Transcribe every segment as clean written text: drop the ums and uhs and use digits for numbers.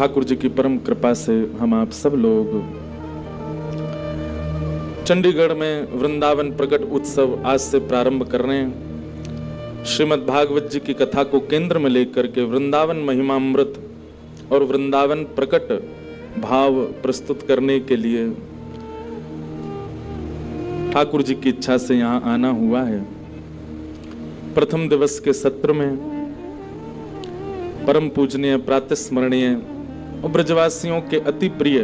ठाकुर जी की परम कृपा से हम आप सब लोग चंडीगढ़ में वृंदावन प्रकट उत्सव आज से प्रारंभ कर रहे हैं। श्रीमद् भागवत जी की कथा को केंद्र में लेकर के वृंदावन महिमामृत और वृंदावन प्रकट भाव प्रस्तुत करने के लिए ठाकुर जी की इच्छा से यहाँ आना हुआ है। प्रथम दिवस के सत्र में परम पूजनीय प्रातस्मरणीय और ब्रजवासियों के अति प्रिय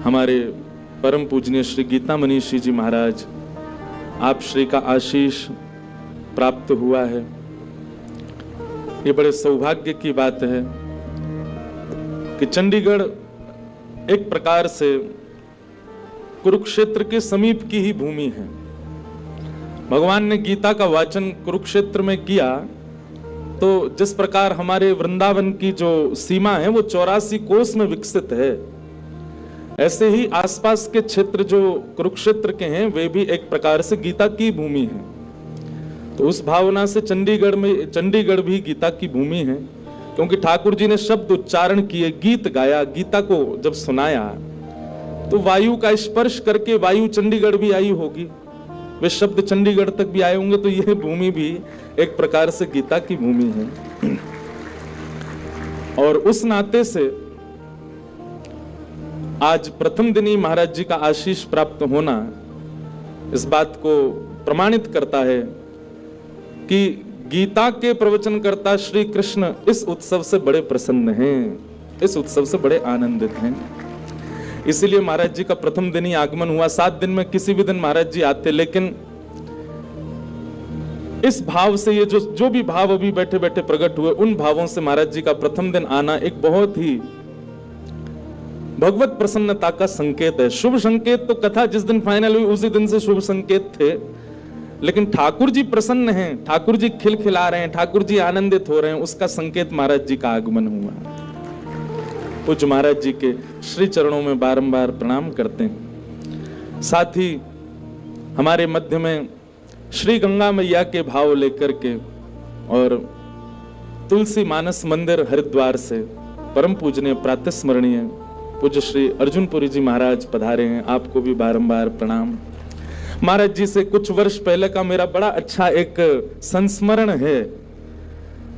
हमारे परम पूजनीय श्री गीता मनीषी जी महाराज, आप श्री का आशीष प्राप्त हुआ है। ये बड़े सौभाग्य की बात है कि चंडीगढ़ एक प्रकार से कुरुक्षेत्र के समीप की ही भूमि है। भगवान ने गीता का वाचन कुरुक्षेत्र में किया तो जिस प्रकार हमारे वृंदावन की जो सीमा है वो 84 कोस में विकसित है, ऐसे ही आसपास के क्षेत्र जो कुरुक्षेत्र के हैं वे भी एक प्रकार से गीता की भूमि है। तो उस भावना से चंडीगढ़ भी गीता की भूमि है, क्योंकि ठाकुर जी ने शब्द उच्चारण किए, गीत गाया, गीता को जब सुनाया तो वायु का स्पर्श करके वायु चंडीगढ़ भी आई होगी, वे शब्द चंडीगढ़ तक भी आए होंगे, तो यह भूमि भी एक प्रकार से गीता की भूमि है। और उस नाते से आज प्रथम दिन ही महाराज जी का आशीष प्राप्त होना इस बात को प्रमाणित करता है कि गीता के प्रवचनकर्ता श्री कृष्ण इस उत्सव से बड़े प्रसन्न हैं, इस उत्सव से बड़े आनंदित हैं। इसीलिए महाराज जी का प्रथम दिन ही आगमन हुआ। 7 दिन में किसी भी दिन महाराज जी आते, लेकिन इस भाव से ये जो भी भाव अभी बैठे बैठे प्रकट हुए, उन भावों से महाराज जी का प्रथम दिन आना एक बहुत ही भगवत प्रसन्नता का संकेत है। शुभ संकेत तो कथा जिस दिन फाइनल हुई उसी दिन से शुभ संकेत थे, लेकिन ठाकुर जी प्रसन्न हैं, ठाकुर जी खिलखिला रहे हैं, ठाकुर जी आनंदित हो रहे हैं, उसका संकेत महाराज जी का आगमन हुआ। पूज्य महाराज जी के श्री चरणों में बारंबार प्रणाम करते हैं। साथ ही हमारे मध्य में श्री गंगा मैया के भाव लेकर के और तुलसी मानस मंदिर हरिद्वार से परम पूजनीय प्रातस्मरणीय पूज्य श्री अर्जुनपुरी जी महाराज पधारे हैं, आपको भी बारंबार प्रणाम। महाराज जी से कुछ वर्ष पहले का मेरा बड़ा अच्छा एक संस्मरण है।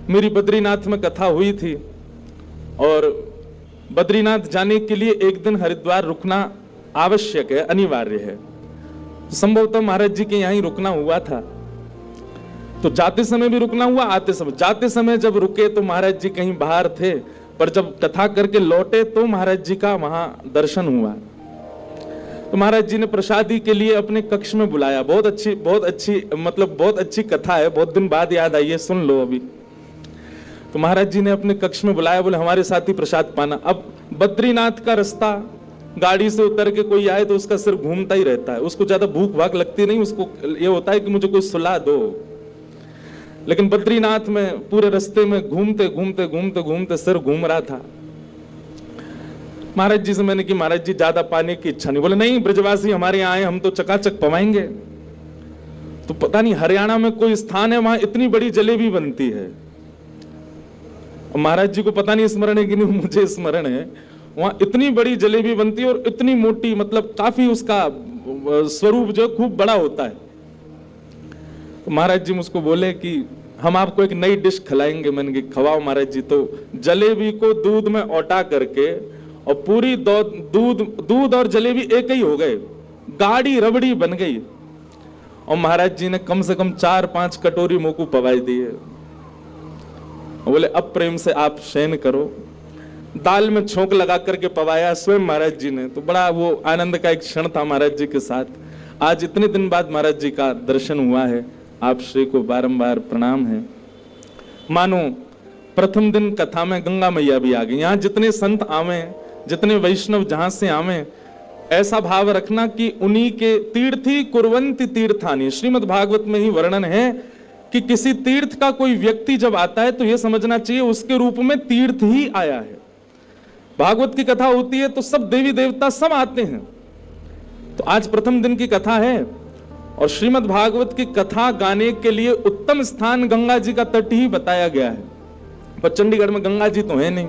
मेरी बद्रीनाथ में कथा हुई थी और बद्रीनाथ जाने के लिए एक दिन हरिद्वार रुकना आवश्यक है, अनिवार्य है। संभवतः महाराज जी के यहीं रुकना हुआ था, तो जाते समय भी रुकना हुआ, आते समय। जाते समय जब रुके तो महाराज जी कहीं बाहर थे, पर जब कथा करके लौटे तो महाराज जी का वहां दर्शन हुआ। तो महाराज जी ने प्रसादी के लिए अपने कक्ष में बुलाया। बहुत अच्छी मतलब बहुत अच्छी कथा है, बहुत दिन बाद याद आई है, सुन लो अभी। तो महाराज जी ने अपने कक्ष में बुलाया, बोले हमारे साथ ही प्रसाद पाना। अब बद्रीनाथ का रास्ता, गाड़ी से उतर के कोई आए तो उसका सिर घूमता ही रहता है, उसको ज्यादा भूख भाग लगती नहीं, उसको ये होता है कि मुझे कोई सुला दो। लेकिन बद्रीनाथ में पूरे रास्ते में घूमते घूमते घूमते घूमते सिर घूम रहा था। महाराज जी से मैंने कि महाराज जी ज्यादा पाने की इच्छा नहीं। बोले नहीं, ब्रजवासी हमारे यहाँ आए, हम तो चकाचक पवाएंगे। तो पता नहीं हरियाणा में कोई स्थान है वहां इतनी बड़ी जलेबी बनती है। महाराज जी को पता नहीं स्मरण है कि नहीं, मुझे स्मरण है, वहां इतनी बड़ी जलेबी बनती है और इतनी मोटी, मतलब काफी उसका स्वरूप जो खूब बड़ा होता है। तो महाराज जी मुझको बोले कि हम आपको एक नई डिश खिलाएंगे। मैंने कहा खवाओ महाराज जी। तो जलेबी को दूध में औटा करके और पूरी दूध और जलेबी एक ही हो गए, गाढ़ी रबड़ी बन गई। और महाराज जी ने कम से कम 4-5 कटोरी मोकू पवाई दिए। बोले अब प्रेम से आप शयन करो। दाल में छोंक लगा करके पवाया स्वयं महाराज जी ने। तो बड़ा वो आनंद का एक क्षण था महाराज जी के साथ। आज इतने दिन बाद महाराज जी का दर्शन हुआ है, आप श्री को बारंबार प्रणाम है। मानो प्रथम दिन कथा में गंगा मैया भी आ गई। यहाँ जितने संत आवे, जितने वैष्णव जहां से आवे, ऐसा भाव रखना कि उन्हीं के तीर्थी कुर्वन्ति तीर्थानि। श्रीमद् भागवत में ही वर्णन है कि किसी तीर्थ का कोई व्यक्ति जब आता है तो यह समझना चाहिए उसके रूप में तीर्थ ही आया है। भागवत की कथा होती है तो सब देवी देवता सब आते हैं। तो आज प्रथम दिन की कथा है और श्रीमद् भागवत की कथा गाने के लिए उत्तम स्थान गंगा जी का तट ही बताया गया है। पर चंडीगढ़ में गंगा जी तो है नहीं,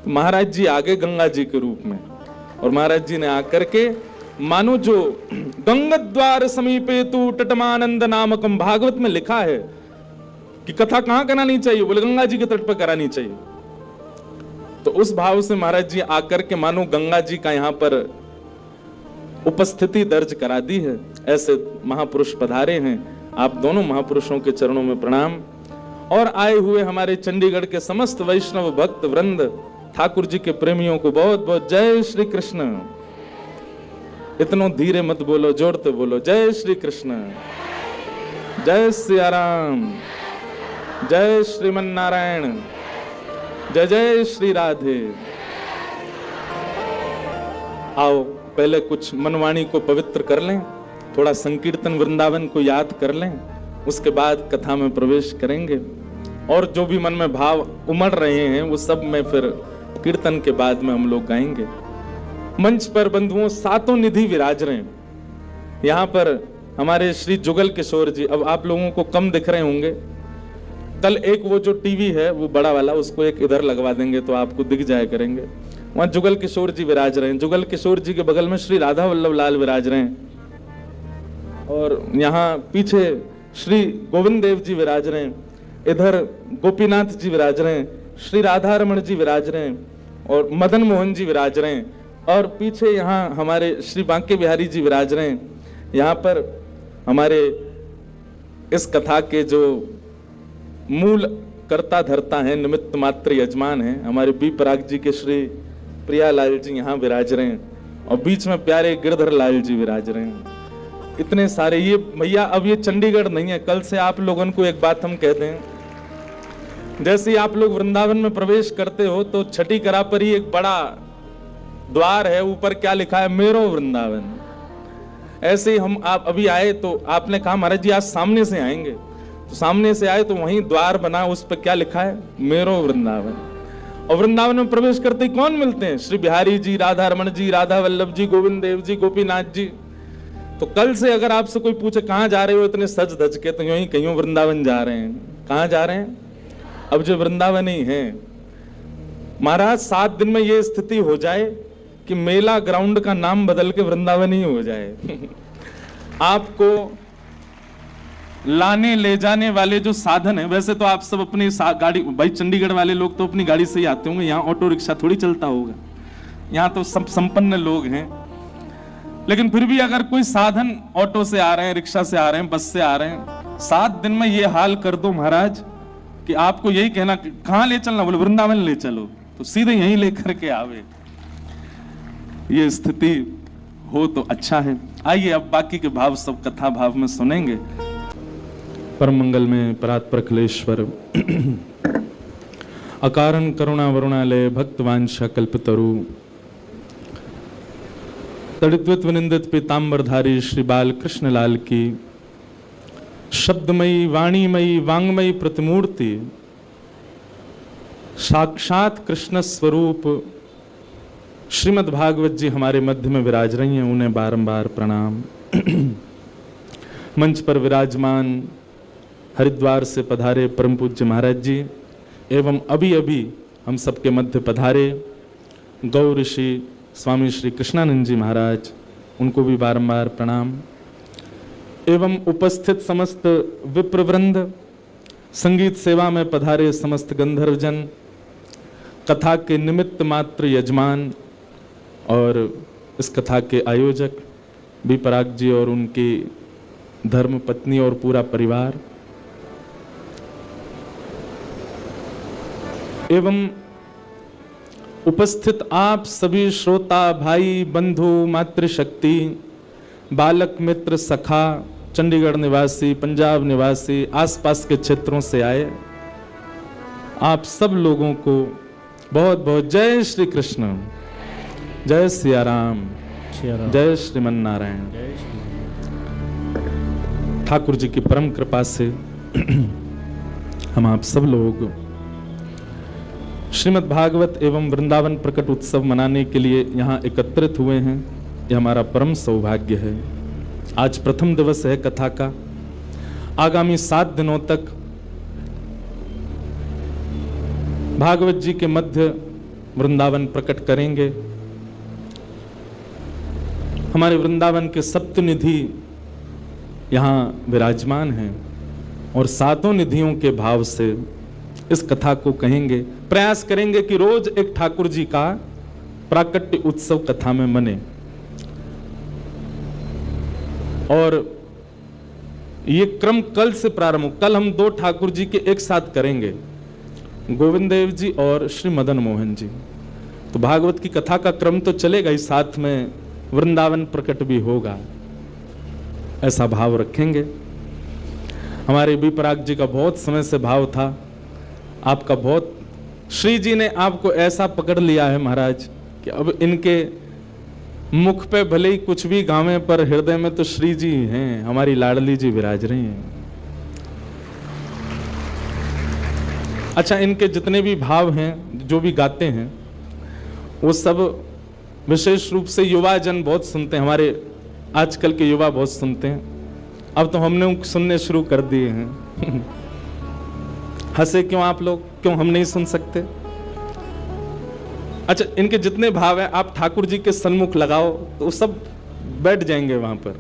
महाराज जी आगे गंगा जी के रूप में, और महाराज जी ने आकर के मानो जो गंगाद्वार समीपे तु तटमानंद नामकम, भागवत में लिखा है कि कथा कहां करानी चाहिए, बोले गंगा जी के तट पर करानी चाहिए। तो उस भाव से महाराज जी आकर के मानो गंगा जी का यहां पर उपस्थिति दर्ज करा दी है। ऐसे महापुरुष पधारे हैं। आप दोनों महापुरुषों के चरणों में प्रणाम। और आए हुए हमारे चंडीगढ़ के समस्त वैष्णव भक्त वृंद, ठाकुर जी के प्रेमियों को बहुत बहुत जय श्री कृष्ण। इतनो धीरे मत बोलो, जोरते बोलो, जय श्री कृष्ण, जय सिया राम, जय श्रीमन नारायण, जय जय श्री राधे। आओ पहले कुछ मनवाणी को पवित्र कर लें, थोड़ा संकीर्तन वृंदावन को याद कर लें, उसके बाद कथा में प्रवेश करेंगे। और जो भी मन में भाव उमड़ रहे हैं वो सब में फिर कीर्तन के बाद में हम लोग गाएंगे। मंच पर बंधुओं सातों निधि विराज रहे हैं। यहाँ पर हमारे श्री जुगल किशोर जी, अब आप लोगों को कम दिख रहे होंगे, कल एक वो जो टीवी है वो बड़ा वाला, उसको एक इधर लगवा देंगे तो आपको दिख जाया करेंगे। वहां जुगल किशोर जी विराज रहे हैं। जुगल किशोर जी के बगल में श्री राधा वल्लभ लाल विराज रहे हैं, और यहाँ पीछे श्री गोविंद देव जी विराज रहे हैं, इधर गोपीनाथ जी विराज रहे हैं, श्री राधा रमण जी विराज रहे हैं, और मदन मोहन जी विराज रहे हैं, और पीछे यहाँ हमारे श्री बांके बिहारी जी विराज रहे हैं। यहाँ पर हमारे इस कथा के जो मूल कर्ता धर्ता हैं, निमित्त मात्र यजमान हैं, हमारे बी पराग जी के श्री प्रियालाल जी यहाँ विराज रहे हैं, और बीच में प्यारे गिरधर लाल जी विराज रहे हैं। इतने सारे ये भैया, अब ये चंडीगढ़ नहीं है। कल से आप लोगों को एक बात हम कहते हैं, जैसे आप लोग वृंदावन में प्रवेश करते हो तो छठी करा पर ही एक बड़ा द्वार है, ऊपर क्या लिखा है, मेरो वृंदावन। ऐसे ही हम आप अभी आए तो आपने कहा महाराज जी आज सामने से आएंगे, तो सामने से आए तो वहीं द्वार बना, उस पर क्या लिखा है, मेरो वृंदावन। और वृंदावन में प्रवेश करते ही कौन मिलते हैं, श्री बिहारी जी, राधा रमण जी, राधा वल्लभ जी, गोविंद देव जी, गोपीनाथ जी। तो कल से अगर आपसे कोई पूछे कहाँ जा रहे हो इतने सज धज के, तो यूं ही कहीं वृंदावन जा रहे हैं। कहाँ जा रहे हैं, अब जो वृंदावन ही है। महाराज 7 दिन में ये स्थिति हो जाए कि मेला ग्राउंड का नाम बदल के वृंदावन ही हो जाए। आपको लाने ले जाने वाले जो साधन है, वैसे तो आप सब अपनी गाड़ी, भाई चंडीगढ़ वाले लोग तो अपनी गाड़ी से ही आते होंगे, यहाँ ऑटो रिक्शा थोड़ी चलता होगा, यहाँ तो सब संपन्न लोग हैं। लेकिन फिर भी अगर कोई साधन ऑटो से आ रहे हैं, रिक्शा से आ रहे हैं, बस से आ रहे हैं, 7 दिन में ये हाल कर दो महाराज कि आपको यही कहना कहां ले चलना, बोले वृंदावन ले चलो, तो सीधे यहीं लेकर के आवे। ये स्थिति हो तो अच्छा है। आइए अब बाकी के भाव सब कथा भाव में सुनेंगे। परम मंगल में परात्पर अखिलेश्वर अकारण करुणा वरुणालय भक्तवांशा कल्पतरु तड़ित्वित विनिंदित पीतांबरधारी श्री बाल कृष्ण लाल की शब्दमयी वाणीमयी वांगमयी प्रतिमूर्ति साक्षात कृष्ण स्वरूप श्रीमद् भागवत जी हमारे मध्य में विराज रही हैं, उन्हें बारंबार प्रणाम। मंच पर विराजमान हरिद्वार से पधारे परम पूज्य महाराज जी एवं अभी अभी हम सबके मध्य पधारे गौ ऋषि स्वामी श्री कृष्णानंद जी महाराज, उनको भी बारंबार प्रणाम। एवं उपस्थित समस्त विप्रवृंद, संगीत सेवा में पधारे समस्त गंधर्वजन, कथा के निमित्त मात्र यजमान और इस कथा के आयोजक बी पराग जी और उनकी धर्म पत्नी और पूरा परिवार, एवं उपस्थित आप सभी श्रोता भाई बंधु मातृशक्ति बालक मित्र सखा, चंडीगढ़ निवासी, पंजाब निवासी, आसपास के क्षेत्रों से आए आप सब लोगों को बहुत बहुत जय श्री कृष्ण, जय सिया राम, जय श्रीमन नारायण। ठाकुर जी की परम कृपा से हम आप सब लोग श्रीमद् भागवत एवं वृंदावन प्रकट उत्सव मनाने के लिए यहाँ एकत्रित हुए हैं। यह हमारा परम सौभाग्य है। आज प्रथम दिवस है कथा का। आगामी 7 दिनों तक भागवत जी के मध्य वृंदावन प्रकट करेंगे। हमारे वृंदावन के सप्तनिधि यहाँ विराजमान हैं और सातों निधियों के भाव से इस कथा को कहेंगे। प्रयास करेंगे कि रोज एक ठाकुर जी का प्राकट्य उत्सव कथा में मने। और ये क्रम कल से प्रारंभ हो। कल हम 2 ठाकुर जी के एक साथ करेंगे, गोविंद देव जी और श्री मदन मोहन जी। तो भागवत की कथा का क्रम तो चलेगा ही, साथ में वृंदावन प्रकट भी होगा, ऐसा भाव रखेंगे। हमारे बी पराग जी का बहुत समय से भाव था, आपका बहुत, श्री जी ने आपको ऐसा पकड़ लिया है महाराज कि अब इनके मुख पे भले ही कुछ भी गावे पर हृदय में तो श्री जी हैं, हमारी लाडली जी विराज रही हैं। अच्छा, इनके जितने भी भाव हैं, जो भी गाते हैं, वो सब विशेष रूप से युवा जन बहुत सुनते हैं। हमारे आजकल के युवा बहुत सुनते हैं। अब तो हमने सुनने शुरू कर दिए हैं। हंसे क्यों आप लोग, क्यों हम नहीं सुन सकते? अच्छा, इनके जितने भाव हैं आप ठाकुर जी के सन्मुख लगाओ तो वो सब बैठ जाएंगे वहां पर।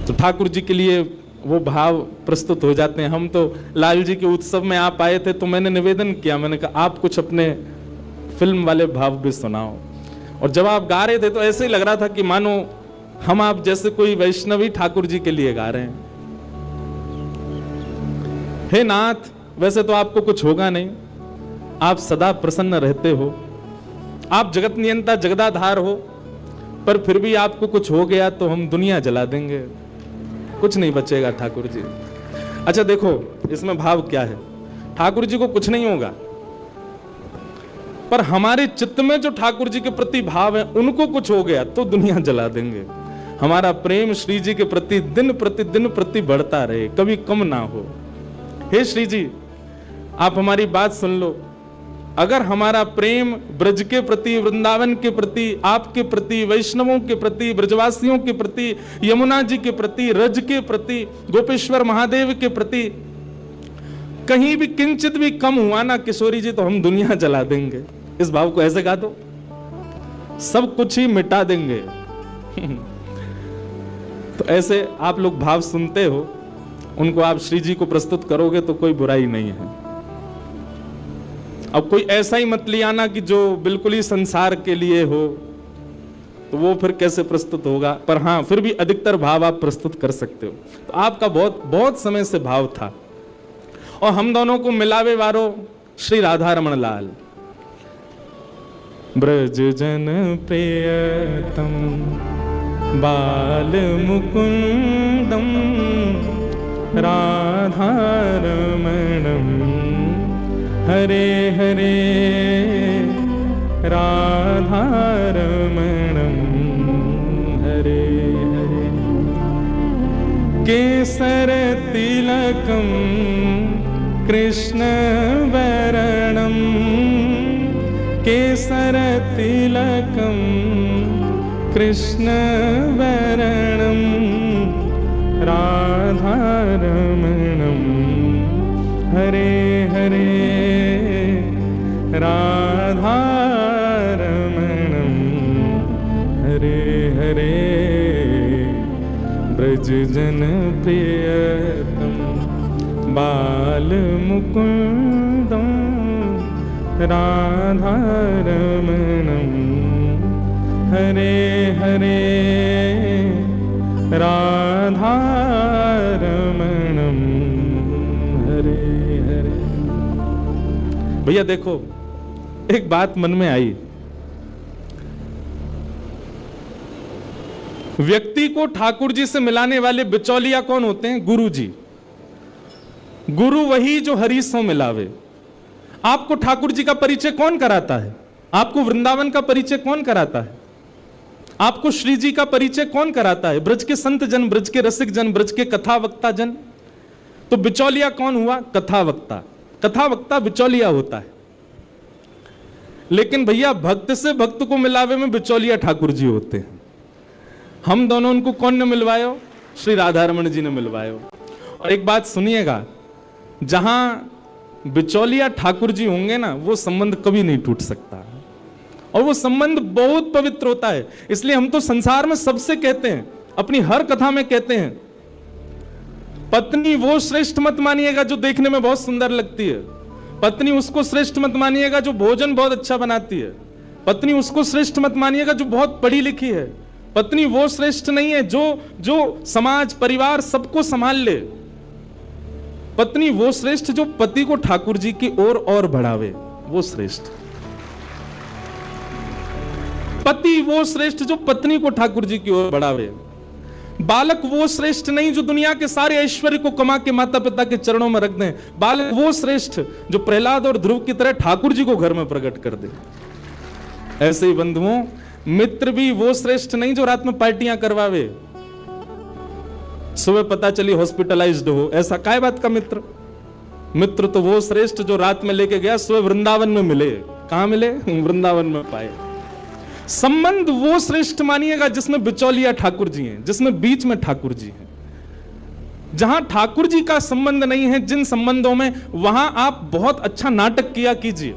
तो ठाकुर जी के लिए वो भाव प्रस्तुत हो जाते हैं। हम तो लाल जी के उत्सव में आप आए थे तो मैंने निवेदन किया, मैंने कहा आप कुछ अपने फिल्म वाले भाव भी सुनाओ। और जब आप गा रहे थे तो ऐसे ही लग रहा था कि मानो हम आप जैसे कोई वैष्णवी ठाकुर जी के लिए गा रहे हैं। हे नाथ, वैसे तो आपको कुछ होगा नहीं, आप सदा प्रसन्न रहते हो, आप जगत नियंता जगदाधार हो, पर फिर भी आपको कुछ हो गया तो हम दुनिया जला देंगे, कुछ नहीं बचेगा ठाकुर जी। अच्छा देखो, इसमें भाव क्या है, ठाकुर जी को कुछ नहीं होगा, पर हमारे चित्त में जो ठाकुर जी के प्रति भाव है, उनको कुछ हो गया तो दुनिया जला देंगे। हमारा प्रेम श्री जी के प्रति दिन प्रतिदिन प्रति बढ़ता रहे, कभी कम ना हो। हे श्री जी, आप हमारी बात सुन लो। अगर हमारा प्रेम ब्रज के प्रति, वृंदावन के प्रति, आपके प्रति, वैष्णवों के प्रति, ब्रजवासियों के प्रति, यमुना जी के प्रति, रज के प्रति, गोपेश्वर महादेव के प्रति कहीं भी किंचित भी कम हुआ ना किशोरी जी, तो हम दुनिया जला देंगे। इस भाव को ऐसे गा दो, सब कुछ ही मिटा देंगे। तो ऐसे आप लोग भाव सुनते हो, उनको आप श्री जी को प्रस्तुत करोगे तो कोई बुराई नहीं है। अब कोई ऐसा ही मत ले आना कि जो बिल्कुल ही संसार के लिए हो, तो वो फिर कैसे प्रस्तुत होगा। पर हाँ, फिर भी अधिकतर भाव आप प्रस्तुत कर सकते हो। तो आपका बहुत बहुत समय से भाव था, और हम दोनों को मिलावे वारो श्री राधा रमण लाल। ब्रज जन प्रियतम बाल मुकुंदम राधा रमणम हरे हरे राधा रमणम हरे हरे। केसर तिलकम कृष्ण वरणम केसर तिलकम कृष्ण वरणम राधा रमणम हरे हरे राधा रमणम हरे हरे। ब्रज जन प्रियतम बाल मुकुंदम राधा रमणम हरे हरे राधा रमणम हरे हरे। भैया देखो, एक बात मन में आई, व्यक्ति को ठाकुर जी से मिलाने वाले बिचौलिया कौन होते हैं? गुरु जी। गुरु वही जो हरि सो मिलावे। आपको ठाकुर जी का परिचय कौन कराता है? आपको वृंदावन का परिचय कौन कराता है? आपको श्री जी का परिचय कौन कराता है? ब्रज के संत जन, ब्रज के रसिक जन, ब्रज के कथा वक्ता जन। तो बिचौलिया कौन हुआ? कथा वक्ता। कथा वक्ता बिचौलिया होता है। लेकिन भैया, भक्त से भक्त को मिलावे में बिचौलिया ठाकुर जी होते हैं। हम दोनों उनको कौन ने मिलवायो? श्री राधा रमण जी ने मिलवायो। और एक बात सुनिएगा, जहां बिचौलिया ठाकुर जी होंगे ना, वो संबंध कभी नहीं टूट सकता, और वो संबंध बहुत पवित्र होता है। इसलिए हम तो संसार में सबसे कहते हैं, अपनी हर कथा में कहते हैं, पत्नी वो श्रेष्ठ मत मानिएगा जो देखने में बहुत सुंदर लगती है, पत्नी उसको श्रेष्ठ मत मानिएगा जो भोजन बहुत अच्छा बनाती है, पत्नी उसको श्रेष्ठ मत मानिएगा जो बहुत पढ़ी लिखी है, पत्नी वो श्रेष्ठ नहीं है जो समाज परिवार सबको संभाल ले, पत्नी वो श्रेष्ठ जो पति को ठाकुर जी की ओर और बढ़ावे, वो श्रेष्ठ। पति वो श्रेष्ठ जो पत्नी को ठाकुर जी की ओर बढ़ावे। बालक वो श्रेष्ठ नहीं जो दुनिया के सारे ऐश्वर्य को कमा के माता पिता के चरणों में रख दें। बालक वो श्रेष्ठ जो प्रहलाद और ध्रुव की तरह ठाकुर जी को घर में प्रकट कर दे। ऐसे ही बंधुओं, मित्र भी वो श्रेष्ठ नहीं जो रात में पार्टियां करवावे, सुबह पता चली हॉस्पिटलाइज्ड हो, ऐसा काय बात का मित्र। मित्र तो वो श्रेष्ठ जो रात में लेके गया, सुबह वृंदावन में मिले। कहां मिले? वृंदावन में पाए। संबंध वो श्रेष्ठ मानिएगा जिसमें बिचौलिया ठाकुर जी हैं, जिसमें बीच में ठाकुर जी हैं। जहां ठाकुर जी का संबंध नहीं है, जिन संबंधों में, वहां आप बहुत अच्छा नाटक किया कीजिए।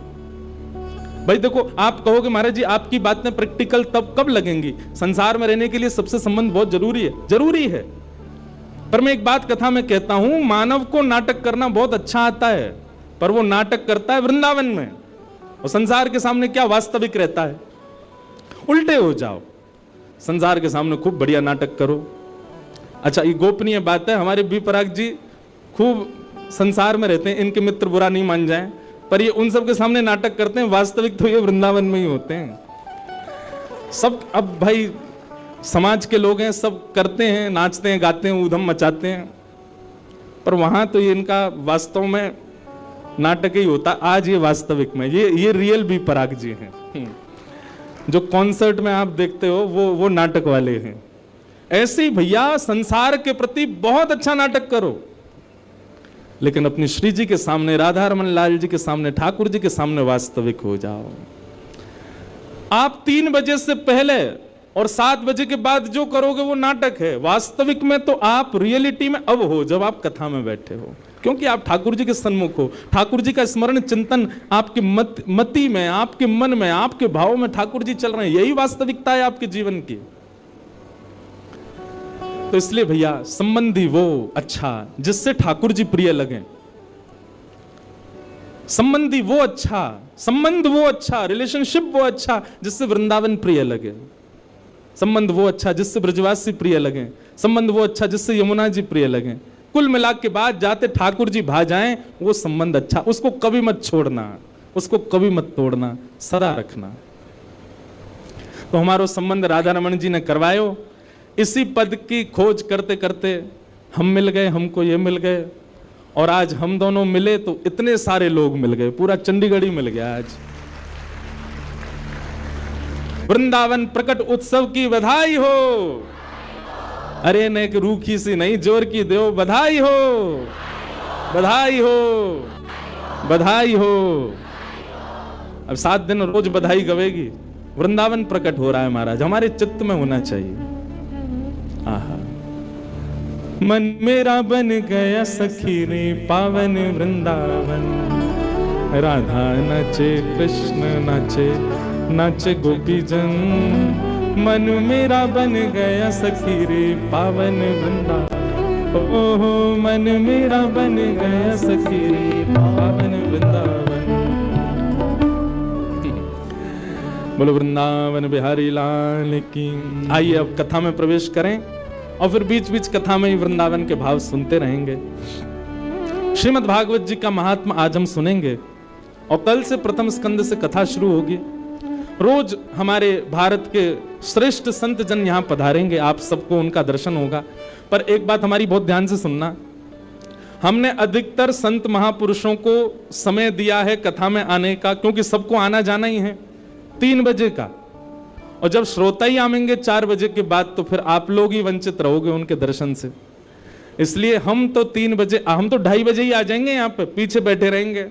भाई देखो, आप कहोगे महाराज जी आपकी बातें प्रैक्टिकल तब कब लगेंगी? संसार में रहने के लिए सबसे संबंध बहुत जरूरी है, जरूरी है। पर मैं एक बात कथा में कहता हूं, मानव को नाटक करना बहुत अच्छा आता है, पर वो नाटक करता है वृंदावन में, और संसार के सामने क्या वास्तविक रहता है। उल्टे हो जाओ, संसार के सामने खूब बढ़िया नाटक करो। अच्छा, ये गोपनीय बात है, हमारे बी पराग जी खूब संसार में रहते हैं, इनके मित्र बुरा नहीं मान जाएं, पर ये उन सब के सामने नाटक करते हैं, वास्तविक तो ये वृंदावन में ही होते हैं सब। अब भाई समाज के लोग हैं, सब करते हैं, नाचते हैं, गाते हैं, ऊधम मचाते हैं, पर वहां तो ये इनका वास्तव में नाटक ही होता। आज ये वास्तविक में ये रियल बी पराग जी हैं। जो कॉन्सर्ट में आप देखते हो वो नाटक वाले हैं। ऐसे ही भैया संसार के प्रति बहुत अच्छा नाटक करो, लेकिन अपनी श्री जी के सामने, राधा रमन लाल जी के सामने, ठाकुर जी के सामने वास्तविक हो जाओ। आप 3 बजे से पहले और 7 बजे के बाद जो करोगे वो नाटक है। वास्तविक में तो आप रियलिटी में अब हो, जब आप कथा में बैठे हो, क्योंकि आप ठाकुर जी के सन्मुख हो। ठाकुर जी का स्मरण चिंतन आपके मति में, आपके मन में, आपके भाव में ठाकुर जी चल रहे हैं। यही वास्तविकता है आपके जीवन की। तो इसलिए भैया, संबंधी वो अच्छा जिससे ठाकुर जी प्रिय लगे, संबंधी वो अच्छा, संबंध वो अच्छा, रिलेशनशिप वो अच्छा जिससे वृंदावन प्रिय लगे, संबंध वो अच्छा जिससे ब्रजवासी प्रिय लगे, संबंध वो अच्छा जिससे यमुना जी प्रिय लगे। कुल मिलाक के बाद जाते ठाकुर जी भा जाएं, वो संबंध अच्छा, उसको कभी मत छोड़ना, उसको कभी मत तोड़ना, सदा रखना। तो हमारो संबंध राधा रमन जी ने करवायो। इसी पद की खोज करते करते हम मिल गए, हमको ये मिल गए, और आज हम दोनों मिले तो इतने सारे लोग मिल गए, पूरा चंडीगढ़ ही मिल गया। आज वृंदावन प्रकट उत्सव की बधाई हो। अरे ने एक रूखी सी नहीं, जोर की दो बधाई हो, बधाई हो, बधाई हो। अब 7 दिन रोज बधाई गवेगी। वृंदावन प्रकट हो रहा है महाराज, हमारे चित्त में होना चाहिए। आहा, मन मेरा बन गया सखी रे पावन वृंदावन, राधा नाचे कृष्ण नाचे, नाचे गोपीजन। मन मेरा बन गया सखी रे पावन वृंदावन, ओहो मन मेरा बन गया सखी रे पावन वृंदावन। बोलो वृंदावन बिहारी लाल की। आइए अब कथा में प्रवेश करें, और फिर बीच बीच कथा में ही वृंदावन के भाव सुनते रहेंगे। श्रीमद् भागवत जी का महात्मा आज हम सुनेंगे, और कल से प्रथम स्कंद से कथा शुरू होगी। रोज हमारे भारत के श्रेष्ठ संत जन यहाँ पधारेंगे, आप सबको उनका दर्शन होगा। पर एक बात हमारी बहुत ध्यान से सुनना, हमने अधिकतर संत महापुरुषों को समय दिया है कथा में आने का, क्योंकि सबको आना जाना ही है 3 बजे का, और जब श्रोता ही आएंगे 4 बजे के बाद, तो फिर आप लोग ही वंचित रहोगे उनके दर्शन से। इसलिए हम तो 3 बजे, हम तो 2:30 बजे ही आ जाएंगे, यहाँ पे पीछे बैठे रहेंगे,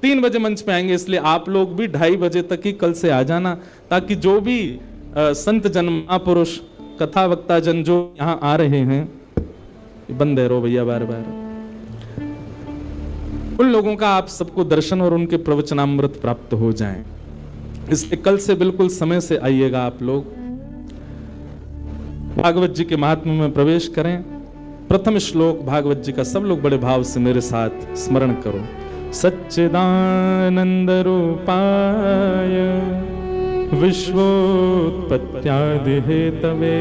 3 बजे मंच पे आएंगे। इसलिए आप लोग भी 2:30 बजे तक ही कल से आ जाना, ताकि जो भी संत जन, महापुरुष, कथा वक्ता जन जो यहाँ आ रहे हैं, बंद है रो भैया बार बार। उन लोगों का आप सबको दर्शन और उनके प्रवचनामृत प्राप्त हो जाएं। इसलिए कल से बिल्कुल समय से आइएगा आप लोग, भागवत जी के महात्म्य में प्रवेश करें। प्रथम श्लोक भागवत जी का सब लोग बड़े भाव से मेरे साथ स्मरण करो। सच्चिदानंद रूपाय विश्वोत्पत्त्यादि हेतवे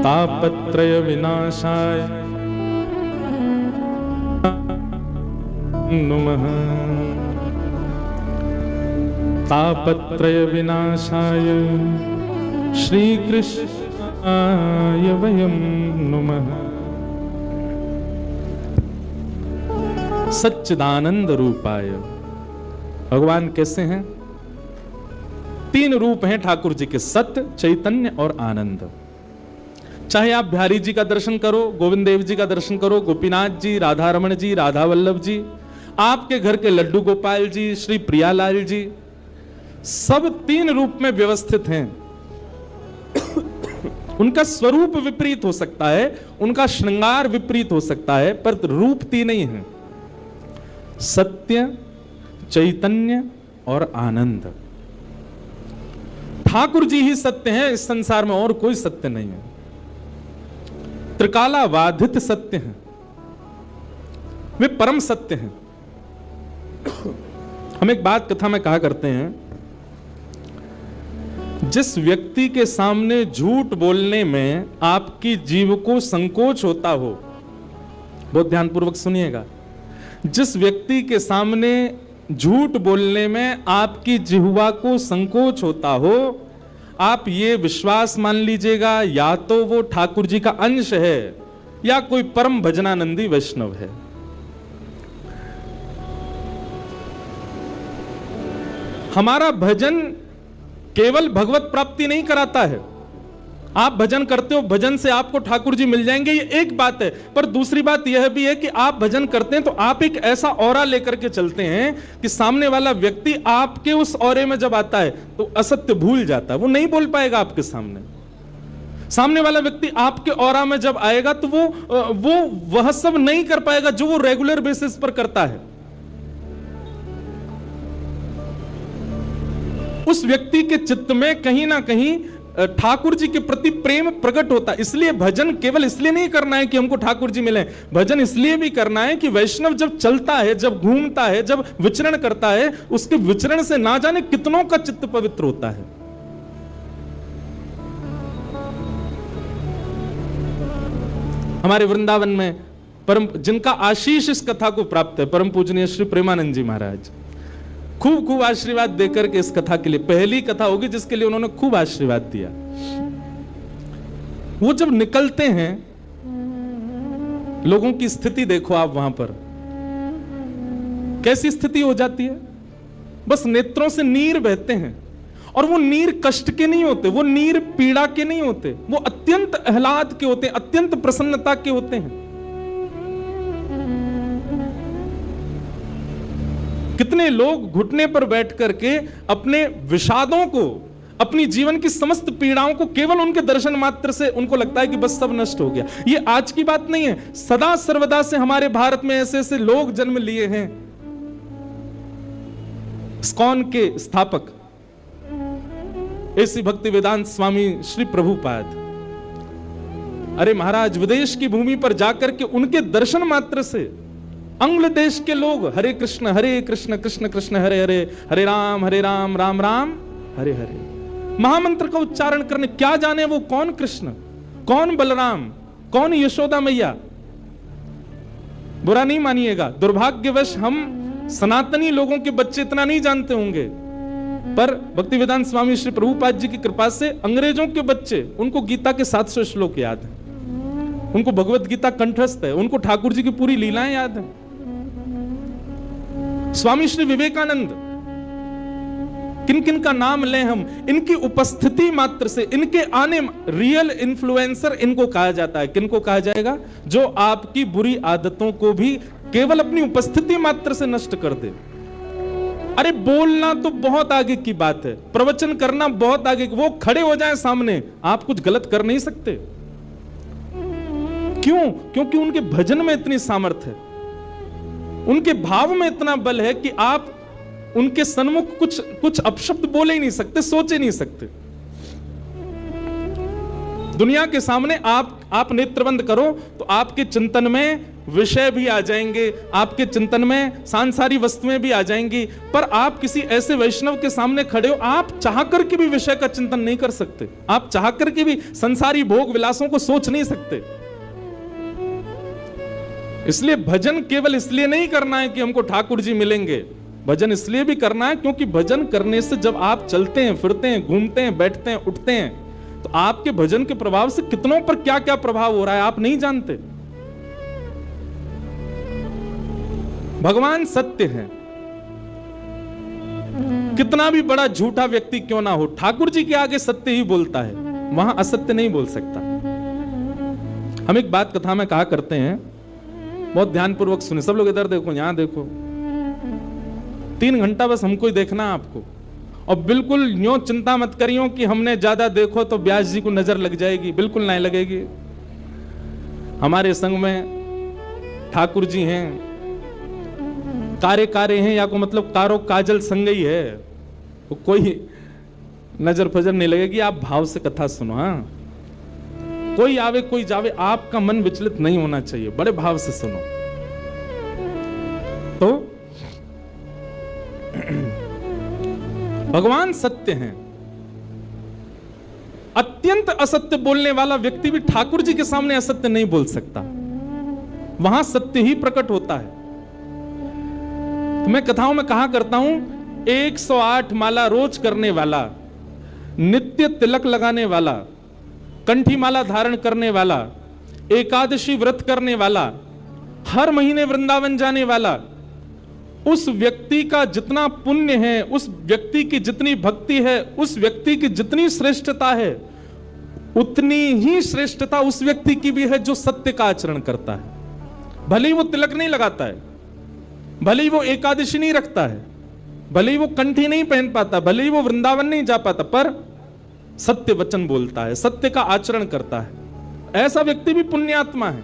तापत्रय विनाशाय नमः। तापत्रय विनाशाय श्री कृष्णाय वयं नमः। सच्चिदानंद रूपाय, भगवान कैसे हैं? तीन रूप हैं ठाकुर जी के, सत्य, चैतन्य और आनंद। चाहे आप बिहारी जी का दर्शन करो, गोविंद देव जी का दर्शन करो, गोपीनाथ जी, राधा रमण जी, राधा वल्लभ जी, आपके घर के लड्डू गोपाल जी, श्री प्रियालाल जी, सब तीन रूप में व्यवस्थित हैं। उनका स्वरूप विपरीत हो सकता है, उनका श्रृंगार विपरीत हो सकता है, पर रूप तीन ही है, सत्य, चैतन्य और आनंद। ठाकुर जी ही सत्य हैं, इस संसार में और कोई सत्य नहीं है। त्रिकालाबाधित सत्य हैं, वे परम सत्य हैं। हम एक बात कथा में कहा करते हैं, जिस व्यक्ति के सामने झूठ बोलने में आपकी जीव को संकोच होता हो, बहुत ध्यानपूर्वक सुनिएगा, जिस व्यक्ति के सामने झूठ बोलने में आपकी जिह्वा को संकोच होता हो, आप ये विश्वास मान लीजिएगा, या तो वो ठाकुर जी का अंश है या कोई परम भजनानंदी वैष्णव है। हमारा भजन केवल भगवत प्राप्ति नहीं कराता है। आप भजन करते हो, भजन से आपको ठाकुर जी मिल जाएंगे, ये एक बात है, पर दूसरी बात यह भी है कि आप भजन करते हैं तो आप एक ऐसा ऑरा लेकर के चलते हैं कि सामने वाला व्यक्ति आपके उस ऑरे में जब आता है तो असत्य भूल जाता है, वो नहीं बोल पाएगा आपके सामने। सामने वाला व्यक्ति आपके ऑरा में जब आएगा तो वो वह सब नहीं कर पाएगा जो वो रेगुलर बेसिस पर करता है। उस व्यक्ति के चित्त में कहीं ना कहीं ठाकुर जी के प्रति प्रेम प्रकट होता है। इसलिए भजन केवल इसलिए नहीं करना है कि हमको ठाकुर जी मिले, भजन इसलिए भी करना है कि वैष्णव जब चलता है, जब घूमता है, जब विचरण करता है, उसके विचरण से ना जाने कितनों का चित्त पवित्र होता है। हमारे वृंदावन में परम जिनका आशीष इस कथा को प्राप्त है, परम पूजनीय श्री प्रेमानंद जी महाराज खूब खूब आशीर्वाद देकर के इस कथा के लिए, पहली कथा होगी जिसके लिए उन्होंने खूब आशीर्वाद दिया। वो जब निकलते हैं, लोगों की स्थिति देखो आप वहां पर, कैसी स्थिति हो जाती है। बस नेत्रों से नीर बहते हैं, और वो नीर कष्ट के नहीं होते, वो नीर पीड़ा के नहीं होते, वो अत्यंत आह्लाद के होते हैं, अत्यंत प्रसन्नता के होते हैं। कितने लोग घुटने पर बैठ करके अपने विषादों को, अपनी जीवन की समस्त पीड़ाओं को केवल उनके दर्शन मात्र से उनको लगता है कि बस सब नष्ट हो गया। ये आज की बात नहीं है, सदा सर्वदा से हमारे भारत में ऐसे ऐसे लोग जन्म लिए हैं। इस्कॉन के स्थापक ऐसी भक्ति वेदांत स्वामी श्री प्रभुपाद, अरे महाराज, विदेश की भूमि पर जाकर के उनके दर्शन मात्र से अंग्ल देश के लोग हरे कृष्ण कृष्ण कृष्ण हरे हरे, हरे राम राम राम हरे हरे महामंत्र का उच्चारण करने, क्या जाने वो कौन कृष्ण, कौन बलराम, कौन यशोदा मैया। बुरा नहीं मानिएगा, दुर्भाग्यवश हम सनातनी लोगों के बच्चे इतना नहीं जानते होंगे, पर भक्ति वेदांत स्वामी श्री प्रभुपाद जी की कृपा से अंग्रेजों के बच्चे, उनको गीता के 700 श्लोक याद है, उनको भगवत गीता कंठस्थ है, उनको ठाकुर जी की पूरी लीलाएं याद है। स्वामी श्री विवेकानंद, किन किन का नाम लें हम, इनकी उपस्थिति मात्र से, इनके आने, रियल इन्फ्लुएंसर इनको कहा जाता है। किनको कहा जाएगा? जो आपकी बुरी आदतों को भी केवल अपनी उपस्थिति मात्र से नष्ट कर दे। अरे बोलना तो बहुत आगे की बात है, प्रवचन करना बहुत आगे, वो खड़े हो जाएं सामने, आप कुछ गलत कर नहीं सकते। क्यों? क्योंकि उनके भजन में इतनी सामर्थ्य है। उनके भाव में इतना बल है कि आप उनके सन्मुख कुछ अपशब्द बोले ही नहीं सकते, सोचे नहीं सकते। दुनिया के सामने आप नेत्र बंद करो तो आपके चिंतन में विषय भी आ जाएंगे, आपके चिंतन में सांसारिक वस्तुएं भी आ जाएंगी, पर आप किसी ऐसे वैष्णव के सामने खड़े हो, आप चाह करके भी विषय का चिंतन नहीं कर सकते, आप चाह करके भी संसारी भोग विलासों को सोच नहीं सकते। इसलिए भजन केवल इसलिए नहीं करना है कि हमको ठाकुर जी मिलेंगे, भजन इसलिए भी करना है क्योंकि भजन करने से जब आप चलते हैं, फिरते हैं, घूमते हैं, बैठते हैं, उठते हैं, तो आपके भजन के प्रभाव से कितनों पर क्या क्या प्रभाव हो रहा है आप नहीं जानते। भगवान सत्य है, कितना भी बड़ा झूठा व्यक्ति क्यों ना हो, ठाकुर जी के आगे सत्य ही बोलता है, वहां असत्य नहीं बोल सकता। हम एक बात कथा में कहा करते हैं, बहुत ध्यानपूर्वक सुने सब लोग, इधर देखो, यहां देखो, 3 घंटा बस हमको ही देखना है आपको, और बिल्कुल यूं चिंता मत करियो कि हमने ज्यादा देखो तो व्यास जी को नजर लग जाएगी, बिल्कुल नहीं लगेगी। हमारे संग में ठाकुर जी हैं, कारे हैं, या को मतलब कारो काजल संग ही है, तो कोई नजर फजर नहीं लगेगी। आप भाव से कथा सुनो। हाँ, कोई आवे कोई जावे, आपका मन विचलित नहीं होना चाहिए, बड़े भाव से सुनो। तो भगवान सत्य हैं, अत्यंत असत्य बोलने वाला व्यक्ति भी ठाकुर जी के सामने असत्य नहीं बोल सकता, वहां सत्य ही प्रकट होता है। तो मैं कथाओं में कहा करता हूं, 108 माला रोज करने वाला, नित्य तिलक लगाने वाला, कंठी माला धारण करने वाला, एकादशी व्रत करने वाला, हर महीने वृंदावन जाने वाला, उस व्यक्ति का जितना पुण्य है, उस व्यक्ति की जितनी भक्ति है, उस व्यक्ति की जितनी श्रेष्ठता है, उतनी ही श्रेष्ठता उस व्यक्ति की भी है जो सत्य का आचरण करता है। भले ही वो तिलक नहीं लगाता है, भले ही वो एकादशी नहीं रखता है, भले ही वो कंठी नहीं पहन पाता, भले ही वो वृंदावन नहीं जा पाता, पर सत्य वचन बोलता है, सत्य का आचरण करता है। ऐसा व्यक्ति भी पुण्यात्मा है,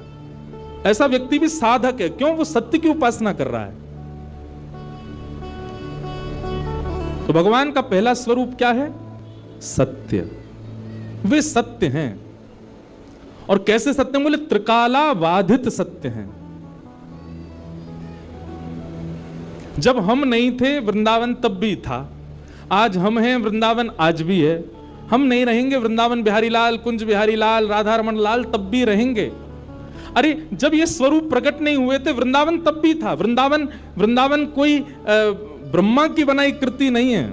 ऐसा व्यक्ति भी साधक है। क्यों? वो सत्य की उपासना कर रहा है। तो भगवान का पहला स्वरूप क्या है? सत्य। वे सत्य हैं। और कैसे सत्य? बोले त्रिकाला बाधित सत्य हैं। जब हम नहीं थे वृंदावन तब भी था, आज हम हैं वृंदावन आज भी है, हम नहीं रहेंगे वृंदावन बिहारी लाल, कुंज बिहारी लाल, राधा रमन लाल तब भी रहेंगे। अरे जब ये स्वरूप प्रकट नहीं हुए थे वृंदावन तब भी था। वृंदावन कोई ब्रह्मा की बनाई कृति नहीं है।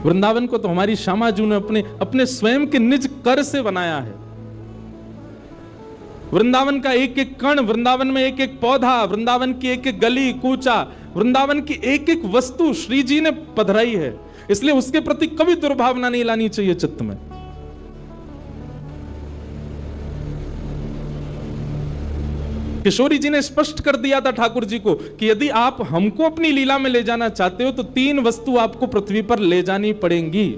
वृंदावन को तो हमारी श्यामा जी ने अपने स्वयं के निज कर से बनाया है। वृंदावन का एक एक कण, वृंदावन में एक एक पौधा, वृंदावन की एक एक गली कूचा, वृंदावन की एक एक वस्तु श्री जी ने पधराई है। इसलिए उसके प्रति कभी दुर्भावना नहीं लानी चाहिए चित्त में। किशोरी जी ने स्पष्ट कर दिया था ठाकुर जी को कि यदि आप हमको अपनी लीला में ले जाना चाहते हो तो 3 वस्तु आपको पृथ्वी पर ले जानी पड़ेंगी।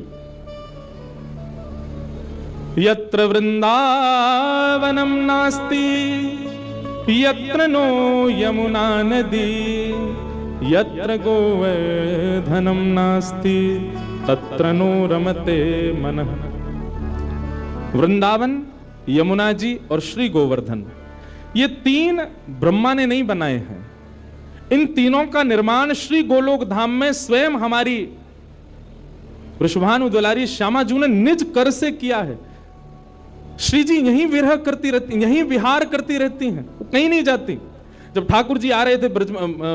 यत्र वृंदावनम नास्ति यत्र नो यमुना नदी यत्र गोवर्धनम नास्ति तत्र नो रमते मनः। वृंदावन, यमुना जी और श्री गोवर्धन, ये 3 ब्रह्मा ने नहीं बनाए हैं। इन तीनों का निर्माण श्री गोलोक धाम में स्वयं हमारी वृषभानु दुलारी श्यामा जी ने निज कर से किया है। श्री जी यहीं विरह करती रहती, यहीं विहार करती रहती हैं, वो कहीं नहीं जाती। जब ठाकुर जी आ रहे थे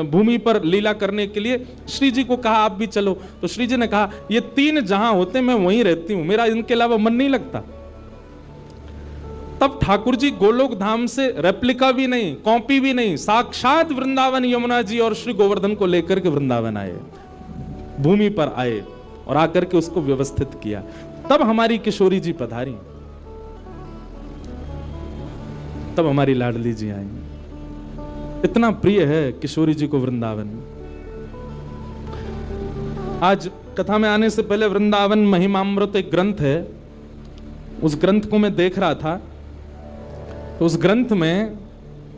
भूमि पर लीला करने के लिए, श्री जी को कहा आप भी चलो, तो श्री जी ने कहा ये 3 जहां होते मैं वहीं रहती हूं, मेरा इनके अलावा मन नहीं लगता। तब ठाकुर जी गोलोक धाम से रेप्लिका भी नहीं, कॉपी भी नहीं, साक्षात वृंदावन यमुना जी और श्री गोवर्धन को लेकर के वृंदावन आए, भूमि पर आए और आकर के उसको व्यवस्थित किया। तब हमारी किशोरी जी पधारी, तब हमारी लाडली जी आई। इतना प्रिय है किशोरी जी को वृंदावन। आज कथा में आने से पहले वृंदावन महिमामृत एक ग्रंथ है, उस ग्रंथ को मैं देख रहा था। तो उस ग्रंथ में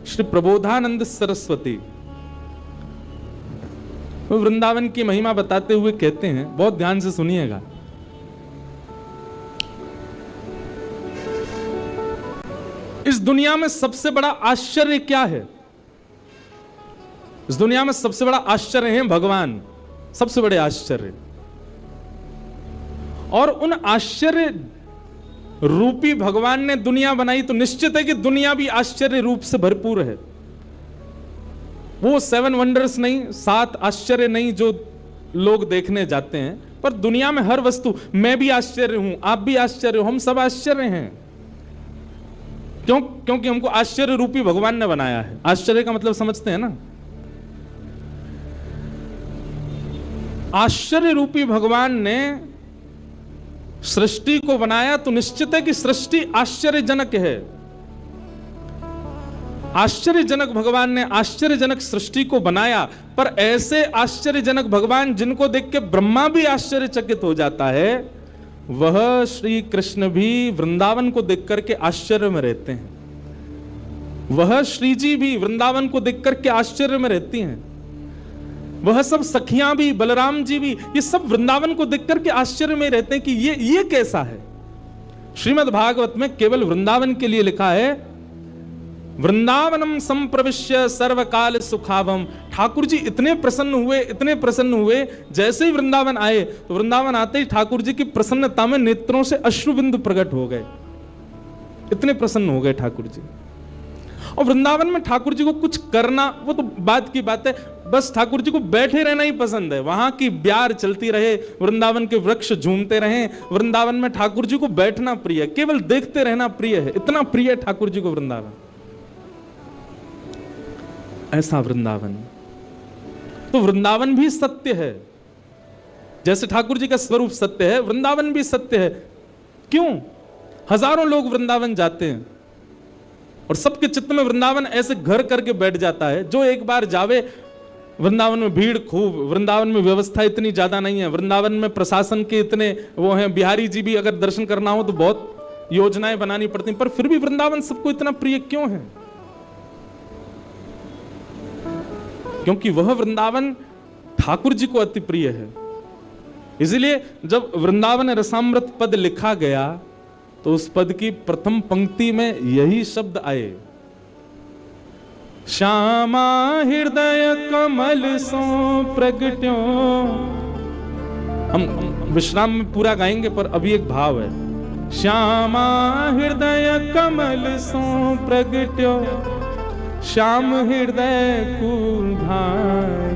श्री प्रबोधानंद सरस्वती वो वृंदावन की महिमा बताते हुए कहते हैं, बहुत ध्यान से सुनिएगा। इस दुनिया में सबसे बड़ा आश्चर्य क्या है? इस दुनिया में सबसे बड़ा आश्चर्य है भगवान, सबसे बड़े आश्चर्य। और उन आश्चर्य रूपी भगवान ने दुनिया बनाई तो निश्चित है कि दुनिया भी आश्चर्य रूप से भरपूर है। वो 7 वंडर्स नहीं, 7 आश्चर्य नहीं जो लोग देखने जाते हैं, पर दुनिया में हर वस्तु, मैं भी आश्चर्य हूं, आप भी आश्चर्य हो, हम सब आश्चर्य हैं। क्योंकि हमको आश्चर्य रूपी भगवान ने बनाया है। आश्चर्य का मतलब समझते हैं ना? आश्चर्य रूपी भगवान ने सृष्टि को बनाया तो निश्चित है कि सृष्टि आश्चर्यजनक है। आश्चर्यजनक भगवान ने आश्चर्यजनक सृष्टि को बनाया, पर ऐसे आश्चर्यजनक भगवान जिनको देख के ब्रह्मा भी आश्चर्यचकित हो जाता है, वह श्री कृष्ण भी वृंदावन को देख करके आश्चर्य में रहते हैं। वह श्री जी भी वृंदावन को देख करके आश्चर्य में रहती हैं। वह सब सखियां भी, बलराम जी भी, ये सब वृंदावन को देख करके आश्चर्य में रहते हैं कि ये कैसा है। श्रीमद् भागवत में केवल वृंदावन के लिए लिखा है, वृंदावनम संप्रविश्य सर्वकाल सुखावम। ठाकुर जी इतने प्रसन्न हुए, जैसे ही वृंदावन आए तो वृंदावन आते ही ठाकुर जी की प्रसन्नता में नेत्रों से अश्रुबिंदु प्रकट हो गए। इतने प्रसन्न हो गए ठाकुर जी। और वृंदावन में ठाकुर जी को कुछ करना, वो तो बात की बात है, बस ठाकुर जी को बैठे रहना ही पसंद है। वहां की ब्यार चलती रहे, वृंदावन के वृक्ष झूमते रहे, वृंदावन में ठाकुर जी को बैठना प्रिय है, केवल देखते रहना प्रिय है। इतना प्रिय है ठाकुर जी को वृंदावन। ऐसा वृंदावन, तो वृंदावन भी सत्य है। जैसे ठाकुर जी का स्वरूप सत्य है, वृंदावन भी सत्य है। क्यों? हजारों लोग वृंदावन जाते हैं और सबके चित्त में वृंदावन ऐसे घर करके बैठ जाता है। जो एक बार जावे, वृंदावन में भीड़ खूब, वृंदावन में व्यवस्था इतनी ज्यादा नहीं है, वृंदावन में प्रशासन के इतने वो हैं, बिहारी जी भी अगर दर्शन करना हो तो बहुत योजनाएं बनानी पड़ती हैं, पर फिर भी वृंदावन सबको इतना प्रिय क्यों है? क्योंकि वह वृंदावन ठाकुर जी को अति प्रिय है। इसलिए जब वृंदावन रसामृत पद लिखा गया तो उस पद की प्रथम पंक्ति में यही शब्द आए, श्यामा हृदय कमल सो प्रगट्यो। हम विश्राम में पूरा गाएंगे, पर अभी एक भाव है, श्यामा हृदय कमल सो प्रगट्यो, श्याम हृदय को भाई,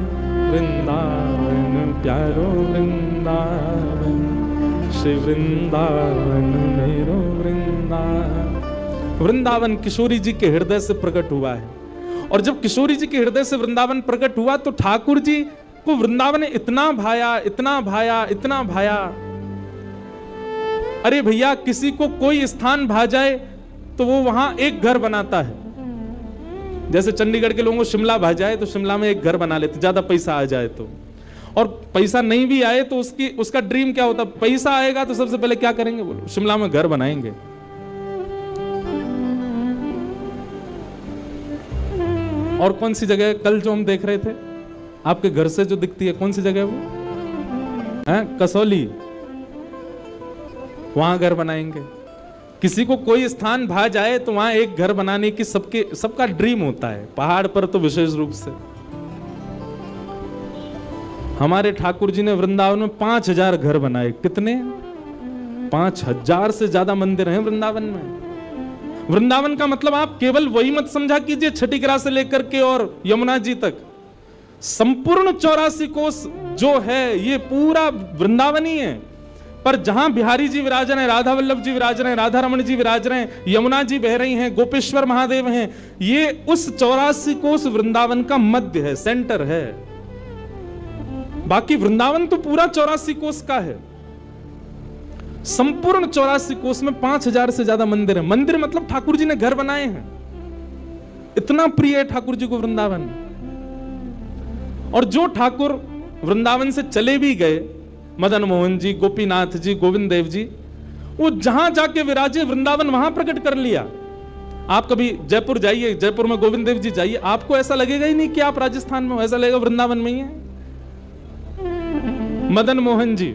वृंदावन प्यारो वृंदावन, श्री वृंदावन मेरो वृंदावन। वृंदावन किशोरी जी के हृदय से प्रकट हुआ है। और जब किशोरी जी के हृदय से वृंदावन प्रकट हुआ तो ठाकुर जी को वृंदावन इतना भाया, इतना भाया, इतना भाया। अरे भैया, किसी को कोई स्थान भा जाए तो वो वहां एक घर बनाता है। जैसे चंडीगढ़ के लोगों को शिमला भा जाए तो शिमला में एक घर बना लेते, ज्यादा पैसा आ जाए तो। और पैसा नहीं भी आए तो उसका ड्रीम क्या होता? पैसा आएगा तो सबसे पहले क्या करेंगे? बोलो, शिमला में घर बनाएंगे। और कौन सी जगह कल जो हम देख रहे थे आपके घर से जो दिखती है, कौन सी जगह वो है? कसौली, वहां घर बनाएंगे। किसी को कोई स्थान भा जाए तो वहां एक घर बनाने की सबका ड्रीम होता है। पहाड़ पर तो विशेष रूप से। हमारे ठाकुर जी ने वृंदावन में 5000 घर बनाए। कितने? 5000 से ज्यादा मंदिर हैं वृंदावन में। वृंदावन का मतलब आप केवल वही मत समझा कीजिए छठीकरा से लेकर के और यमुना जी तक। संपूर्ण 84 कोस जो है ये पूरा वृंदावन ही है। पर जहां बिहारी जी विराज रहे हैं, राधा वल्लभ जी विराज रहे हैं, राधा रमण जी विराज रहे हैं, यमुना जी बह रही हैं, गोपेश्वर महादेव हैं, ये उस 84 कोस वृंदावन का मध्य है, सेंटर है। बाकी वृंदावन तो पूरा 84 कोस का है। संपूर्ण 84 कोस में 5000 से ज्यादा मंदिर है। मंदिर मतलब ठाकुर जी ने घर बनाए हैं। इतना प्रिय है ठाकुर जी को वृंदावन। और जो ठाकुर वृंदावन से चले भी गए, मदन मोहन जी, गोपीनाथ जी, गोविंद देव जी, वो जहां जाके विराजे वृंदावन वहां प्रकट कर लिया। आप कभी जयपुर जाइए, जयपुर में गोविंद देव जी जाइए, आपको ऐसा लगेगा ही नहीं कि आप राजस्थान में हो, ऐसा लगेगा वृंदावन में ही है। मदन मोहन जी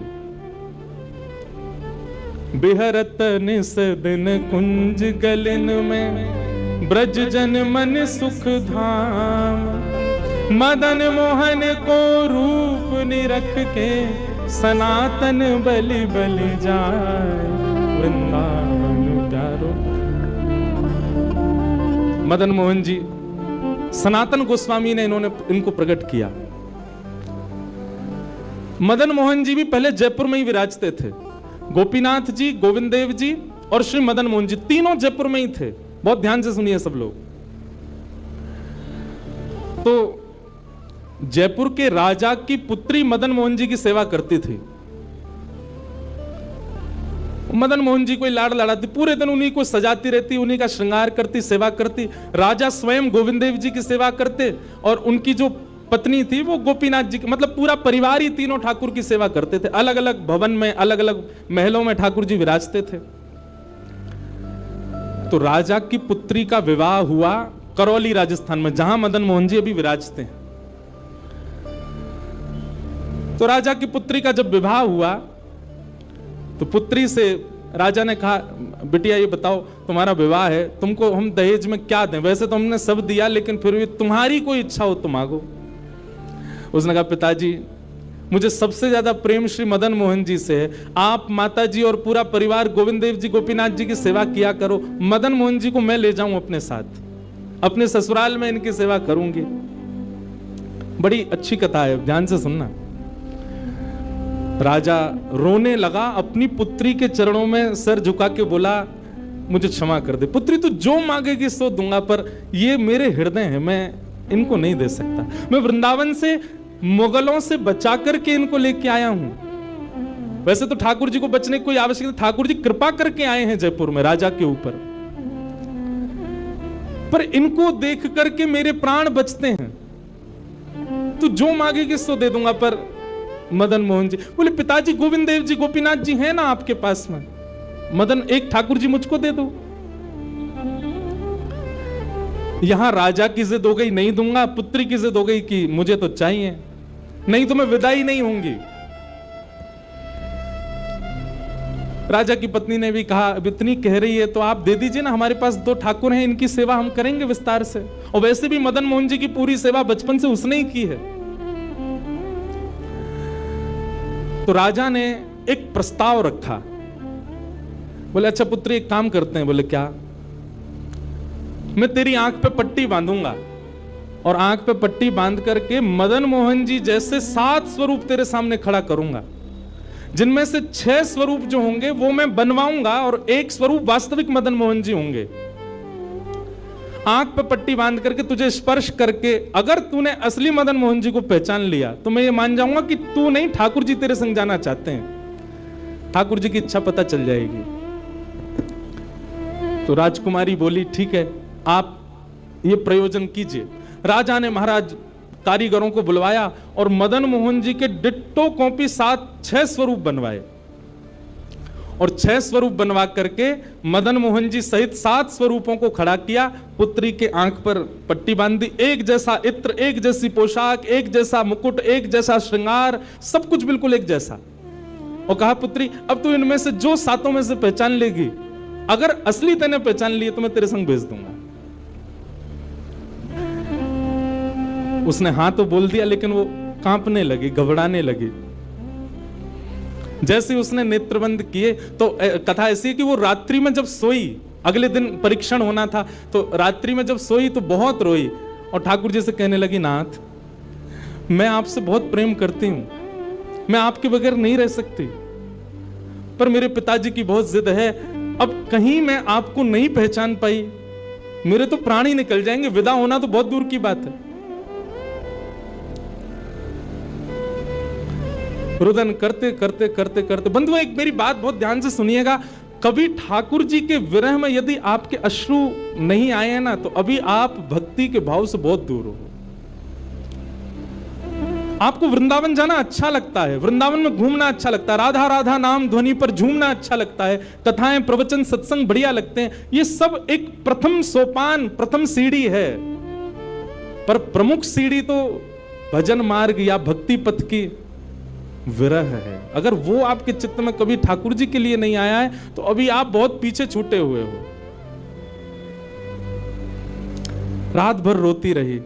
बिहरत निस दिन कुंज गलिन में, ब्रज जन मन सुख धाम। मदन मोहन को रूप निरख के, सनातन बलि बलि जाए, वृंदावन प्यारो। मदन मोहन जी सनातन गोस्वामी ने इनको प्रकट किया। मदन मोहन जी भी पहले जयपुर में ही विराजते थे। गोपीनाथ जी, गोविंद देव जी और श्री मदन मोहन जी तीनों जयपुर में ही थे। बहुत ध्यान से सुनिए सब लोग। तो जयपुर के राजा की पुत्री मदन मोहन जी की सेवा करती थी। मदन मोहन जी कोई लाड़ लड़ाती, पूरे दिन उन्हीं को सजाती रहती, उन्हीं का श्रृंगार करती, सेवा करती। राजा स्वयं गोविंद देव जी की सेवा करते और उनकी जो पत्नी थी वो गोपीनाथ जी की, मतलब पूरा परिवार ही तीनों ठाकुर की सेवा करते थे। अलग अलग भवन में, अलग अलग महलों में ठाकुर जी विराजते थे। तो राजा की पुत्री का विवाह हुआ करौली राजस्थान में, जहां मदन मोहन जी अभी विराजते हैं। तो राजा की पुत्री का जब विवाह हुआ तो पुत्री से राजा ने कहा, बिटिया ये बताओ तुम्हारा विवाह है, तुमको हम दहेज में क्या दें? वैसे तो हमने सब दिया, लेकिन फिर भी तुम्हारी कोई इच्छा हो तो मांगो। उसने कहा, पिताजी मुझे सबसे ज्यादा प्रेम श्री मदन मोहन जी से है। आप माता जी और पूरा परिवार गोविंद देव जी, गोपीनाथ जी की सेवा किया करो। मदन मोहन जी को मैं ले जाऊं अपने साथ, अपने ससुराल में इनकी सेवा करूंगी। बड़ी अच्छी कथा है, ध्यान से सुनना। राजा रोने लगा, अपनी पुत्री के चरणों में सर झुका के बोला, मुझे क्षमा कर दे पुत्री, तू जो मांगेगी सो दूंगा, पर ये मेरे हृदय है, मैं इनको नहीं दे सकता। मैं वृंदावन से मुगलों से बचा करके इनको लेके आया हूं। वैसे तो ठाकुर जी को बचने की कोई आवश्यकता नहीं, ठाकुर जी कृपा करके आए हैं जयपुर में राजा के ऊपर, पर इनको देख करके मेरे प्राण बचते हैं। तू जो मांगेगी सो दे दूंगा। पर मदन मोहन जी बोले, पिताजी गोविंद देव जी, गोपीनाथ जी हैं ना आपके पास में, मदन एक ठाकुर जी मुझको दे दो। यहां राजा की जिद हो गई, नहीं दूंगा। पुत्री की जिद हो गई कि मुझे तो चाहिए, नहीं तो मैं विदाई नहीं होंगी। राजा की पत्नी ने भी कहा, अब इतनी कह रही है तो आप दे दीजिए ना, हमारे पास 2 ठाकुर हैं, इनकी सेवा हम करेंगे विस्तार से। और वैसे भी मदन मोहन जी की पूरी सेवा बचपन से उसने ही की है। तो राजा ने एक प्रस्ताव रखा। बोले, अच्छा पुत्री एक काम करते हैं। बोले, क्या? मैं तेरी आंख पे पट्टी बांधूंगा और आंख पे पट्टी बांध करके मदन मोहन जी जैसे 7 स्वरूप तेरे सामने खड़ा करूंगा, जिनमें से 6 स्वरूप जो होंगे वो मैं बनवाऊंगा और 1 स्वरूप वास्तविक मदन मोहन जी होंगे। आंख पे पट्टी बांध करके तुझे स्पर्श करके अगर तूने असली मदन मोहन जी को पहचान लिया तो मैं ये मान जाऊंगा कि तू नहीं, ठाकुर जी तेरे संग जाना चाहते हैं। ठाकुर जी की इच्छा पता चल जाएगी। तो राजकुमारी बोली, ठीक है, आप ये प्रयोजन कीजिए। राजा ने महाराज कारीगरों को बुलवाया और मदन मोहन जी के डिट्टो कॉपी 6 स्वरूप बनवाए और 6 स्वरूप बनवा करके मदन मोहन जी सहित 7 स्वरूपों को खड़ा किया। पुत्री के आंख पर पट्टी बांधी, एक जैसा इत्र, एक जैसी पोशाक, एक जैसा मुकुट, एक जैसा श्रृंगार, सब कुछ बिल्कुल एक जैसा। और कहा, पुत्री अब तू इनमें से जो 7 में से पहचान लेगी, अगर असली तूने पहचान लिए तो मैं तेरे संग भेज दूंगा। उसने हाँ तो बोल दिया, लेकिन वो कांपने लगी, घबराने लगी। जैसे उसने नेत्रबंद किए तो कथा ऐसी है कि वो रात्रि में जब सोई, अगले दिन परीक्षण होना था, तो रात्रि में जब सोई तो बहुत रोई और ठाकुर जी से कहने लगी, नाथ मैं आपसे बहुत प्रेम करती हूं, मैं आपके बगैर नहीं रह सकती, पर मेरे पिताजी की बहुत जिद है। अब कहीं मैं आपको नहीं पहचान पाई, मेरे तो प्राण ही निकल जाएंगे, विदा होना तो बहुत दूर की बात है। रुदन करते करते करते करते, बंधुओं एक मेरी बात बहुत ध्यान से सुनिएगा, कभी ठाकुर जी के विरह में यदि आपके अश्रु नहीं आए हैं ना, तो अभी आप भक्ति के भाव से बहुत दूर हो। आपको वृंदावन जाना अच्छा लगता है, वृंदावन में घूमना अच्छा लगता है, राधा राधा नाम ध्वनि पर झूमना अच्छा लगता है, कथाएं प्रवचन सत्संग बढ़िया लगते हैं, ये सब एक प्रथम सोपान, प्रथम सीढ़ी है। पर प्रमुख सीढ़ी तो भजन मार्ग या भक्ति पथ की विरह है। अगर वो आपके चित्त में कभी ठाकुर जी के लिए नहीं आया है तो अभी आप बहुत पीछे छूटे हुए हो। रात भर रोती रही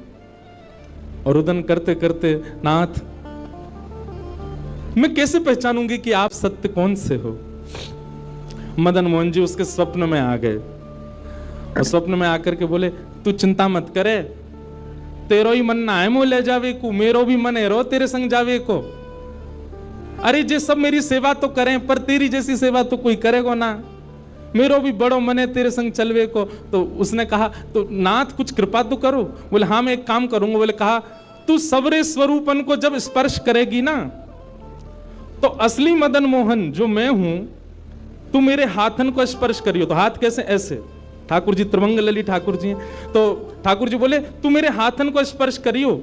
और रुदन करते करते, नाथ मैं कैसे पहचानूंगी कि आप सत्य कौन से हो। मदन मोहन जी उसके स्वप्न में आ गए और स्वप्न में आकर के बोले, तू चिंता मत करे, तेरो ही मन ना है मोह ले जावे को, मेरो भी मन है रो तेरे संग जावे को। अरे जे सब मेरी सेवा तो करें पर तेरी जैसी सेवा तो कोई करेगा ना, मेरो भी बड़ो मन है तेरे संग चलवे को। तो उसने कहा, तो नाथ कुछ कृपा तो करो। बोले हाँ मैं एक काम करूंगा। बोले कहा, तू सबरे स्वरूपन को जब स्पर्श करेगी ना तो असली मदन मोहन जो मैं हूं, तू मेरे हाथन को स्पर्श करियो। तो हाथ कैसे? ऐसे। ठाकुर जी त्रिभंग लली ठाकुर जी हैं, तो ठाकुर जी बोले तू मेरे हाथन को स्पर्श करियो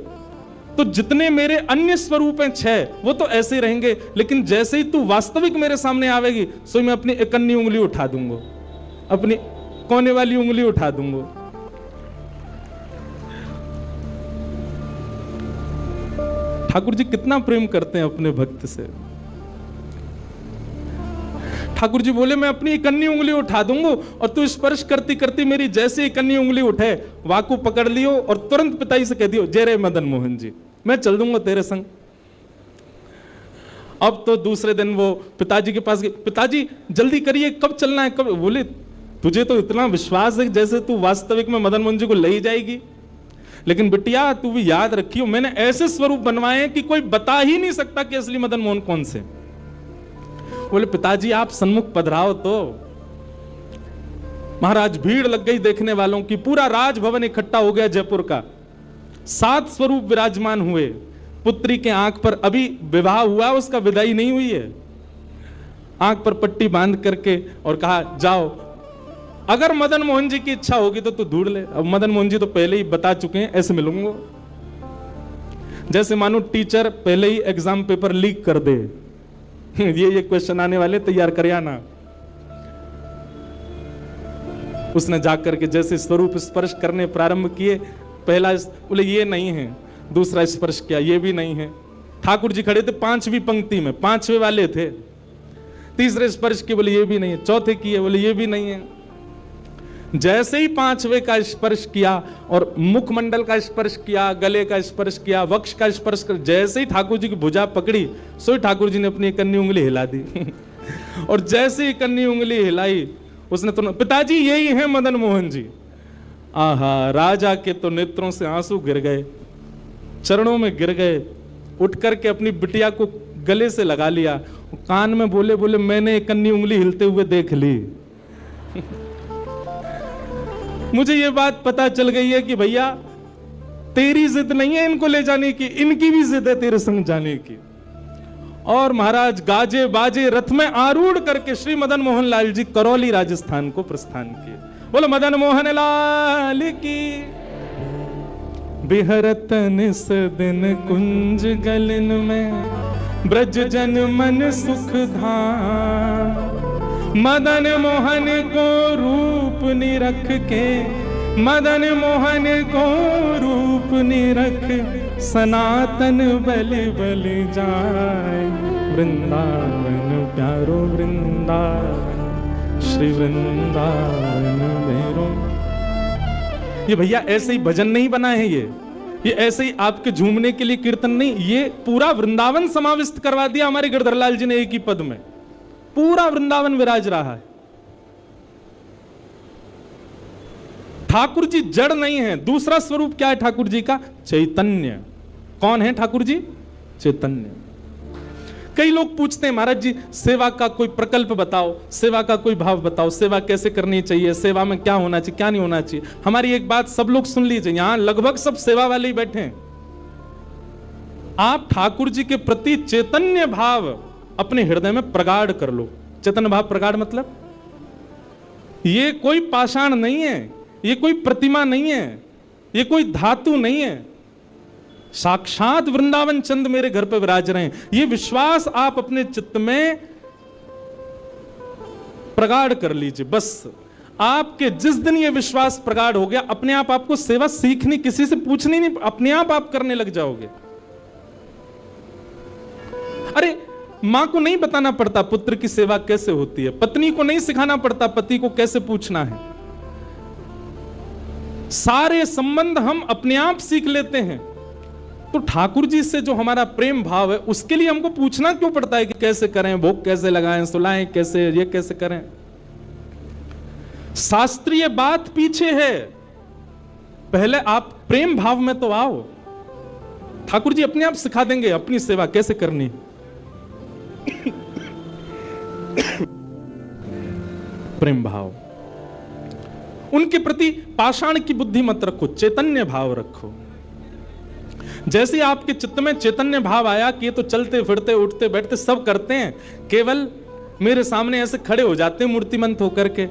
तो जितने मेरे अन्य स्वरूप हैं 6 वो तो ऐसे ही रहेंगे, लेकिन जैसे ही तू वास्तविक मेरे सामने आवेगी सो मैं अपनी इकन्नी उंगली उठा दूंगा, अपनी कोने वाली उंगली उठा दूंगा। ठाकुर जी कितना प्रेम करते हैं अपने भक्त से। ठाकुर जी बोले मैं अपनी इकन्नी उंगली उठा दूंगा और तू स्पर्श करती करती मेरी जैसे इकन्नी उंगली उठे वाकू पकड़ लियो और तुरंत पिताजी से कह दियो, जय रे मदन मोहन जी, मैं चल दूंगा तेरे संग। अब तो दूसरे दिन वो पिताजी के पास गए, पिताजी जल्दी करिए, कब चलना है, कब? बोले तुझे तो इतना विश्वास है जैसे तू वास्तविक में मदन मोहन जी को ले ही जाएगी, लेकिन बिटिया तू भी याद रखियो मैंने ऐसे स्वरूप बनवाए कि कोई बता ही नहीं सकता कि असली मदन मोहन कौन से। बोले पिताजी आप सन्मुख पधराओ। तो महाराज भीड़ लग गई देखने वालों की, पूरा राजभवन इकट्ठा हो गया जयपुर का। 7 स्वरूप विराजमान हुए। पुत्री के आंख पर अभी विवाह हुआ, उसका विदाई नहीं हुई है, आंख पर पट्टी बांध करके और कहा जाओ, अगर मदन मोहन जी की इच्छा होगी तो तू ढूंढ ले। अब मदन मोहन जी तो पहले ही बता चुके हैं, ऐसे मिलूंगा। जैसे मानो टीचर पहले ही एग्जाम पेपर लीक कर दे, ये क्वेश्चन आने वाले, तैयार कर आना। उसने जाकर के जैसे स्वरूप स्पर्श करने प्रारंभ किए, पहला बोले ये नहीं है, दूसरा स्पर्श किया, ये भी नहीं है। ठाकुर जी खड़े थे 5वीं पंक्ति में, 5वें वाले थे। तीसरे स्पर्श किए, बोले ये भी नहीं है। चौथे किए, बोले ये भी नहीं है। जैसे ही 5वें का स्पर्श किया और मुखमंडल का स्पर्श किया, गले का स्पर्श किया, वक्ष का स्पर्श कर, जैसे ही ठाकुर जी की भुजा पकड़ी सो ही ठाकुर जी ने अपनी इकन्नी उंगली हिला दी और जैसे ही इकन्नी उंगली हिलाई उसने तो, पिताजी यही है मदन मोहन जी। आहा, राजा के तो नेत्रों से आंसू गिर गए, चरणों में गिर गए, उठ करके अपनी बिटिया को गले से लगा लिया, कान में बोले बोले मैंने इकन्नी उंगली हिलते हुए देख ली मुझे ये बात पता चल गई है कि भैया तेरी जिद नहीं है इनको ले जाने की, इनकी भी जिद है तेरे संग जाने की। और महाराज गाजे बाजे रथ में आरूढ़ करके श्री मदन मोहन लाल जी करौली राजस्थान को प्रस्थान किए। बोलो मदन मोहन लाल की। बिहरत निस दिन कुंज गलन में ब्रज जन मन सुख धाम, मदन मोहन को रूप निरख के, मदन मोहन को रूप निरख सनातन बल बल जाए। वृंदावन प्यारो वृंदावन, श्री वृंदावन मेरो। ये भैया ऐसे ही भजन नहीं बना है, ये ऐसे ही आपके झूमने के लिए कीर्तन नहीं, ये पूरा वृंदावन समाविष्ट करवा दिया हमारे गिरधर लाल जी ने एक ही पद में। पूरा वृंदावन विराज रहा है। ठाकुर जी जड़ नहीं है। दूसरा स्वरूप क्या है ठाकुर जी का? चैतन्य। कौन है ठाकुर जी? चैतन्य। कई लोग पूछते हैं महाराज जी सेवा का कोई प्रकल्प बताओ, सेवा का कोई भाव बताओ, सेवा कैसे करनी चाहिए, सेवा में क्या होना चाहिए क्या नहीं होना चाहिए। हमारी एक बात सब लोग सुन लीजिए, यहां लगभग सब सेवा वाले ही बैठे हैं। आप ठाकुर जी के प्रति चैतन्य भाव अपने हृदय में प्रगाढ़ कर लो। चैतन्य भाव प्रगाढ़ मतलब ये कोई पाषाण नहीं है, ये कोई प्रतिमा नहीं है, ये कोई धातु नहीं है। साक्षात वृंदावन चंद मेरे घर पे विराज रहे हैं, ये विश्वास आप अपने चित्त में प्रगाढ़ कर लीजिए। बस आपके जिस दिन ये विश्वास प्रगाढ़ हो गया, अपने आप आपको सेवा सीखनी, किसी से पूछनी नहीं, अपने आप करने लग जाओगे। अरे मां को नहीं बताना पड़ता पुत्र की सेवा कैसे होती है, पत्नी को नहीं सिखाना पड़ता पति को कैसे पूछना है, सारे संबंध हम अपने आप सीख लेते हैं। तो ठाकुर जी से जो हमारा प्रेम भाव है, उसके लिए हमको पूछना क्यों पड़ता है कि कैसे करें, भोग कैसे लगाएं, सुलाएं कैसे, ये कैसे करें। शास्त्रीय बात पीछे है, पहले आप प्रेम भाव में तो आओ। ठाकुर जी अपने आप सिखा देंगे अपनी सेवा कैसे करनी। प्रेम भाव, उनके प्रति पाषाण की बुद्धि मत रखो, चैतन्य भाव रखो। जैसे आपके चित्त में चैतन्य भाव आया कि ये तो चलते फिरते उठते बैठते सब करते हैं, केवल मेरे सामने ऐसे खड़े हो जाते हैं मूर्तिमंत होकर के,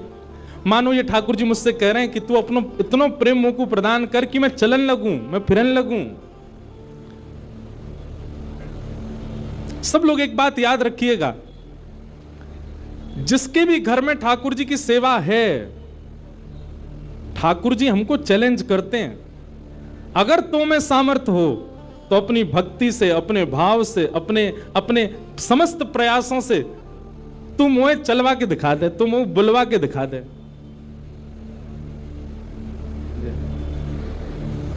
मानो ये ठाकुर जी मुझसे कह रहे हैं कि तू अपनो इतना प्रेम मोह को प्रदान कर कि मैं चलन लगूं, मैं फिरन लगूं। सब लोग एक बात याद रखिएगा, जिसके भी घर में ठाकुर जी की सेवा है, ठाकुर जी हमको चैलेंज करते हैं, अगर तो में सामर्थ्य हो तो अपनी भक्ति से, अपने भाव से, अपने समस्त प्रयासों से तू मोहे चलवा के दिखा दे, तू मोह बुलवा के दिखा दे।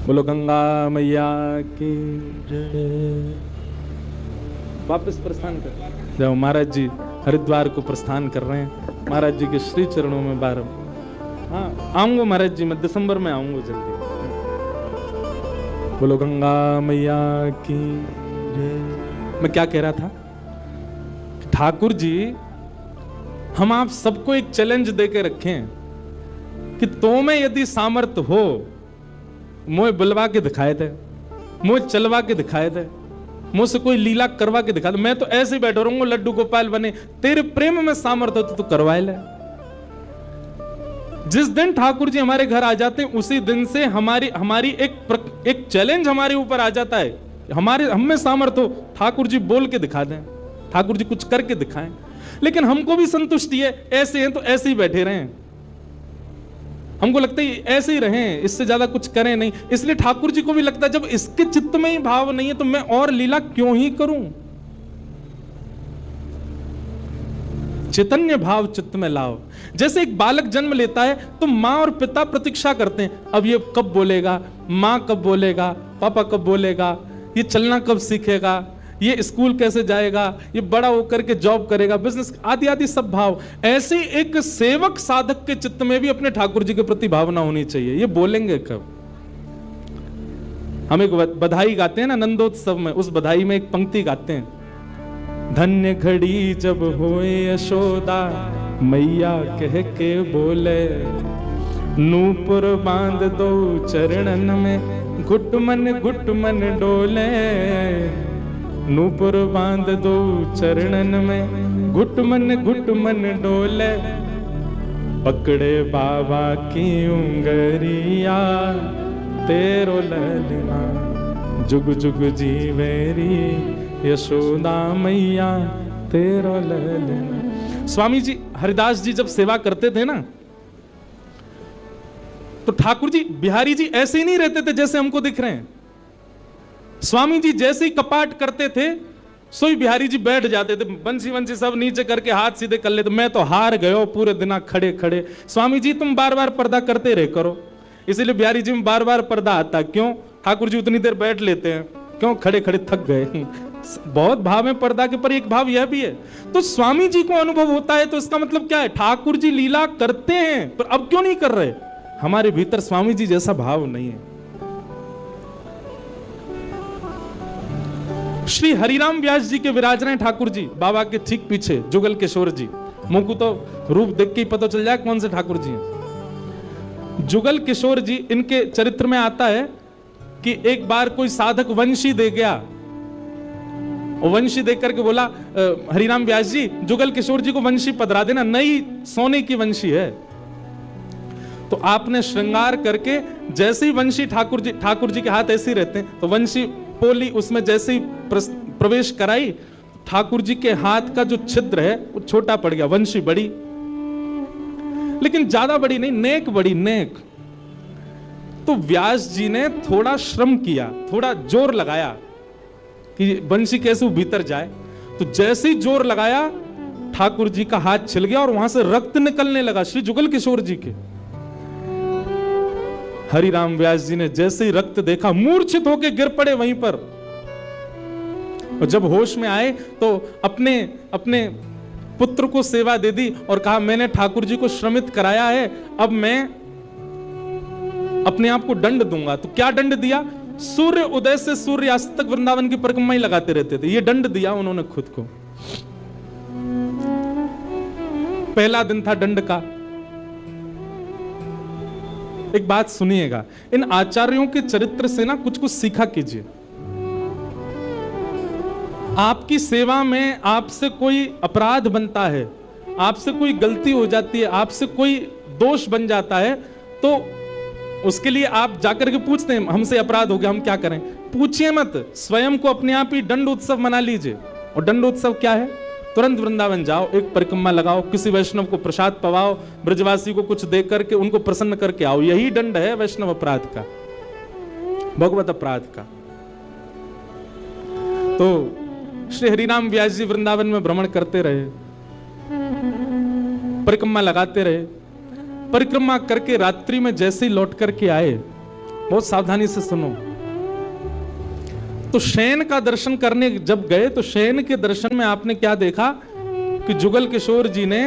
बोलो गंगा मैया की जय। वापस प्रस्थान कर जाओ। महाराज जी हरिद्वार को प्रस्थान कर रहे हैं, महाराज जी के श्री चरणों में बार। हाँ आऊंगा महाराज जी, मैं दिसंबर में आऊंगा जल्दी। बोलो गंगा मैया की जय। मैं क्या कह रहा था, ठाकुर जी हम आप सबको एक चैलेंज देके रखें कि तो में यदि सामर्थ्य हो, मोह बुलवा के दिखाए दे, मोह चलवा के दिखाए दे, मुझसे कोई लीला करवा के दिखा दे, मैं तो ऐसे ही बैठा रहूंगा लड्डू गोपाल बने, तेरे प्रेम में सामर्थ्य हो तो करवाए ले। जिस दिन ठाकुर जी हमारे घर आ जाते हैं, उसी दिन से हमारी एक चैलेंज हमारे ऊपर आ जाता है, हम में सामर्थ्य हो, ठाकुर जी बोल के दिखा दें, ठाकुर जी कुछ करके दिखाएं। लेकिन हमको भी संतुष्टि है, ऐसे हैं तो ऐसे ही बैठे रहें, हमको लगता है ऐसे ही रहें, इससे ज्यादा कुछ करें नहीं। इसलिए ठाकुर जी को भी लगता है जब इसके चित्त में ही भाव नहीं है तो मैं और लीला क्यों ही करूं। चैतन्य भाव चित्त में लाओ। जैसे एक बालक जन्म लेता है तो मां और पिता प्रतीक्षा करते हैं, अब ये कब बोलेगा, मां कब बोलेगा, पापा कब बोलेगा, ये चलना कब सीखेगा, ये स्कूल कैसे जाएगा, ये बड़ा होकर के जॉब करेगा, बिजनेस आदि आदि सब भाव। ऐसे एक सेवक साधक के चित्त में भी अपने ठाकुर जी के प्रति भावना होनी चाहिए। ये बोलेंगे कब। हम एक बधाई गाते हैं ना नंदोत्सव में, उस बधाई में एक पंक्ति गाते हैं, धन्य घड़ी जब होए यशोदा मैया कह के बोले, नूपुर बांध दो चरणन में घुट मन डोले, नूपुर बांध दो चरणन में घुट मन डोले, पकड़े बाबा की उंगरिया तेरो ललना, जुग जुग जीवेरी यशोदा मैया तेरो ललना। स्वामी जी हरिदास जी जब सेवा करते थे ना, तो ठाकुर जी बिहारी जी ऐसे ही नहीं रहते थे जैसे हमको दिख रहे हैं। स्वामी जी जैसे ही कपाट करते थे, सोई बिहारी जी बैठ जाते थे, बंसी सब नीचे करके हाथ सीधे कर लेते। मैं तो हार गयो पूरे दिन खड़े खड़े। स्वामी जी तुम बार बार पर्दा करते रहे करो। इसीलिए बिहारी जी में बार बार पर्दा आता। क्यों? ठाकुर जी उतनी देर बैठ लेते हैं, क्यों? खड़े खड़े थक गए। बहुत भाव है पर्दा के, पर एक भाव यह भी है। तो स्वामी जी को अनुभव होता है, तो इसका मतलब क्या है? ठाकुर जी लीला करते हैं, पर अब क्यों नहीं कर रहे? हमारे भीतर स्वामी जी जैसा भाव नहीं है। श्री हरिराम व्यास जी के विराज रहे ठाकुर जी, बाबा के ठीक पीछे जुगल किशोर जी। मुंह को तो रूप देख के ही पता चल जाए कौन से ठाकुर जी हैं। जुगल किशोर जी, इनके चरित्र में आता है कि एक बार कोई साधक वंशी दे गया, और वंशी देख करके बोला हरिराम व्यास जी जुगल किशोर जी को वंशी पधरा देना, नई सोने की वंशी है। तो आपने श्रृंगार करके जैसे ही वंशी ठाकुर जी के हाथ ऐसे ही रहते हैं, तो वंशी पोली उसमें जैसे ही प्रवेश कराई, ठाकुर जी के हाथ का जो छिद्र है वो छोटा पड़ गया। वंशी बड़ी, लेकिन ज्यादा बड़ी नहीं, नेक बड़ी, नेक। तो व्यास जी ने थोड़ा श्रम किया, थोड़ा जोर लगाया कि वंशी कैसे भीतर जाए। तो जैसे ही जोर लगाया, ठाकुर जी का हाथ छिल गया और वहां से रक्त निकलने लगा श्री जुगल किशोर जी के। हरिराम व्यास जी ने जैसे ही रक्त देखा, मूर्छित होकर गिर पड़े वहीं पर। और जब होश में आए तो अपने अपने पुत्र को सेवा दे दी और कहा, मैंने ठाकुर जी को श्रमित कराया है, अब मैं अपने आप को दंड दूंगा। तो क्या दंड दिया? सूर्य उदय से सूर्यास्त तक वृंदावन की परिक्रमा ही लगाते रहते थे। ये दंड दिया उन्होंने खुद को। पहला दिन था दंड का। एक बात सुनिएगा, इन आचार्यों के चरित्र से ना कुछ कुछ सीखा कीजिए। आपकी सेवा में आपसे कोई अपराध बनता है, आपसे कोई गलती हो जाती है, आपसे कोई दोष बन जाता है, तो उसके लिए आप जाकर के पूछते हैं, हमसे अपराध हो गया, हम क्या करें? पूछिए मत, स्वयं को अपने आप ही दंड उत्सव मना लीजिए। और दंड उत्सव क्या है? तुरंत वृंदावन जाओ, एक परिक्रमा लगाओ, किसी वैष्णव को प्रसाद पवाओ, ब्रजवासी को कुछ दे करके उनको प्रसन्न करके आओ। यही दंड है वैष्णव अपराध का, भगवत अपराध का। तो श्री हरिराम व्यास जी वृंदावन में भ्रमण करते रहे, परिक्रमा लगाते रहे। परिक्रमा करके रात्रि में जैसे ही लौट करके आए, बहुत सावधानी से सुनो, तो शयन का दर्शन करने जब गए तो शयन के दर्शन में आपने क्या देखा कि जुगल किशोर जी ने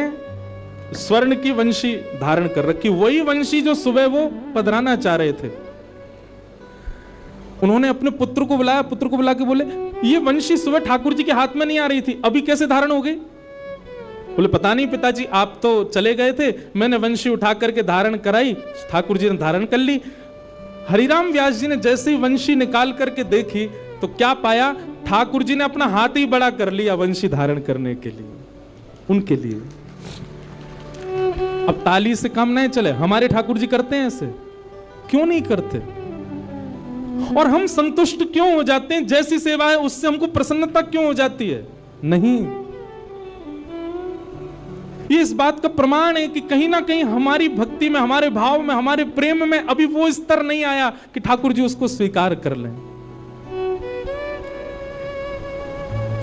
स्वर्ण की वंशी धारण कर रखी, वही वंशी जो सुबह वो पधराना चाह रहे थे। उन्होंने अपने पुत्र को बुलाया, पुत्र को बुला के बोले, ये वंशी सुबह ठाकुर जी के हाथ में नहीं आ रही थी, अभी कैसे धारण हो गई? बोले, पता नहीं पिताजी, आप तो चले गए थे, मैंने वंशी उठा करके धारण कराई, ठाकुर जी ने धारण कर ली। हरिराम व्यास जी ने जैसे ही वंशी निकाल करके देखी तो क्या पाया? ठाकुर जी ने अपना हाथ ही बड़ा कर लिया वंशी धारण करने के लिए, उनके लिए। अब ताली से काम नहीं चले, हमारे ठाकुर जी करते हैं ऐसे? क्यों नहीं करते? और हम संतुष्ट क्यों हो जाते हैं? जैसी सेवा है उससे हमको प्रसन्नता क्यों हो जाती है? नहीं। ये इस बात का प्रमाण है कि कहीं ना कहीं हमारी भक्ति में, हमारे भाव में, हमारे प्रेम में अभी वो स्तर नहीं आया कि ठाकुर जी उसको स्वीकार कर लें।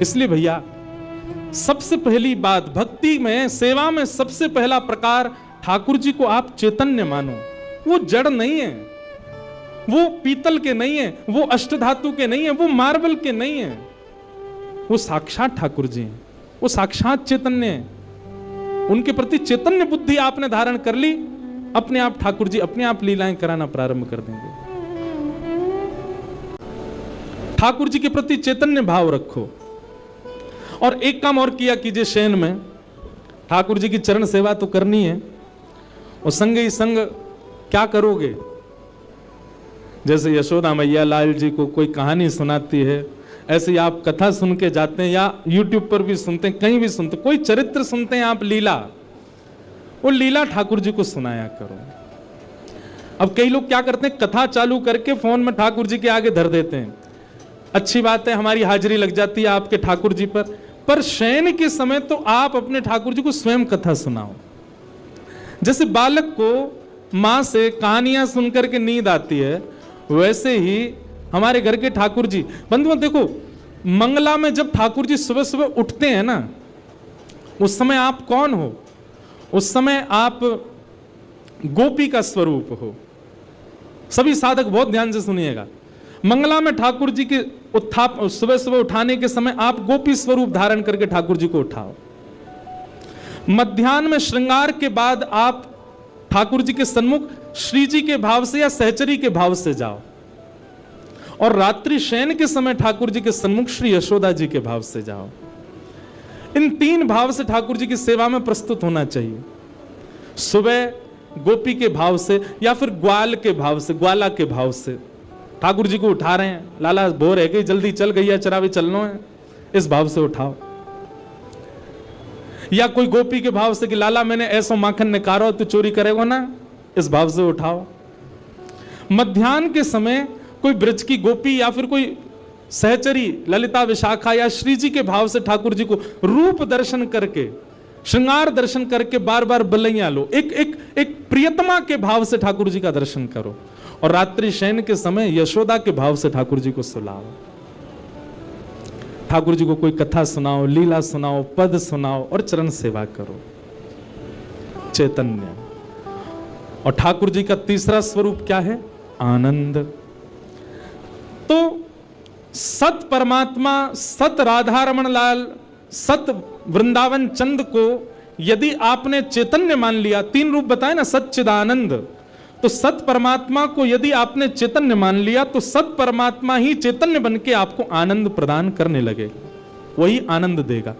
इसलिए भैया, सबसे पहली बात भक्ति में, सेवा में सबसे पहला प्रकार, ठाकुर जी को आप चैतन्य मानो। वो जड़ नहीं है, वो पीतल के नहीं है, वो अष्टधातु के नहीं है, वो मार्बल के नहीं है, वो साक्षात ठाकुर जी हैं, वो साक्षात चैतन्य है। उनके प्रति चैतन्य बुद्धि आपने धारण कर ली, अपने आप ठाकुर जी अपने आप लीलाएं कराना प्रारंभ कर देंगे। ठाकुर जी के प्रति चैतन्य भाव रखो। और एक काम और किया कीजिए शयन में, ठाकुर जी की चरण सेवा तो करनी है, और संग ही संग क्या करोगे? जैसे यशोदा मैया लाल जी को कोई कहानी सुनाती है, ऐसे ही आप कथा सुन के जाते हैं, या YouTube पर भी सुनते हैं, कहीं भी सुनते, कोई चरित्र सुनते हैं आप, लीला, वो लीला ठाकुर जी को सुनाया करो। अब कई लोग क्या करते हैं, कथा चालू करके फोन में ठाकुर जी के आगे धर देते हैं। अच्छी बात है, हमारी हाजिरी लग जाती है आपके ठाकुर जी पर शयन के समय तो आप अपने ठाकुर जी को स्वयं कथा सुनाओ। जैसे बालक को मां से कहानियां सुनकर के नींद आती है, वैसे ही हमारे घर के ठाकुर जी, बंधुओं देखो, मंगला में जब ठाकुर जी सुबह सुबह उठते हैं ना, उस समय आप कौन हो? उस समय आप गोपी का स्वरूप हो। सभी साधक बहुत ध्यान से सुनिएगा। मंगला में ठाकुर जी के सुबह सुबह उठाने के समय आप गोपी स्वरूप धारण करके ठाकुर जी को उठाओ। मध्याह्न में श्रृंगार के बाद आप ठाकुर जी के सन्मुख श्री जी के भाव से या सहचरी के भाव से जाओ, और रात्रि शयन के समय ठाकुर जी के सन्मुख श्री यशोदा जी के भाव से जाओ। इन तीन भाव से ठाकुर जी की सेवा में प्रस्तुत होना चाहिए। सुबह गोपी के भाव से, या फिर ग्वाल के भाव से, ग्वाला के भाव से ठाकुर जी को उठा रहे हैं, लाला भोर है गई, जल्दी चल गई है, चरावे चलना है, इस भाव से उठाओ। या कोई गोपी के भाव से कि लाला मैंने ऐसा माखन निकारो, तो चोरी करेगा ना, इस भाव से उठाओ। मध्याह्न के समय कोई ब्रज की गोपी या फिर कोई सहचरी ललिता विशाखा या श्री जी के भाव से ठाकुर जी को रूप दर्शन करके, श्रृंगार दर्शन करके बार बार बलैया लो। एक प्रियतमा के भाव से ठाकुर जी का दर्शन करो, और रात्रि शयन के समय यशोदा के भाव से ठाकुर जी को सुलाओ। ठाकुर जी को कोई कथा सुनाओ, लीला सुनाओ, पद सुनाओ और चरण सेवा करो। चैतन्य। और ठाकुर जी का तीसरा स्वरूप क्या है? आनंद। तो सत परमात्मा, सत राधा रमन लाल, सत वृंदावन चंद को यदि आपने चैतन्य मान लिया, तीन रूप बताए ना, सच्चिदानंद, तो सत परमात्मा को यदि आपने चैतन्य मान लिया तो सत परमात्मा ही चैतन्य बन के आपको आनंद प्रदान करने लगे, वही आनंद देगा।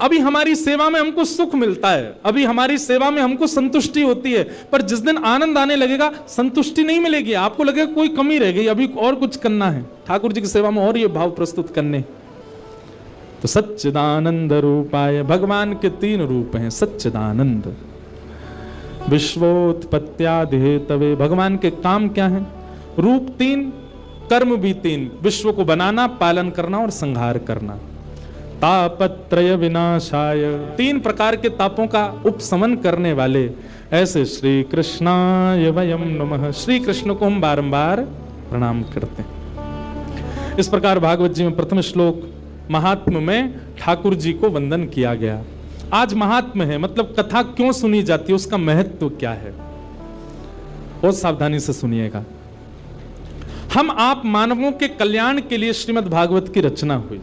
अभी हमारी सेवा में हमको सुख मिलता है, अभी हमारी सेवा में हमको संतुष्टि होती है, पर जिस दिन आनंद आने लगेगा संतुष्टि नहीं मिलेगी, आपको लगेगा कोई कमी रह गई, अभी और कुछ करना है ठाकुर जी की सेवा में, और ये भाव प्रस्तुत करने। तो सच्चिदानंद रूपाय, भगवान के तीन रूप हैं। सच्चिदानंद, विश्वोत्पत्त्यादि हेतवे, भगवान के काम क्या है? रूप तीन, कर्म भी तीन, विश्व को बनाना, पालन करना और संहार करना। तापत्रय विनाशाय, तीन प्रकार के तापों का उपशमन करने वाले, ऐसे श्री कृष्णाय वयम नमः, श्री कृष्ण को हम बारंबार प्रणाम करते हैं। इस प्रकार भागवत जी में प्रथम श्लोक महात्म में ठाकुर जी को वंदन किया गया। आज महात्म है, मतलब कथा क्यों सुनी जाती है, उसका महत्व क्या है, बहुत सावधानी से सुनिएगा। हम आप मानवों के कल्याण के लिए श्रीमद् भागवत की रचना हुई।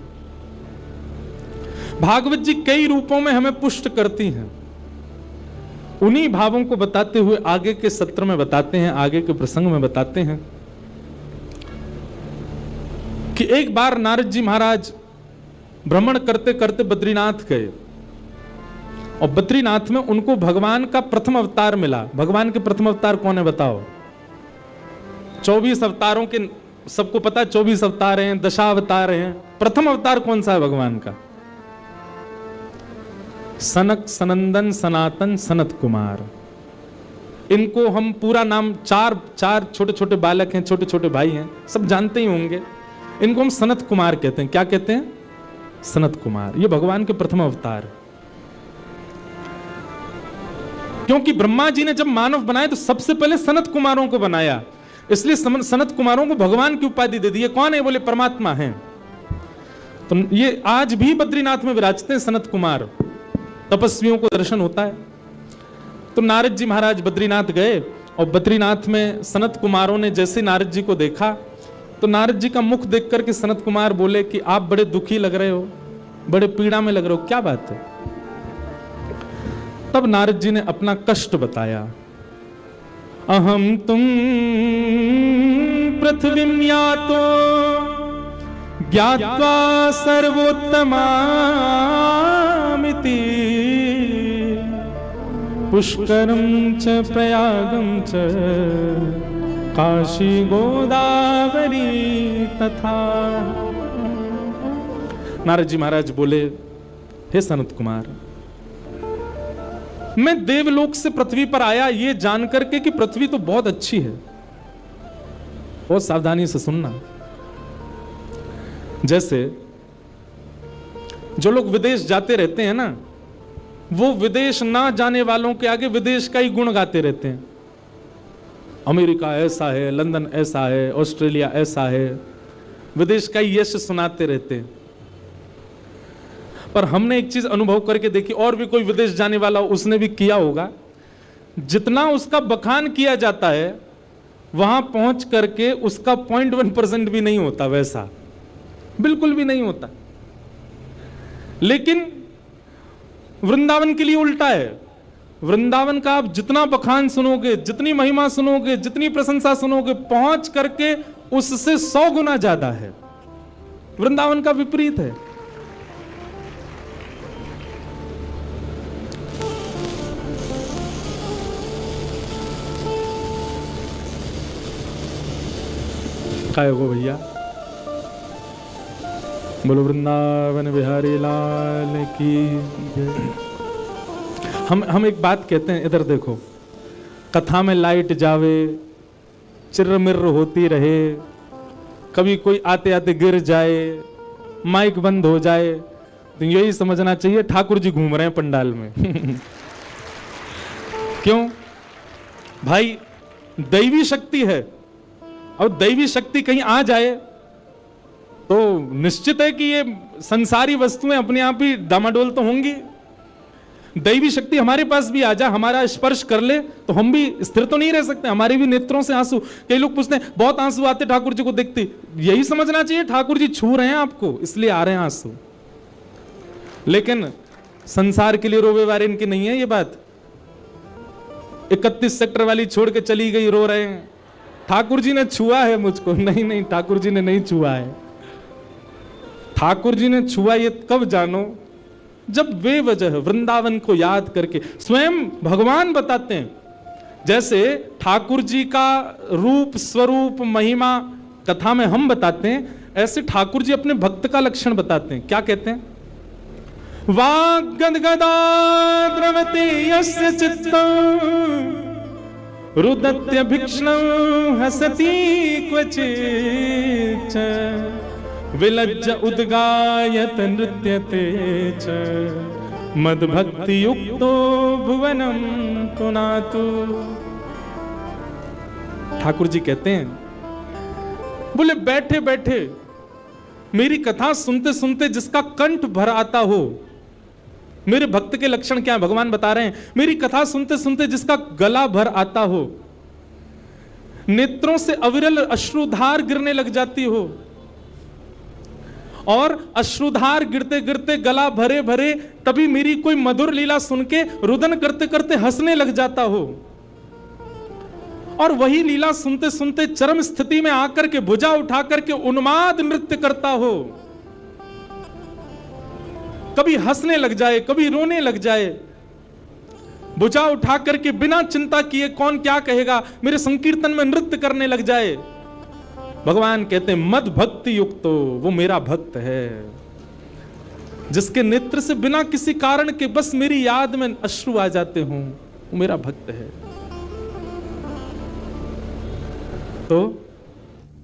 भागवत जी कई रूपों में हमें पुष्ट करती हैं। उन्हीं भावों को बताते हुए आगे के सत्र में बताते हैं, आगे के प्रसंग में बताते हैं कि एक बार नारद जी महाराज भ्रमण करते करते बद्रीनाथ गए, और बद्रीनाथ में उनको भगवान का प्रथम अवतार मिला। भगवान के प्रथम अवतार कौन है बताओ? 24 अवतारों के सबको पता है, 24 अवतार हैं, दशावतार हैं। प्रथम अवतार कौन सा है भगवान का? सनक, सनंदन, सनातन, सनत कुमार। इनको हम पूरा नाम, चार छोटे छोटे बालक हैं, छोटे छोटे भाई हैं, सब जानते ही होंगे। इनको हम सनत कुमार कहते हैं। क्या कहते हैं? सनत कुमार। ये भगवान के प्रथम अवतार। क्योंकि ब्रह्मा जी ने जब मानव बनाए तो सबसे पहले सनत कुमारों को बनाया, इसलिए सनत कुमारों को भगवान की उपाधि दे दी। ये कौन है? बोले परमात्मा हैं। तो ये आज भी बद्रीनाथ में विराजते हैं सनत कुमार, तपस्वियों को दर्शन होता है। तो नारद जी महाराज बद्रीनाथ गए, और बद्रीनाथ में सनत कुमारों ने जैसे नारद जी को देखा, तो नारद जी का मुख देख करके सनत कुमार बोले कि आप बड़े दुखी लग रहे हो, बड़े पीड़ा में लग रहे हो, क्या बात है? तब नारद जी ने अपना कष्ट बताया। अहम तुम पृथ्वीं यातो ज्ञात्वा सर्वोत्तमामिति पुष्करं च प्रयागं च काशी गोदावरी तथा। नारद जी महाराज बोले, हे सनत कुमार, मैं देवलोक से पृथ्वी पर आया ये जानकर के कि पृथ्वी तो बहुत अच्छी है। बहुत सावधानी से सुनना। जैसे जो लोग विदेश जाते रहते हैं ना, वो विदेश ना जाने वालों के आगे विदेश का ही गुण गाते रहते हैं। अमेरिका ऐसा है, लंदन ऐसा है, ऑस्ट्रेलिया ऐसा है, विदेश का ही यश सुनाते रहते हैं। पर हमने एक चीज अनुभव करके देखी, और भी कोई विदेश जाने वाला उसने भी किया होगा, जितना उसका बखान किया जाता है वहां पहुंच करके उसका 0.1% भी नहीं होता, वैसा बिल्कुल भी नहीं होता। लेकिन वृंदावन के लिए उल्टा है। वृंदावन का आप जितना बखान सुनोगे, जितनी महिमा सुनोगे, जितनी प्रशंसा सुनोगे, पहुंच करके उससे 100 गुना ज्यादा है। वृंदावन का विपरीत है। काय हो भैया, बोलो वृंदावन बिहारी लाल की। हम एक बात कहते हैं, इधर देखो, कथा में लाइट जावे, चिर्र मिर्र होती रहे, कभी कोई आते आते गिर जाए, माइक बंद हो जाए, तो यही समझना चाहिए ठाकुर जी घूम रहे हैं पंडाल में। क्यों भाई, दैवी शक्ति है, और दैवी शक्ति कहीं आ जाए तो निश्चित है कि ये संसारी वस्तुएं अपने आप ही डामाडोल तो होंगी। दैवी शक्ति हमारे पास भी आ जाए, हमारा स्पर्श कर ले, तो हम भी स्थिर तो नहीं रह सकते, हमारे भी नेत्रों से आंसू। कई लोग पूछते हैं बहुत आंसू आते ठाकुर जी को देखते, यही समझना चाहिए ठाकुर जी छू रहे हैं आपको, इसलिए आ रहे हैं आंसू। लेकिन संसार के लिए रोवे वारे इनकी नहीं है ये बात। 31 सेक्टर वाली छोड़ के चली गई, रो रहे हैं ठाकुर जी ने छुआ है मुझको। नहीं नहीं, ठाकुर जी ने नहीं छुआ है। ठाकुर जी ने छुआ ये कब जानो, जब वे वजह वृंदावन को याद करके स्वयं भगवान बताते हैं। जैसे ठाकुर जी का रूप स्वरूप महिमा कथा में हम बताते हैं, ऐसे ठाकुर जी अपने भक्त का लक्षण बताते हैं। क्या कहते हैं? वाग्गदगदा द्रवति यस्य चित्तम् रुदत्य भिक्ष्णं हसति क्वचित् विलज्ज उद्गायत नृत्यते च मद्भक्ति युक्तो भुवनम पुनातु। ठाकुर जी कहते हैं, बोले बैठे बैठे मेरी कथा सुनते सुनते जिसका कंठ भर आता हो, मेरे भक्त के लक्षण क्या है भगवान बता रहे हैं। मेरी कथा सुनते सुनते जिसका गला भर आता हो, नेत्रों से अविरल अश्रुधार गिरने लग जाती हो, और अश्रुधार गिरते गिरते गला भरे भरे तभी मेरी कोई मधुर लीला सुन के रुदन करते करते हंसने लग जाता हो, और वही लीला सुनते सुनते चरम स्थिति में आकर के भुजा उठा करके उन्माद नृत्य करता हो, कभी हंसने लग जाए कभी रोने लग जाए, भुजा उठा करके बिना चिंता किए कौन क्या कहेगा मेरे संकीर्तन में नृत्य करने लग जाए। भगवान कहते हैं मद भक्ति युक्तो, वो मेरा भक्त है, जिसके नेत्र से बिना किसी कारण के बस मेरी याद में अश्रु आ जाते हों, वो मेरा भक्त है। तो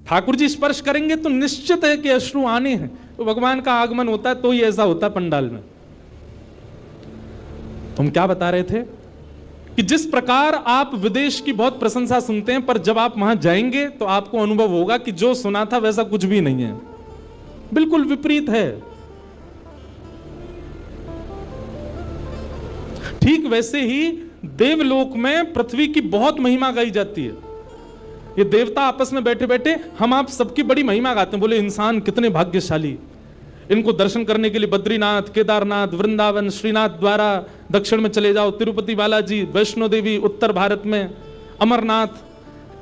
ठाकुर जी स्पर्श करेंगे तो निश्चित है कि अश्रु आने हैं, तो भगवान का आगमन होता है तो ही ऐसा होता है पंडाल में। तुम क्या बता रहे थे कि जिस प्रकार आप विदेश की बहुत प्रशंसा सुनते हैं, पर जब आप वहां जाएंगे तो आपको अनुभव होगा कि जो सुना था वैसा कुछ भी नहीं है, बिल्कुल विपरीत है। ठीक वैसे ही देवलोक में पृथ्वी की बहुत महिमा गाई जाती है। ये देवता आपस में बैठे बैठे हम आप सबकी बड़ी महिमा गाते हैं, बोले इंसान कितने भाग्यशाली, इनको दर्शन करने के लिए बद्रीनाथ, केदारनाथ, वृंदावन, श्रीनाथ द्वारा दक्षिण में चले जाओ, तिरुपति बालाजी, वैष्णो देवी उत्तर भारत में, अमरनाथ,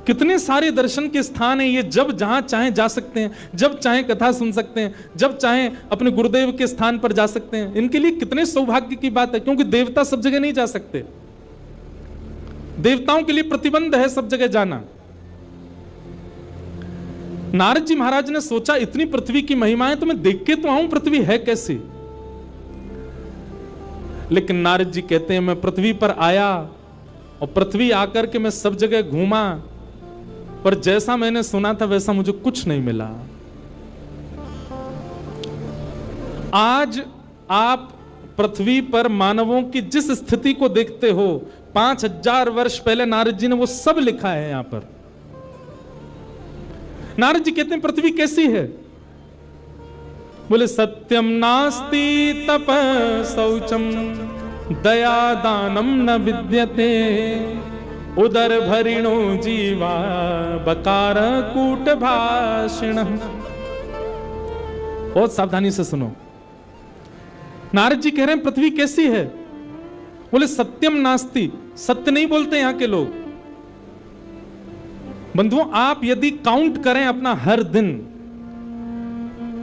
कितने सारे दर्शन के स्थान हैं। ये जब जहां चाहें जा सकते हैं, जब चाहें कथा सुन सकते हैं, जब चाहें अपने गुरुदेव के स्थान पर जा सकते हैं। इनके लिए कितने सौभाग्य की बात है, क्योंकि देवता सब जगह नहीं जा सकते, देवताओं के लिए प्रतिबंध है सब जगह जाना। नारद जी महाराज ने सोचा इतनी पृथ्वी की महिमाएं तो मैं देख के तो आऊं पृथ्वी है कैसी। लेकिन नारद जी कहते हैं मैं पृथ्वी पर आया और पृथ्वी आकर के मैं सब जगह घूमा, पर जैसा मैंने सुना था वैसा मुझे कुछ नहीं मिला। आज आप पृथ्वी पर मानवों की जिस स्थिति को देखते हो, 5000 वर्ष पहले नारद जी ने वो सब लिखा है यहां पर। नारद जी कहते हैं पृथ्वी कैसी है, बोले सत्यम नास्ति तप शौचम दया दानम न विद्यते उदर भरिणो जीवा बकार कूट भाषिण। बहुत सावधानी से सुनो, नारद जी कह रहे हैं पृथ्वी कैसी है, बोले सत्यम नास्ति, सत्य नहीं बोलते यहां के लोग। बंधुओं आप यदि काउंट करें अपना हर दिन,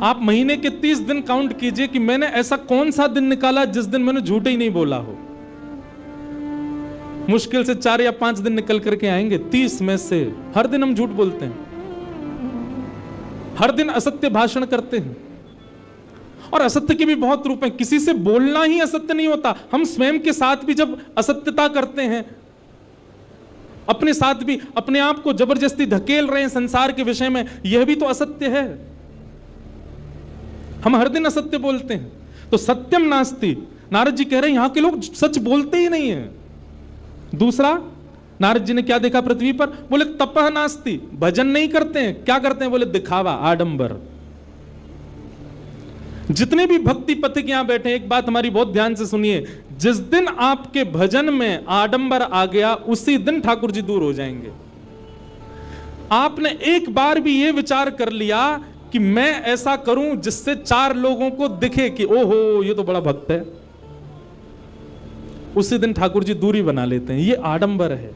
आप महीने के 30 दिन काउंट कीजिए कि मैंने ऐसा कौन सा दिन निकाला जिस दिन मैंने झूठ ही नहीं बोला हो। मुश्किल से 4 या 5 दिन निकल करके आएंगे 30 में से। हर दिन हम झूठ बोलते हैं, हर दिन असत्य भाषण करते हैं, और असत्य के भी बहुत रूप हैं। किसी से बोलना ही असत्य नहीं होता, हम स्वयं के साथ भी जब असत्यता करते हैं अपने साथ भी अपने आप को जबरदस्ती धकेल रहे हैं संसार के विषय में, यह भी तो असत्य है। हम हर दिन असत्य बोलते हैं। तो सत्यम नास्ति, नारद जी कह रहे हैं यहां के लोग सच बोलते ही नहीं है। दूसरा, नारद जी ने क्या देखा पृथ्वी पर? बोले तपह नास्ति, भजन नहीं करते हैं। क्या करते हैं? बोले दिखावा, आडंबर। जितने भी भक्ति पथिक यहां बैठे, एक बात हमारी बहुत ध्यान से सुनिए, जिस दिन आपके भजन में आडंबर आ गया उसी दिन ठाकुर जी दूर हो जाएंगे। आपने एक बार भी यह विचार कर लिया कि मैं ऐसा करूं जिससे 4 लोगों को दिखे कि ओहो ये तो बड़ा भक्त है, उसी दिन ठाकुर जी दूरी बना लेते हैं। यह आडंबर है।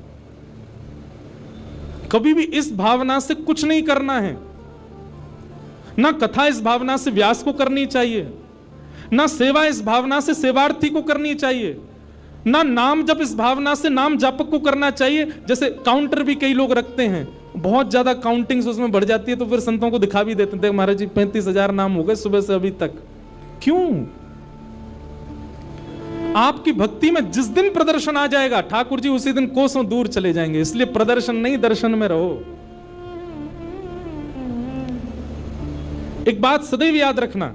कभी भी इस भावना से कुछ नहीं करना है। ना कथा इस भावना से व्यास को करनी चाहिए, ना सेवा इस भावना से सेवार्थी को करनी चाहिए, ना नाम जप इस भावना से नाम जापक को करना चाहिए। जैसे काउंटर भी कई लोग रखते हैं, बहुत ज्यादा काउंटिंग्स उसमें बढ़ जाती है, तो फिर संतों को दिखा भी देते हैं, महाराज जी 35,000 नाम हो गए सुबह से अभी तक। क्यों? आपकी भक्ति में जिस दिन प्रदर्शन आ जाएगा ठाकुर जी उसी दिन कोसों दूर चले जाएंगे। इसलिए प्रदर्शन नहीं, दर्शन में रहो। एक बात सदैव याद रखना,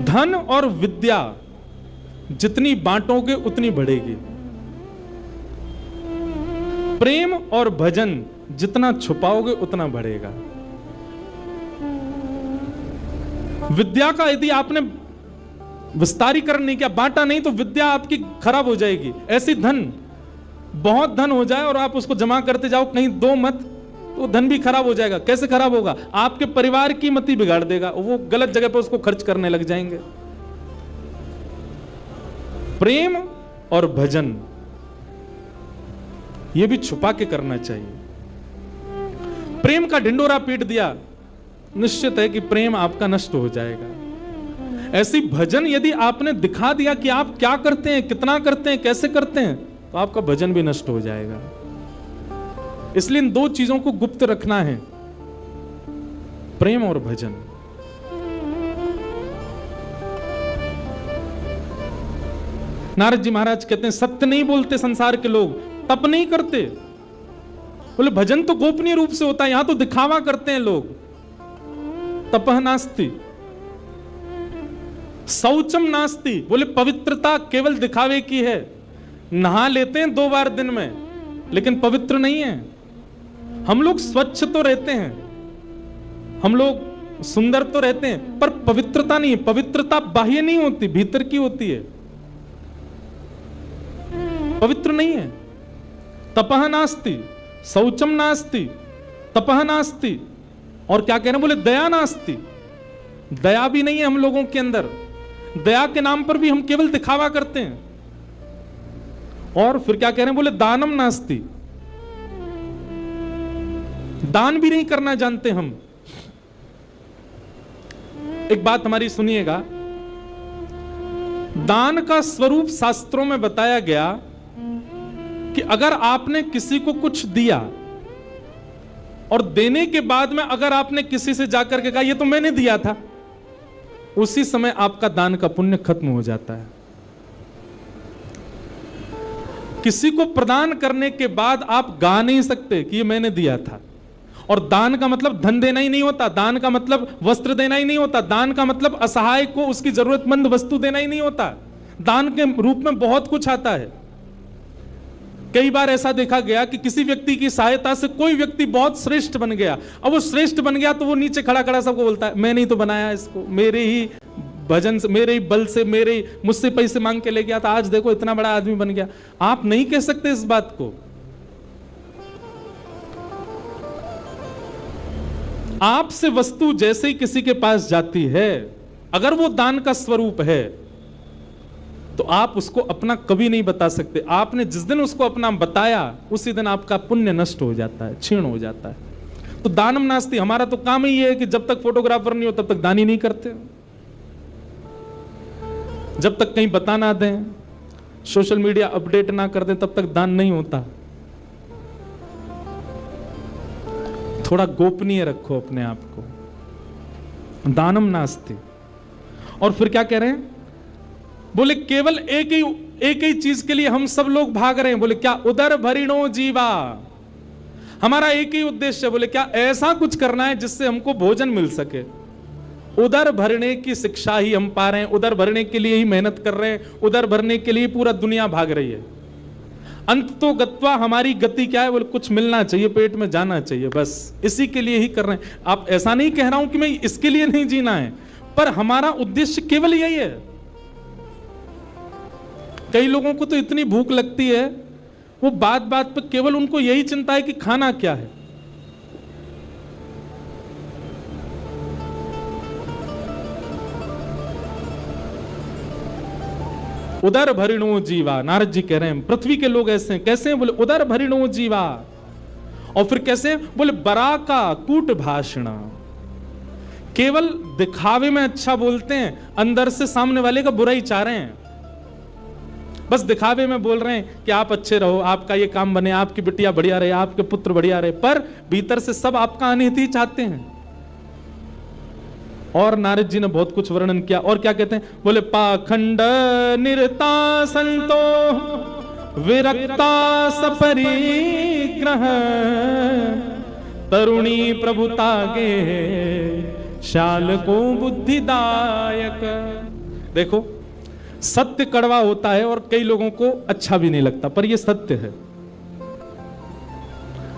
धन और विद्या जितनी बांटोगे उतनी बढ़ेगी। प्रेम और भजन जितना छुपाओगे उतना बढ़ेगा। विद्या का यदि आपने विस्तारीकरण नहीं किया, बांटा नहीं, तो विद्या आपकी खराब हो जाएगी। ऐसी धन, बहुत धन हो जाए और आप उसको जमा करते जाओ, कहीं दो मत, तो धन भी खराब हो जाएगा। कैसे खराब होगा? आपके परिवार की मति बिगाड़ देगा, वो गलत जगह पर उसको खर्च करने लग जाएंगे। प्रेम और भजन ये भी छुपा के करना चाहिए। प्रेम का ढिंडोरा पीट दिया, निश्चित है कि प्रेम आपका नष्ट हो जाएगा। ऐसी भजन यदि आपने दिखा दिया कि आप क्या करते हैं, कितना करते हैं, कैसे करते हैं, तो आपका भजन भी नष्ट हो जाएगा। इसलिए इन 2 चीजों को गुप्त रखना है, प्रेम और भजन। नारद जी महाराज कहते हैं सत्य नहीं बोलते संसार के लोग, तप नहीं करते। बोले भजन तो गोपनीय रूप से होता है, यहां तो दिखावा करते हैं लोग। तपह नास्ति, शौचम नास्ति, बोले पवित्रता केवल दिखावे की है। नहा लेते हैं 2 बार दिन में, लेकिन पवित्र नहीं है। हम लोग स्वच्छ तो रहते हैं, हम लोग सुंदर तो रहते हैं, पर पवित्रता नहीं है। पवित्रता बाह्य नहीं होती, भीतर की होती है। पवित्र नहीं है। तपह नास्ति, शौचम नास्ति, तपह नास्ति, और क्या कह रहे हैं? बोले दया नास्ति, दया भी नहीं है हम लोगों के अंदर। दया के नाम पर भी हम केवल दिखावा करते हैं। और फिर क्या कह रहे हैं? बोले दानम नास्ति, दान भी नहीं करना जानते हम। एक बात हमारी सुनिएगा, दान का स्वरूप शास्त्रों में बताया गया कि अगर आपने किसी को कुछ दिया और देने के बाद में अगर आपने किसी से जाकर के कहा ये तो मैंने दिया था, उसी समय आपका दान का पुण्य खत्म हो जाता है। किसी को प्रदान करने के बाद आप गा नहीं सकते कि ये मैंने दिया था। और दान का मतलब धन देना ही नहीं होता, दान का मतलब वस्त्र देना ही नहीं होता, दान का मतलब असहाय को उसकी जरूरतमंद वस्तु देना ही नहीं होता। दान के रूप में बहुत कुछ आता है। कई बार ऐसा देखा गया कि किसी व्यक्ति की सहायता से कोई व्यक्ति बहुत श्रेष्ठ बन गया। अब वो श्रेष्ठ बन गया तो वो नीचे खड़ा खड़ा सबको बोलता है मैंने ही तो बनाया इसको, मेरे ही भजन से, मेरे ही बल से, मेरे ही, मुझसे पैसे मांग के ले गया था, आज देखो इतना बड़ा आदमी बन गया। आप नहीं कह सकते इस बात को। आपसे वस्तु जैसे ही किसी के पास जाती है, अगर वो दान का स्वरूप है तो आप उसको अपना कभी नहीं बता सकते। आपने जिस दिन उसको अपना बताया उसी दिन आपका पुण्य नष्ट हो जाता है, क्षीण हो जाता है। तो दानम नास्ति, हमारा तो काम ही है कि जब तक फोटोग्राफर नहीं हो तब तक दान ही नहीं करते। जब तक कहीं बता ना दें, सोशल मीडिया अपडेट ना कर दें, तब तक दान नहीं होता। थोड़ा गोपनीय रखो अपने आप को। दानम नास्ति। और फिर क्या कह रहे हैं? बोले केवल एक ही चीज के लिए हम सब लोग भाग रहे हैं। बोले क्या? उदर भरिणो जीवा। हमारा एक ही उद्देश्य है। बोले क्या? ऐसा कुछ करना है जिससे हमको भोजन मिल सके। उदर भरने की शिक्षा ही हम पा रहे हैं, उदर भरने के लिए ही मेहनत कर रहे हैं, उदर भरने के लिए पूरा दुनिया भाग रही है। अंत तो गत्वा हमारी गति क्या है? बोले कुछ मिलना चाहिए, पेट में जाना चाहिए, बस इसी के लिए ही कर रहे हैं। आप ऐसा नहीं कह रहा हूं कि मैं इसके लिए नहीं जीना है, पर हमारा उद्देश्य केवल यही है। कई लोगों को तो इतनी भूख लगती है, वो बात बात पर केवल उनको यही चिंता है कि खाना क्या है। उदर भरिणो जीवा। नारद जी कह रहे हैं पृथ्वी के लोग ऐसे हैं। कैसे हैं? बोले उदर भरिणो जीवा। और फिर कैसे? बोले बरा का कूट भाषण। केवल दिखावे में अच्छा बोलते हैं, अंदर से सामने वाले का बुरा ही चाह रहे हैं। बस दिखावे में बोल रहे हैं कि आप अच्छे रहो, आपका ये काम बने, आपकी बिटिया बढ़िया रहे, आपके पुत्र बढ़िया रहे, पर भीतर से सब आपका अनिहित ही चाहते हैं। और नारद जी ने बहुत कुछ वर्णन किया। और क्या कहते हैं? बोले पाखंड निरता संतो विरक्ता सपरिग्रह तरुणी प्रभुता गे शाल को बुद्धिदायक। देखो, सत्य कड़वा होता है और कई लोगों को अच्छा भी नहीं लगता, पर यह सत्य है।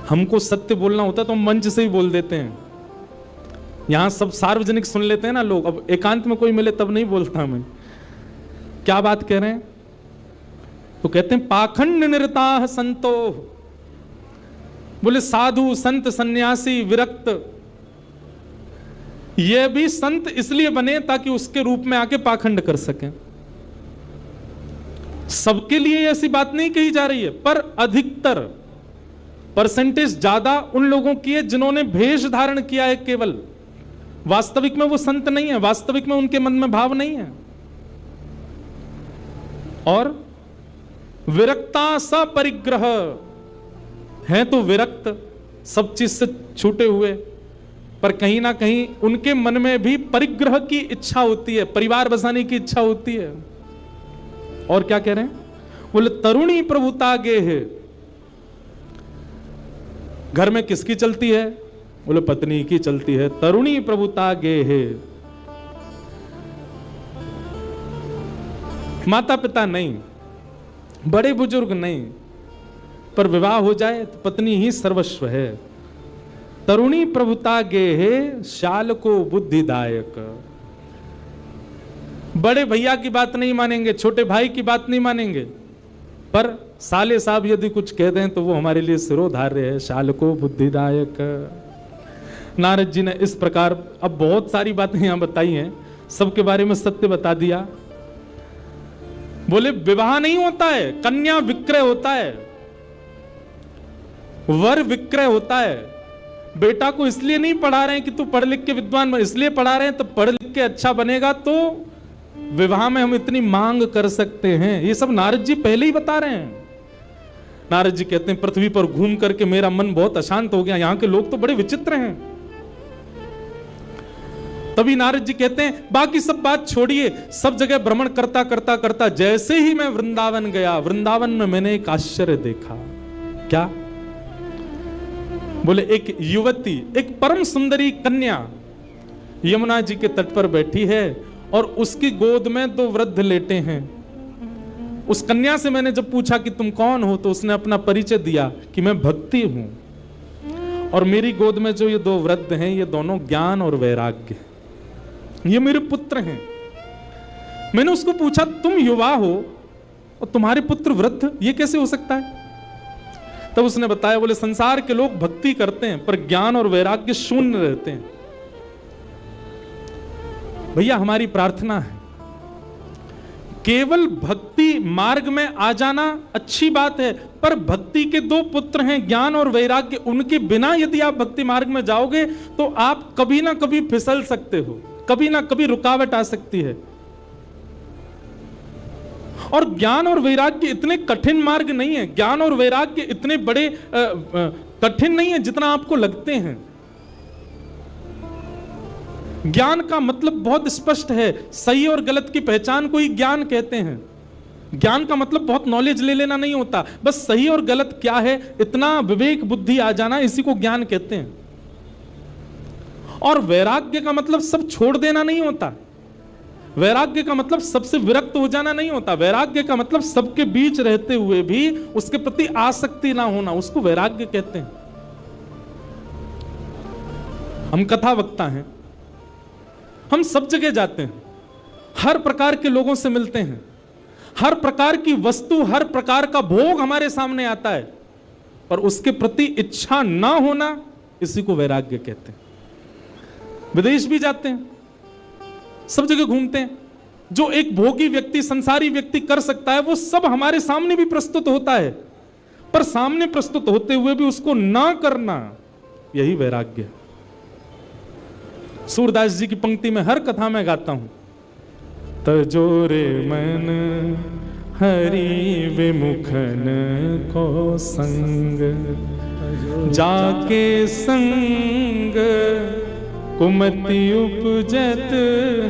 हमको सत्य बोलना होता है तो हम मंच से ही बोल देते हैं। यहां सब सार्वजनिक सुन लेते हैं ना लोग। अब एकांत में कोई मिले तब नहीं बोलता मैं। क्या बात कह रहे हैं? तो कहते हैं पाखंड निरता संतो। बोले साधु संत सन्यासी विरक्त, ये भी संत इसलिए बने ताकि उसके रूप में आके पाखंड कर सकें। सबके लिए ऐसी बात नहीं कही जा रही है, पर अधिकतर परसेंटेज ज्यादा उन लोगों की है जिन्होंने भेष धारण किया है केवल। वास्तविक में वो संत नहीं है, वास्तविक में उनके मन में भाव नहीं है। और विरक्ता सा परिग्रह है, तो विरक्त, सब चीज से छूटे हुए, पर कहीं ना कहीं उनके मन में भी परिग्रह की इच्छा होती है, परिवार बसाने की इच्छा होती है। और क्या कह रहे हैं? बोले तरुणी प्रभुता गे है। घर में किसकी चलती है? बोले पत्नी की चलती है। तरुणी प्रभुता गे है। माता पिता नहीं, बड़े बुजुर्ग नहीं, पर विवाह हो जाए तो पत्नी ही सर्वस्व है। तरुणी प्रभुता गे है शाल को बुद्धिदायक। बड़े भैया की बात नहीं मानेंगे, छोटे भाई की बात नहीं मानेंगे, पर साले साहब यदि कुछ कह दें तो वो हमारे लिए सिरोधार्य है। शाल को बुद्धिदायक। नारद जी ने इस प्रकार अब बहुत सारी बातें यहां बताई हैं, सबके बारे में सत्य बता दिया। बोले विवाह नहीं होता है, कन्या विक्रय होता है, वर विक्रय होता है। बेटा को इसलिए नहीं पढ़ा रहे हैं कि तू पढ़ लिख के विद्वान बन, इसलिए पढ़ा रहे हैं तो पढ़ लिख के अच्छा बनेगा तो विवाह में हम इतनी मांग कर सकते हैं। ये सब नारद जी पहले ही बता रहे हैं। नारद जी कहते हैं पृथ्वी पर घूम करके मेरा मन बहुत अशांत हो गया, यहां के लोग तो बड़े विचित्र हैं। तभी नारद जी कहते हैं बाकी सब बात छोड़िए, सब जगह भ्रमण करता करता करता जैसे ही मैं वृंदावन गया, वृंदावन में मैंने एक आश्चर्य देखा। क्या? बोले एक युवती, एक परम सुंदरी कन्या यमुना जी के तट पर बैठी है और उसकी गोद में दो वृद्ध लेटे हैं। उस कन्या से मैंने जब पूछा कि तुम कौन हो, तो उसने अपना परिचय दिया कि मैं भक्ति हूं, और मेरी गोद में जो ये दो वृद्ध हैं ये दोनों ज्ञान और वैराग्य, ये मेरे पुत्र हैं। मैंने उसको पूछा तुम युवा हो और तुम्हारे पुत्र वृद्ध, ये कैसे हो सकता है? तब उसने बताया, बोले संसार के लोग भक्ति करते हैं पर ज्ञान और वैराग्य शून्य रहते हैं। भैया हमारी प्रार्थना है, केवल भक्ति मार्ग में आ जाना अच्छी बात है, पर भक्ति के दो पुत्र हैं ज्ञान और वैराग्य, उनके बिना यदि आप भक्ति मार्ग में जाओगे तो आप कभी ना कभी फिसल सकते हो, कभी ना कभी रुकावट आ सकती है। और ज्ञान और वैराग्य इतने कठिन मार्ग नहीं है, ज्ञान और वैराग्य इतने बड़े कठिन नहीं है जितना आपको लगते हैं। ज्ञान का मतलब बहुत स्पष्ट है, सही और गलत की पहचान को ही ज्ञान कहते हैं। ज्ञान का मतलब बहुत नॉलेज ले लेना नहीं होता, बस सही और गलत क्या है इतना विवेक बुद्धि आ जाना, इसी को ज्ञान कहते हैं। और वैराग्य का मतलब सब छोड़ देना नहीं होता, वैराग्य का मतलब सबसे विरक्त हो जाना नहीं होता, वैराग्य का मतलब सबके बीच रहते हुए भी उसके प्रति आसक्ति ना होना, उसको वैराग्य कहते हैं। हम कथा वक्ता हैं, हम सब जगह जाते हैं, हर प्रकार के लोगों से मिलते हैं, हर प्रकार की वस्तु, हर प्रकार का भोग हमारे सामने आता है, पर उसके प्रति इच्छा ना होना, इसी को वैराग्य कहते हैं। विदेश भी जाते हैं, सब जगह घूमते हैं, जो एक भोगी व्यक्ति, संसारी व्यक्ति कर सकता है वो सब हमारे सामने भी प्रस्तुत होता है, पर सामने प्रस्तुत होते हुए भी उसको ना करना, यही वैराग्य है। सूरदास जी की पंक्ति में हर कथा में गाता हूं, तजोरे मन हरि विमुखन को संग, जाके संग कुमति उपजत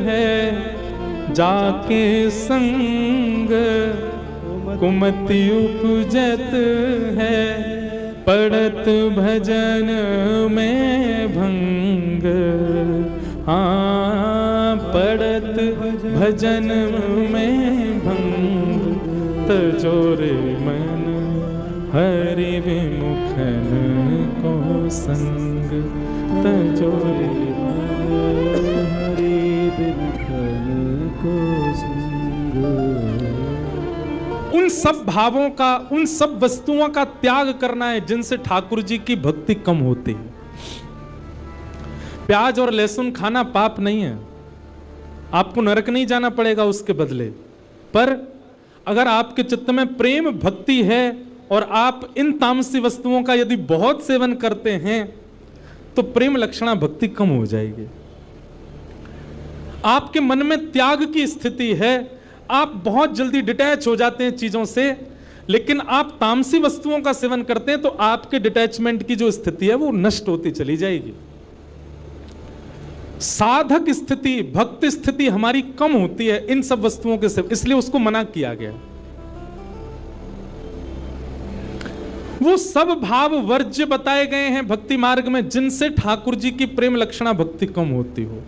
है, जाके संग कुमति उपजत है, पड़त भजन में भंग, हाँ पड़त भजन में भंग, तजोरे मन हरि विमुखन को संग, तजोरे मन हरि विमुखन को संग। उन सब भावों का, उन सब वस्तुओं का त्याग करना है जिनसे ठाकुर जी की भक्ति कम होती है। प्याज और लहसुन खाना पाप नहीं है, आपको नरक नहीं जाना पड़ेगा उसके बदले, पर अगर आपके चित्त में प्रेम भक्ति है और आप इन तामसी वस्तुओं का यदि बहुत सेवन करते हैं तो प्रेम लक्षणा भक्ति कम हो जाएगी। आपके मन में त्याग की स्थिति है, आप बहुत जल्दी डिटैच हो जाते हैं चीजों से, लेकिन आप तामसी वस्तुओं का सेवन करते हैं तो आपके डिटैचमेंट की जो स्थिति है वो नष्ट होती चली जाएगी। साधक स्थिति, भक्त स्थिति हमारी कम होती है इन सब वस्तुओं के सेवन, इसलिए उसको मना किया गया। वो सब भाव वर्ज्य बताए गए हैं भक्ति मार्ग में जिनसे ठाकुर जी की प्रेम लक्षणा भक्ति कम होती हो,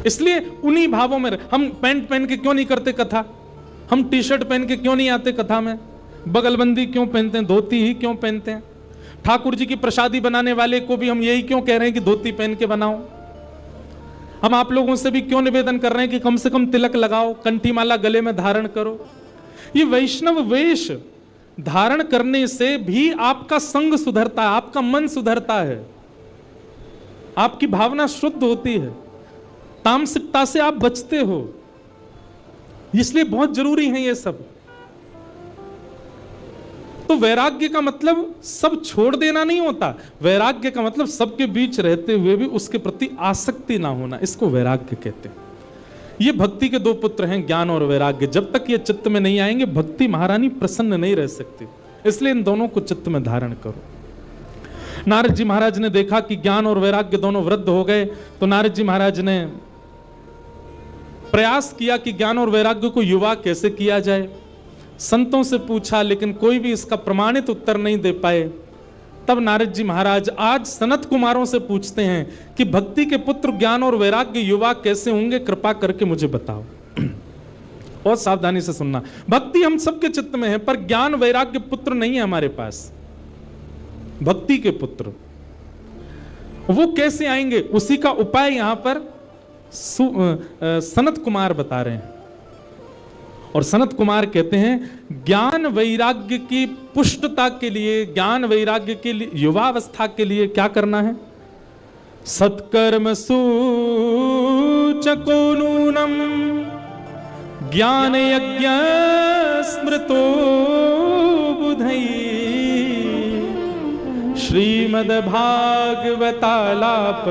इसलिए उन्हीं भावों में। हम पैंट पहन के क्यों नहीं करते कथा, हम टी शर्ट पहन के क्यों नहीं आते कथा में, बगलबंदी क्यों पहनते हैं, धोती ही क्यों पहनते हैं। ठाकुर जी की प्रसादी बनाने वाले को भी हम यही क्यों कह रहे हैं कि धोती पहन के बनाओ। हम आप लोगों से भी क्यों निवेदन कर रहे हैं कि कम से कम तिलक लगाओ, कंठी माला गले में धारण करो। ये वैष्णव वेश धारण करने से भी आपका संग सुधरता है, आपका मन सुधरता है, आपकी भावना शुद्ध होती है, तामसिकता से आप बचते हो, इसलिए बहुत जरूरी है ये सब। तो वैराग्य का मतलब सब छोड़ देना नहीं होता, वैराग्य का मतलब सबके बीच रहते हुए भी उसके प्रति आसक्ति ना होना, इसको वैराग्य कहते हैं। ये भक्ति के दो पुत्र हैं, ज्ञान और वैराग्य। जब तक ये चित्त में नहीं आएंगे भक्ति महारानी प्रसन्न नहीं रह सकती, इसलिए इन दोनों को चित्त में धारण करो। नारद जी महाराज ने देखा कि ज्ञान और वैराग्य दोनों वृद्ध हो गए, तो नारद जी महाराज ने प्रयास किया कि ज्ञान और वैराग्य को युवा कैसे किया जाए। संतों से पूछा लेकिन कोई भी इसका प्रमाणित उत्तर नहीं दे पाए। तब नारद जी महाराज आज सनत कुमारों से पूछते हैं कि भक्ति के पुत्र ज्ञान और वैराग्य युवा कैसे होंगे, कृपा करके मुझे बताओ। बहुत सावधानी से सुनना, भक्ति हम सबके चित्त में है पर ज्ञान वैराग्य पुत्र नहीं है हमारे पास। भक्ति के पुत्र वो कैसे आएंगे, उसी का उपाय यहां पर सनत कुमार बता रहे हैं। और सनत कुमार कहते हैं ज्ञान वैराग्य की पुष्टता के लिए, ज्ञान वैराग्य के लिए, युवावस्था के लिए क्या करना है। सत्कर्म सूचको नूनम ज्ञान यज्ञ स्मृतो बुधई श्रीमद् भागवतालाप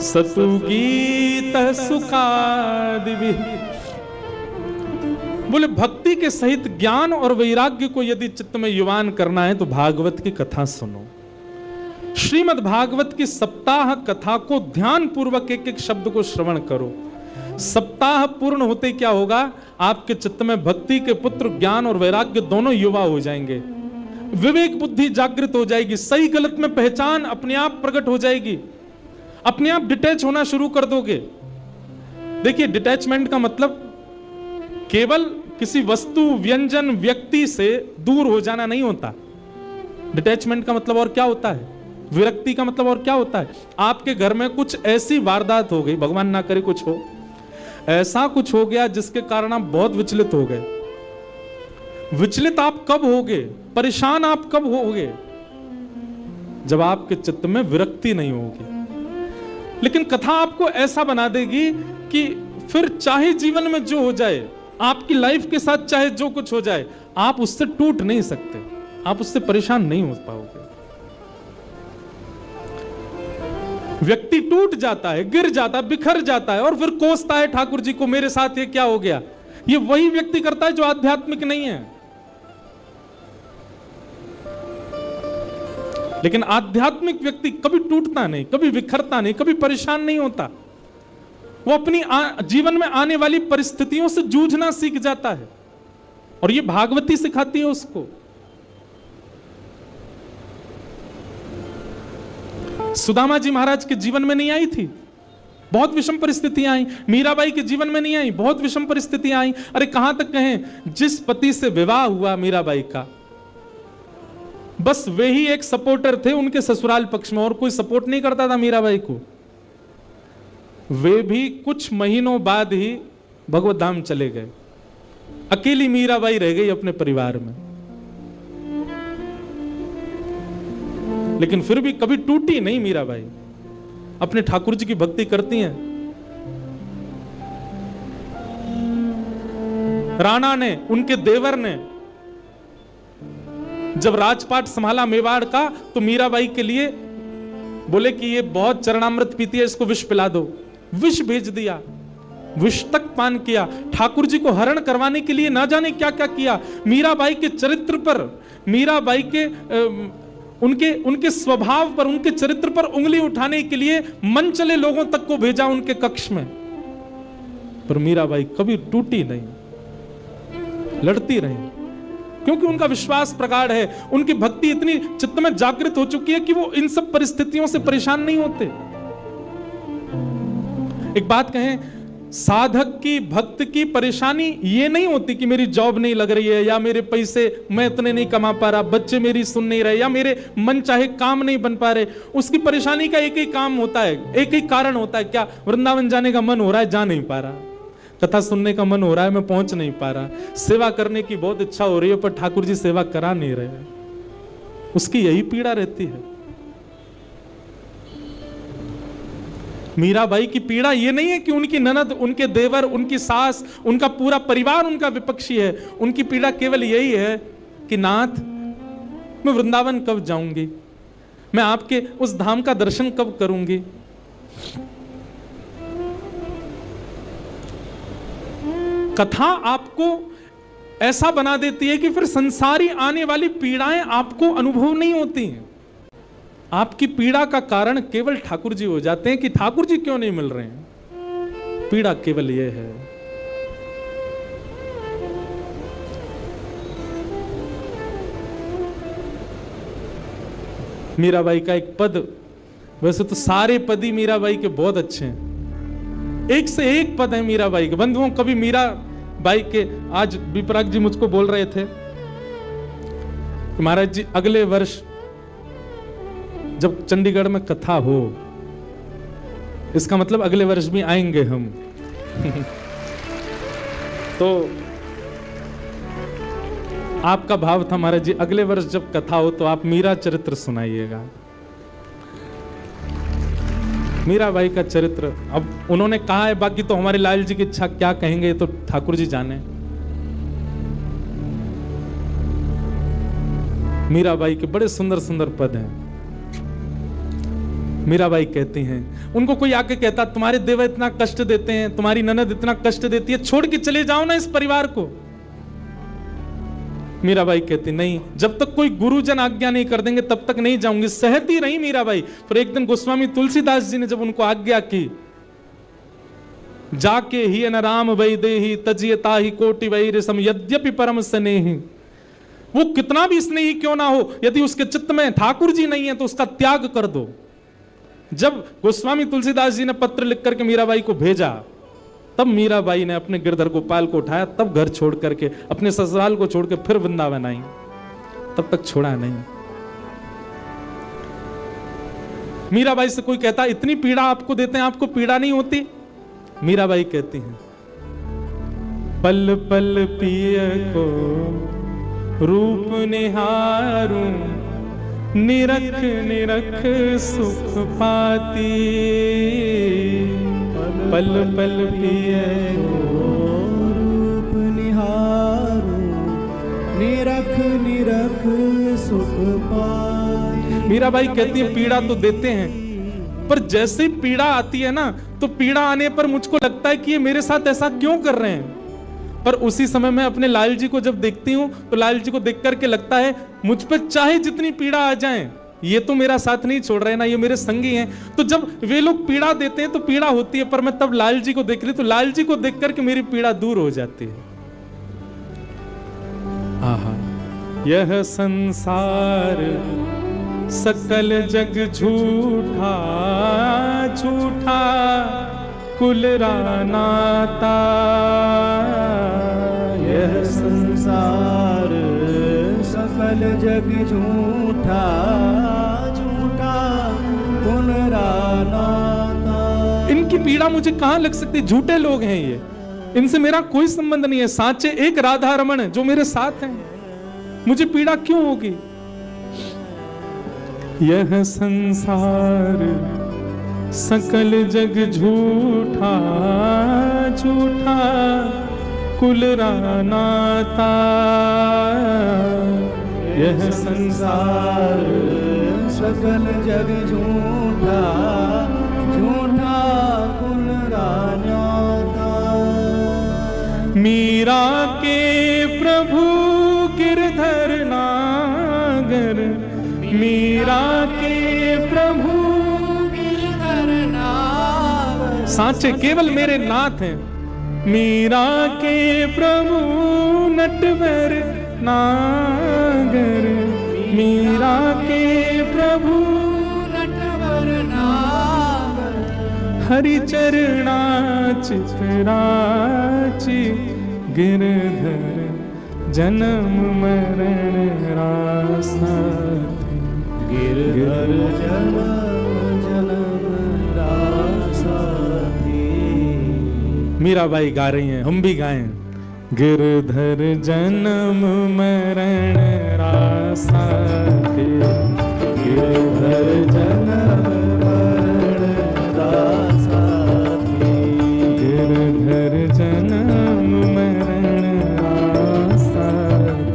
सतु गीत सुखादि। बोले भक्ति के सहित ज्ञान और वैराग्य को यदि चित्त में युवान करना है तो भागवत की कथा सुनो, श्रीमद् भागवत की सप्ताह कथा को ध्यान पूर्वक एक एक शब्द को श्रवण करो। सप्ताह पूर्ण होते क्या होगा, आपके चित्त में भक्ति के पुत्र ज्ञान और वैराग्य दोनों युवा हो जाएंगे, विवेक बुद्धि जागृत हो जाएगी, सही गलत में पहचान अपने आप प्रकट हो जाएगी, अपने आप डिटैच होना शुरू कर दोगे। देखिए, डिटैचमेंट का मतलब केवल किसी वस्तु, व्यंजन, व्यक्ति से दूर हो जाना नहीं होता। डिटैचमेंट का मतलब और क्या होता है, विरक्ति का मतलब और क्या होता है, आपके घर में कुछ ऐसी वारदात हो गई, भगवान ना करे कुछ हो, ऐसा कुछ हो गया जिसके कारण आप बहुत विचलित हो गए। विचलित आप कब होगे, परेशान आप कब होगे, जब आपके चित्त में विरक्ति नहीं होगी। लेकिन कथा आपको ऐसा बना देगी कि फिर चाहे जीवन में जो हो जाए, आपकी लाइफ के साथ चाहे जो कुछ हो जाए, आप उससे टूट नहीं सकते, आप उससे परेशान नहीं हो पाओगे। व्यक्ति टूट जाता है, गिर जाता है, बिखर जाता है और फिर कोसता है ठाकुर जी को, मेरे साथ ये क्या हो गया। ये वही व्यक्ति करता है जो आध्यात्मिक नहीं है। लेकिन आध्यात्मिक व्यक्ति कभी टूटता नहीं, कभी बिखरता नहीं, कभी परेशान नहीं होता। वो अपनी जीवन में आने वाली परिस्थितियों से जूझना सीख जाता है, और ये भागवती सिखाती है उसको। सुदामा जी महाराज के जीवन में नहीं आई थी, बहुत विषम परिस्थितियां आई। मीराबाई के जीवन में नहीं आई, बहुत विषम परिस्थितियां आई। अरे कहां तक कहें, जिस पति से विवाह हुआ मीराबाई का, बस वे ही एक सपोर्टर थे उनके ससुराल पक्ष में, और कोई सपोर्ट नहीं करता था मीराबाई को। वे भी कुछ महीनों बाद ही भगवत धाम चले गए, अकेली मीराबाई रह गई अपने परिवार में। लेकिन फिर भी कभी टूटी नहीं मीराबाई, अपने ठाकुर जी की भक्ति करती हैं। राणा ने, उनके देवर ने जब राजपाट संभाला मेवाड़ का, तो मीराबाई के लिए बोले कि ये बहुत चरणामृत पीती है, इसको विष पिला दो। विष भेज दिया, विष तक पान किया। ठाकुर जी को हरण करवाने के लिए ना जाने क्या क्या किया। मीराबाई के चरित्र पर, मीराबाई के उनके स्वभाव पर, उनके चरित्र पर उंगली उठाने के लिए मन चले लोगों तक को भेजा उनके कक्ष में, पर मीराबाई कभी टूटी नहीं, लड़ती रही, क्योंकि उनका विश्वास प्रगाढ़ है। उनकी भक्ति इतनी चित्त में जागृत हो चुकी है कि वो इन सब परिस्थितियों से परेशान नहीं होते। एक बात कहें, साधक की, भक्त की परेशानी ये नहीं होती कि मेरी जॉब नहीं लग रही है, या मेरे पैसे मैं इतने नहीं कमा पा रहा, बच्चे मेरी सुन नहीं रहे, या मेरे मन चाहे काम नहीं बन पा रहे। उसकी परेशानी का एक ही काम होता है, एक ही कारण होता है, क्या, वृंदावन जाने का मन हो रहा है, जा नहीं पा रहा, कथा सुनने का मन हो रहा है, मैं पहुंच नहीं पा रहा, सेवा करने की बहुत इच्छा हो रही है पर ठाकुर जी सेवा करा नहीं रहे। उसकी यही पीड़ा रहती है। मीराबाई की पीड़ा ये नहीं है कि उनकी ननद, उनके देवर, उनकी सास, उनका पूरा परिवार उनका विपक्षी है। उनकी पीड़ा केवल यही है कि नाथ, मैं वृंदावन कब जाऊंगी, मैं आपके उस धाम का दर्शन कब करूंगी। कथा आपको ऐसा बना देती है कि फिर संसारी आने वाली पीड़ाएं आपको अनुभव नहीं होती हैं। आपकी पीड़ा का कारण केवल ठाकुर जी हो जाते हैं कि ठाकुर जी क्यों नहीं मिल रहे हैं। पीड़ा केवल यह है। मीराबाई का एक पद, वैसे तो सारे पद ही मीराबाई के बहुत अच्छे हैं, एक से एक पद है मीराबाई के। बंधुओं, कभी मीराबाई के, आज विपराग जी मुझको बोल रहे थे कि महाराज जी अगले वर्ष जब चंडीगढ़ में कथा हो, इसका मतलब अगले वर्ष भी आएंगे हम। तो आपका भाव था महाराज जी, अगले वर्ष जब कथा हो तो आप मीरा चरित्र सुनाइएगा। मीराबाई का चरित्र, अब उन्होंने कहा है, बाकी तो हमारे लाल जी की इच्छा, क्या कहेंगे तो ठाकुर जी जाने। मीराबाई के बड़े सुंदर सुंदर पद हैं। मीराबाई कहती हैं, उनको कोई आके कहता तुम्हारे देवर इतना कष्ट देते हैं, तुम्हारी ननद इतना कष्ट देती है, छोड़ के चले जाओ ना इस परिवार को। मीराबाई कहती नहीं, जब तक कोई गुरुजन आज्ञा नहीं कर देंगे तब तक नहीं जाऊंगी। सहती रही मीराबाई। फिर एक दिन गोस्वामी तुलसीदास जी ने जब उनको आज्ञा की, जाके ही न राम वैदेही तजियता ही कोटि वैरिसम यद्यपि परम स्नेही। वो कितना भी स्नेही क्यों ना हो, यदि उसके चित्त में ठाकुर जी नहीं है तो उसका त्याग कर दो। जब गोस्वामी तुलसीदास जी ने पत्र लिख करके मीराबाई को भेजा, तब मीराबाई ने अपने गिरधर गोपाल को उठाया, तब घर छोड़ करके अपने ससुराल को छोड़ के फिर वृंदावन आई। तब तक छोड़ा नहीं। मीराबाई से कोई कहता इतनी पीड़ा आपको देते हैं, आपको पीड़ा नहीं होती? मीराबाई कहती हैं, पल पल पिय को रूप निहारूं, निरख निरख सुख पाती। पल पल पिय को रूप निहारूं, निरख निरख सुख पाती। मीराबाई कहती है पीड़ा तो देते हैं, पर जैसे ही पीड़ा आती है ना, तो पीड़ा आने पर मुझको लगता है कि ये मेरे साथ ऐसा क्यों कर रहे हैं। पर उसी समय मैं अपने लाल जी को जब देखती हूं तो लाल जी को देख करके लगता है मुझ पे चाहे जितनी पीड़ा आ जाए, ये तो मेरा साथ नहीं छोड़ रहे ना, ये मेरे संगी हैं। तो जब वे लोग पीड़ा देते हैं तो पीड़ा होती है, पर मैं तब लाल जी को देख रही तो लाल जी को देख करके मेरी पीड़ा दूर हो जाती है। आहा, यह संसार सकल जग झूठा, झूठा कुलरा नाता। यह संसार सकल जग झूठा, झूठा कुलरा नाता। इनकी पीड़ा मुझे कहां लग सकती? झूठे लोग हैं ये, इनसे मेरा कोई संबंध नहीं है। साचे एक राधा रमण जो मेरे साथ हैं, मुझे पीड़ा क्यों होगी? यह संसार सकल जग झूठा, झूठा कुलरा नाता। यह संसार सकल जग झूठा, झूठा कुलरा नाता। मीरा के प्रभु गिरधर नागर, मीरा के प्रभु गिरधर नागर। सांचे केवल मेरे नाथ हैं। मीरा के प्रभु नटवर नागर, मीरा के प्रभु नटवर नागर। हरि चरणा चितराची, गिरधर जन्म मरण रासा। गिरधर जन्म रासा। मीराबाई गा रही हैं, हम भी गाएं। गिरधर जन्म मरण रासा थे, गिरधर जन्म मरण रासा थे। गिरधर जन्म मरण रासा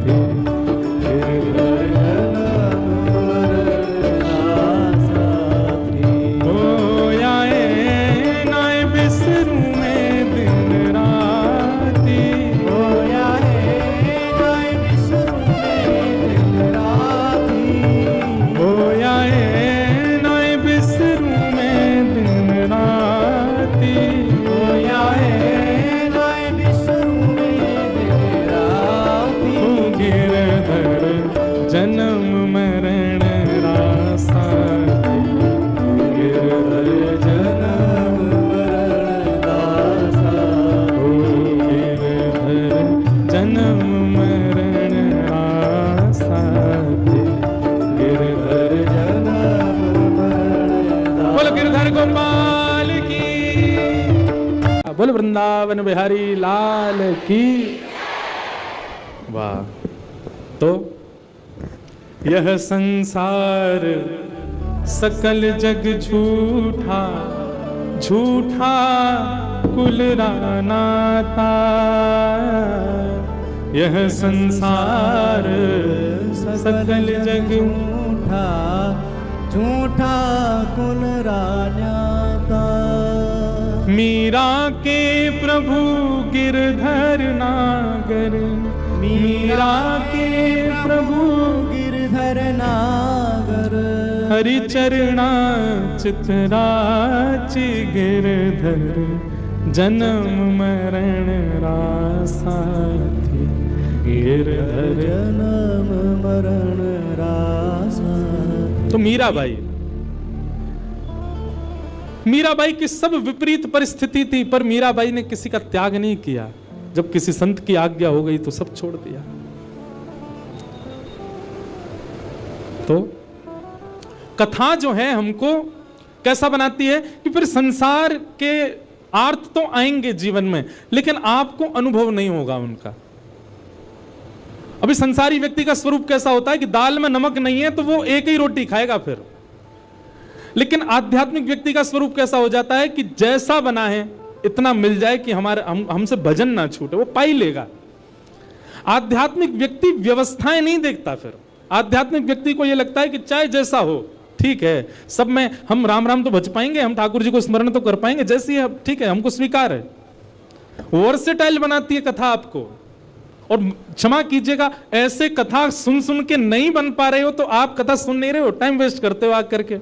थे। गिरधर जन्म मरण रासा थे। ओ आए नाय बिसरू में दिन राती, ओ आए नाय बिसरू में दिन राती। ओ आए नाय बिसरू में दिन राती। ओ आए नाय बिसरू में दिन राती। ओ गिरधर जन्म मरण रासा थे। गिरधर जन्म मरण रासा। ओ गिरधर जन्म मरण रासा थे। गिरधर जन्म मरण रासा। बोल गिरधर गोपाल की, बोल वृंदावन बिहारी लाल की। वाह। तो यह संसार सकल जग झूठा, झूठा कुलरा नाता। यह संसार सकल जग झूठा, झूठा कुलरा नाता। मीरा के प्रभु गिरधर नागर, मीरा मीरा के प्रभु गिरधर नागर हरि चरणा चितराची गिरधर जन्म मरण रासा थी गिरधर जन्म मरण रासा। तो मीराबाई की सब विपरीत परिस्थिति थी, पर मीराबाई ने किसी का त्याग नहीं किया। जब किसी संत की आज्ञा हो गई तो सब छोड़ दिया। तो कथा जो है हमको कैसा बनाती है कि फिर संसार के अर्थ तो आएंगे जीवन में, लेकिन आपको अनुभव नहीं होगा उनका। अभी संसारी व्यक्ति का स्वरूप कैसा होता है कि दाल में नमक नहीं है तो वो एक ही रोटी खाएगा फिर। लेकिन आध्यात्मिक व्यक्ति का स्वरूप कैसा हो जाता है कि जैसा बना है इतना मिल जाए कि हमसे भजन ना छूटे, वो पाई लेगा। आध्यात्मिक व्यक्ति व्यवस्थाएं नहीं देखता। फिर आध्यात्मिक व्यक्ति को यह लगता है कि चाहे जैसा हो ठीक है, सब में हम राम राम तो भज पाएंगे, हम ठाकुर जी को स्मरण तो कर पाएंगे, जैसी है ठीक है, हमको स्वीकार है। वर्सेटाइल बनाती है कथा आपको। और क्षमा कीजिएगा, ऐसे कथा सुन सुन के नहीं बन पा रहे हो तो आप कथा सुन नहीं रहे हो, टाइम वेस्ट करते हो आकर के।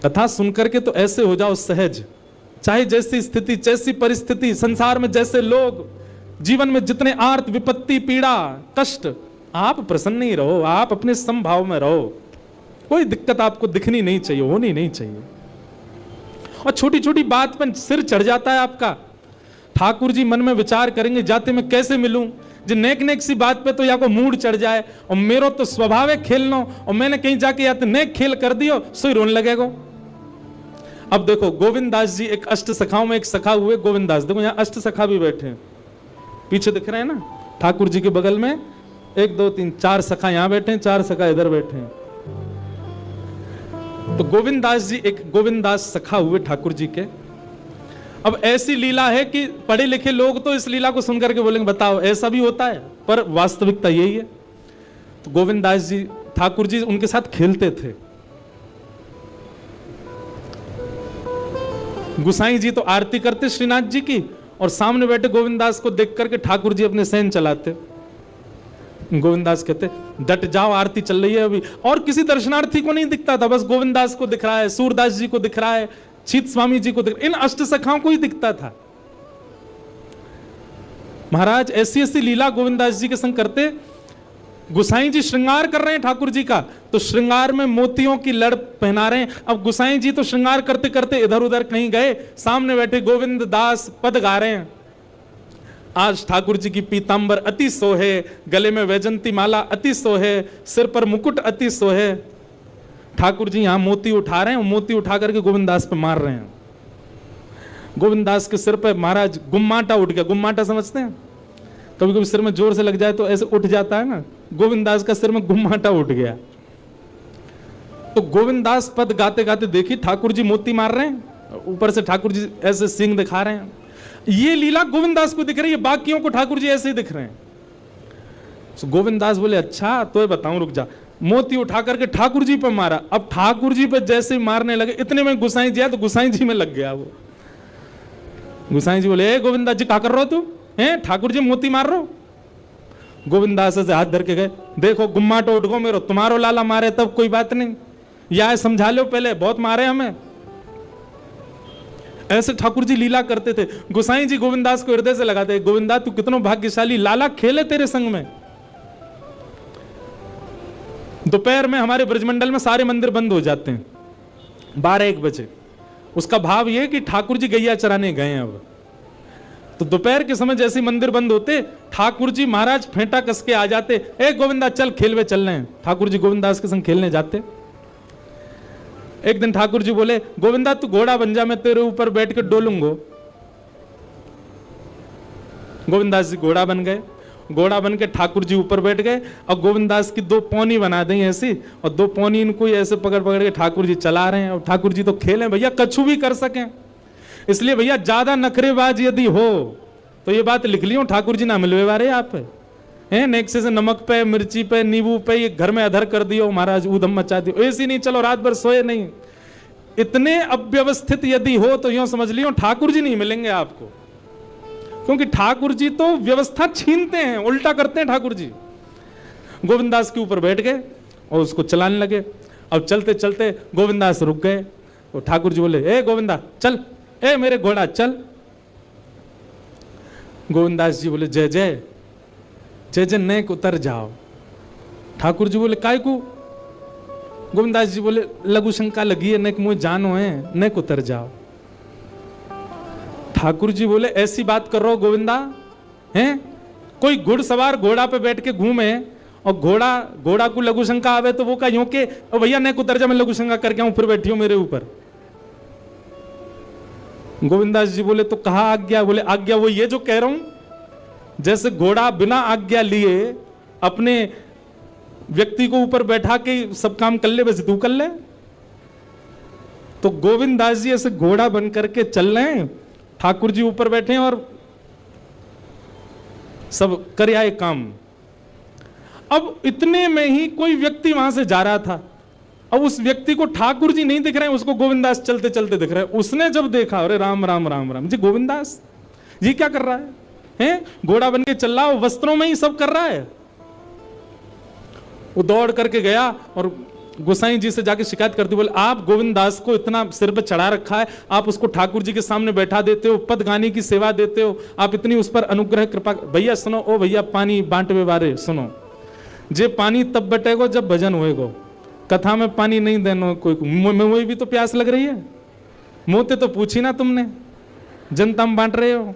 कथा सुन करके तो ऐसे हो जाओ सहज, चाहे जैसी स्थिति जैसी परिस्थिति, संसार में जैसे लोग, जीवन में जितने आर्त विपत्ति पीड़ा कष्ट, आप प्रसन्न ही रहो, आप अपने समभाव में रहो। कोई दिक्कत आपको दिखनी नहीं चाहिए, होनी नहीं चाहिए। और छोटी छोटी बात पर सिर चढ़ जाता है आपका। ठाकुर जी मन में विचार करेंगे जाते मैं कैसे मिलूं, जो नेक नेक सी बात पे तो या को मूड चढ़ जाए, और मेरो तो स्वभाव है खेलना, और मैंने कहीं जाके या तो नेक खेल कर दियो सोई रोने लगेगा। अब देखो गोविंद दास जी एक अष्ट सखाओं में एक सखा हुए गोविंद दास, देखो यहाँ अष्ट सखा भी बैठे हैं, पीछे दिख रहे हैं ना, ठाकुर जी के बगल में 1 2 3 4 सखा यहाँ बैठे हैं, 4 सखा इधर बैठे हैं। तो गोविंद दास जी एक गोविंद दास सखा हुए ठाकुर जी के। अब ऐसी लीला है कि पढ़े लिखे लोग तो इस लीला को सुनकर के बोलेंगे बताओ ऐसा भी होता है, पर वास्तविकता यही है। तो गोविंद दास जी ठाकुर जी उनके साथ खेलते थे। गुसाई जी तो आरती करते श्रीनाथ जी की, और सामने बैठे गोविंद दास को देख करके ठाकुर जी अपने सहन चलाते। गोविंद दास कहते डट जाओ आरती चल रही है अभी, और किसी दर्शनार्थी को नहीं दिखता था, बस गोविंद दास को दिख रहा है, सूरदास जी को दिख रहा है, छीत स्वामी जी को दिख, इन अष्ट सखाओं को ही दिखता था। महाराज ऐसी ऐसी लीला गोविंद दास जी के संग करते। गुसाई जी श्रृंगार कर रहे हैं ठाकुर जी का, तो श्रृंगार में मोतियों की लड़ पहना रहे हैं। अब गुसाई जी तो श्रृंगार करते करते इधर उधर कहीं गए, सामने बैठे गोविंद दास पद गा रहे हैं। आज ठाकुर जी की पीतांबर अति सोहे, गले में वैजंती माला अति सोहे, सिर पर मुकुट अति सोहे। ठाकुर जी यहां मोती उठा रहे हैं, मोती उठा करके गोविंद दास पे मार रहे हैं। गोविंद दास के सिर पे महाराज गुम्माटा उठ गया। गुम्माटा समझते हैं, कभी कभी सिर में जोर से लग जाए तो ऐसे उठ जाता है ना, गोविंद दास का सिर में गुम्माटा उठ गया। तो गोविंद दास पद गाते गाते देखी ठाकुर जी मोती मार रहे हैं, ऊपर से ठाकुर जी ऐसे सिंह दिखा रहे हैं। ये लीला गोविंद दास को दिख रही है, बाकियों को ठाकुर जी ऐसे ही दिख रहे हैं। तो गोविंद दास बोले अच्छा तो बताऊं, रुक जा। मोती उठा करके ठाकुर जी पे मारा। अब ठाकुर जी पे जैसे मारने लगे, इतने में गुसाई जी आया तो गुसाई जी में लग गया वो। गुसाई जी बोले गोविंद दास जी क्या कर रहे हो तू, हैं ठाकुर जी मोती मार रहे हो। गोविंद दास से हाथ धर के गए, देखो गुम्माटो उठ गो मेरो, तुम्हारो लाला मारे तब कोई बात नहीं, या समझा लो पहले बहुत मारे हमें। ऐसे ठाकुर जी लीला करते थे। गोसाई जी गोविंद दास को हृदय से लगाते, गोविंद दास तू कितना भाग्यशाली, लाला खेले तेरे संग में। दोपहर में हमारे ब्रजमंडल में सारे मंदिर बंद हो जाते हैं 12-1 बजे। उसका भाव यह कि ठाकुर जी गैया चराने गए हैं। अब तो दोपहर के समय जैसे मंदिर बंद होते, ठाकुर जी महाराज फेंटा कस के आ जाते, ए गोविंदा चल खेलवे चल रहे हैं। ठाकुर जी गोविंद दास के संग खेलने जाते। एक दिन ठाकुर जी बोले गोविंदा तू घोड़ा बन जा, मैं तेरे ऊपर बैठ के डोलूंगा। गोविंद दास जी घोड़ा बन गए। घोड़ा बन के ठाकुर जी ऊपर बैठ गए, और गोविंद दास की 2 पौनी बना दी ऐसी, और 2 पौनी इनको ऐसे पकड़ पकड़ के ठाकुर जी चला रहे हैं। और ठाकुर जी तो खेलें भैया, कछु भी कर सकें, इसलिए भैया ज्यादा नखरेबाज यदि हो तो ये बात लिख लियो, ठाकुर जी ना मिलवे वाले आप हैं, नेक्से से नमक पे मिर्ची पे नींबू पे ये घर में अधर कर दियो महाराज, ऊधम मचा दियो, ऐसी नहीं चलो रात भर सोए नहीं। इतने अव्यवस्थित यदि हो तो यूं समझ लियो ठाकुर जी नहीं मिलेंगे आपको। क्योंकि ठाकुर जी तो व्यवस्था छीनते हैं, उल्टा करते हैं ठाकुर जी। गोविंदास के ऊपर बैठ गए और उसको चलाने लगे। अब चलते चलते गोविंदास रुक गए और ठाकुर जी बोले, ए गोविंदा चल, ए मेरे घोड़ा चल। गोविंदास जी बोले, जय जय जय जय नेक उतर जाओ। ठाकुर जी बोले, काय को? गोविंदास जी बोले, लघु शंका लगी है, नेक मुझे जानो है, नेक उतर जाओ। ठाकुर जी बोले, ऐसी बात कर रहा हो गोविंदा, हैं? कोई घुड़सवार घोड़ा पे बैठ के घूमे और घोड़ा को लघु शंका आवे तो वो का यूं के भैया नेक उतर जा, मैं लघु शंका करके आऊं, फिर बैठी हो मेरे ऊपर। गोविंदास जी बोले, तो कहा आज्ञा? बोले, आज्ञा वो ये जो कह रहा हूं, जैसे घोड़ा बिना आज्ञा लिए अपने व्यक्ति को ऊपर बैठा के सब काम कर ले, वैसे तू कर ले। तो गोविंदास जी ऐसे घोड़ा बन करके चल रहे हैं, ठाकुर जी ऊपर बैठे हैं और सब कर आए काम। अब इतने में ही कोई व्यक्ति वहां से जा रहा था। अब उस व्यक्ति को ठाकुर जी नहीं दिख रहे हैं, उसको गोविंदास चलते चलते दिख रहे हैं। उसने जब देखा, अरे राम राम राम राम जी, गोविंदास ये क्या कर रहा है? हैं? घोड़ा बन के चल रहा है, वस्त्रों में ही सब कर रहा है। वो दौड़ करके गया और गोसाई जी से जाके शिकायत करती, बोले, आप गोविंदास को इतना सिर पे चढ़ा रखा है, आप उसको ठाकुर जी के सामने बैठा देते हो, पद गाने की सेवा देते हो, आप इतनी उस पर अनुग्रह कृपा। भैया सुनो, ओ भैया पानी बांटवे बारे सुनो, जे पानी तब बटेगो जब भजन होएगो, कथा में पानी नहीं देना कोई। मुझे भी तो प्यास लग रही है, मोते तो पूछी ना तुमने, जनता में बांट रहे हो।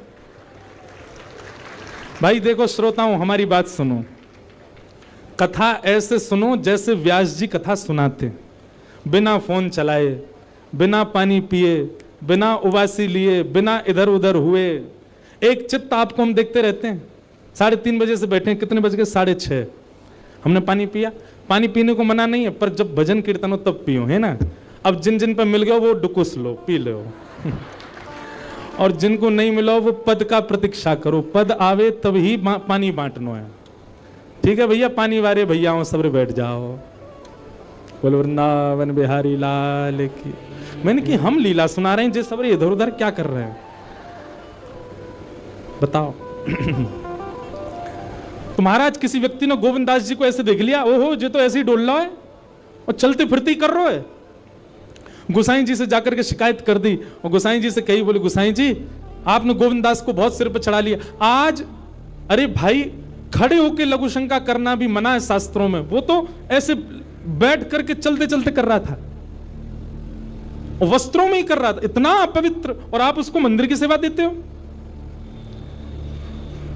भाई देखो श्रोताओं, हमारी बात सुनो, कथा ऐसे सुनो जैसे व्यास जी कथा सुनाते, बिना फोन चलाए, बिना पानी पिए, बिना उबासी लिए, बिना इधर उधर हुए। एक चित्त आपको हम देखते रहते हैं। 3:30 बजे से बैठे हैं, कितने बज गए? 6:30। हमने पानी पिया। पानी पीने को मना नहीं है, पर जब भजन कीर्तन हो तब पियो, है ना। अब जिन जिन पर मिल गया वो डुकुस लो, पी लो और जिनको नहीं मिला वो पद का प्रतीक्षा करो, पद आवे तब ही पानी बांटनो है। ठीक है भैया, पानी वाले भैया सबरे बैठ जाओ। बोलो वृंदावन बिहारी लाल की। मैंने कि हम लीला सुना रहे हैं, जे सबरे इधर उधर क्या कर रहे हैं बताओ। तो महाराज किसी व्यक्ति ने गोविंदास जी को ऐसे देख लिया, ओहो जो तो ऐसे ही डोल रहा है और चलते फिरते ही कर रहा है। गोसाई जी से जाकर के शिकायत कर दी और गोसाई जी से कही, बोले गोसाई जी आपने गोविंदास को बहुत सिर पर चढ़ा लिया आज। अरे भाई, खड़े होकर लघु शंका करना भी मना है शास्त्रों में, वो तो ऐसे बैठ करके चलते चलते कर रहा था, वस्त्रों में ही कर रहा था, इतना अपवित्र, और आप उसको मंदिर की सेवा देते हो।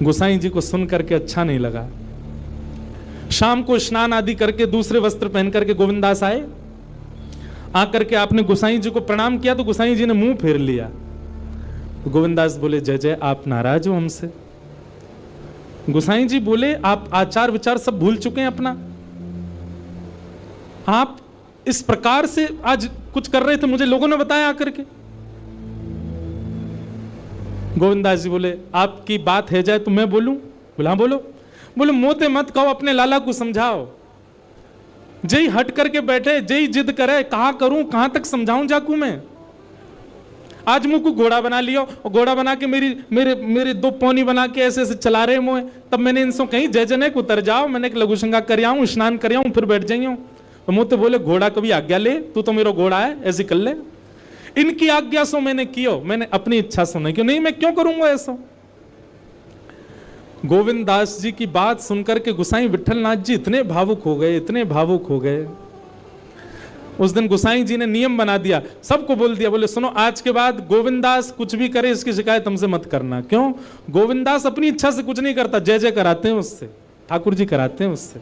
गोसाई जी को सुन करके अच्छा नहीं लगा। शाम को स्नान आदि करके दूसरे वस्त्र पहन करके गोविंदास आए। आकर के आपने गोसाई जी को प्रणाम किया तो गोसाई जी ने मुंह फेर लिया। गोविंदास बोले, जय जय, आप नाराज हो हमसे? गोसाई जी बोले, आप आचार विचार सब भूल चुके हैं अपना। आप इस प्रकार से आज कुछ कर रहे थे, मुझे लोगों ने बताया आकर के। गोविंदास जी बोले, आपकी बात है जाए तो मैं बोलूं? बोला हाँ बोलो। बोले, मोते मत कहो, अपने लाला को समझाओ। जय हट करके बैठे, जय जिद करे, कहां करूं, कहां तक समझाऊं जाकू मैं? आज मुझको घोड़ा बना लिया और घोड़ा बना के मेरे 2 पौनी बना के ऐसे ऐसे चला रहे मुझे। तब मैंने इनसे कहीं जय जने को उतर जाओ, मैंने एक लघु शंका कर आऊं, स्नान कर आऊं, फिर बैठ जाइयो। तो मुझे बोले, घोड़ा कभी आज्ञा ले, तू तो मेरा घोड़ा है, ऐसे कर ले। इनकी आज्ञा सो मैंने कियो, मैंने अपनी इच्छा सो नहीं, क्यों नहीं, मैं क्यों करूंगा ऐसा। गोविंदास जी की बात सुनकर के गोसाई विठलनाथ जी इतने भावुक हो गए, इतने भावुक हो गए। उस दिन गोसाई जी ने नियम बना दिया, सबको बोल दिया, बोले सुनो, आज के बाद गोविंदास कुछ भी करे इसकी शिकायत हमसे मत करना। क्यों? गोविंदास अपनी इच्छा से कुछ नहीं करता, जय जय कराते हैं उससे, ठाकुर जी कराते हैं उससे,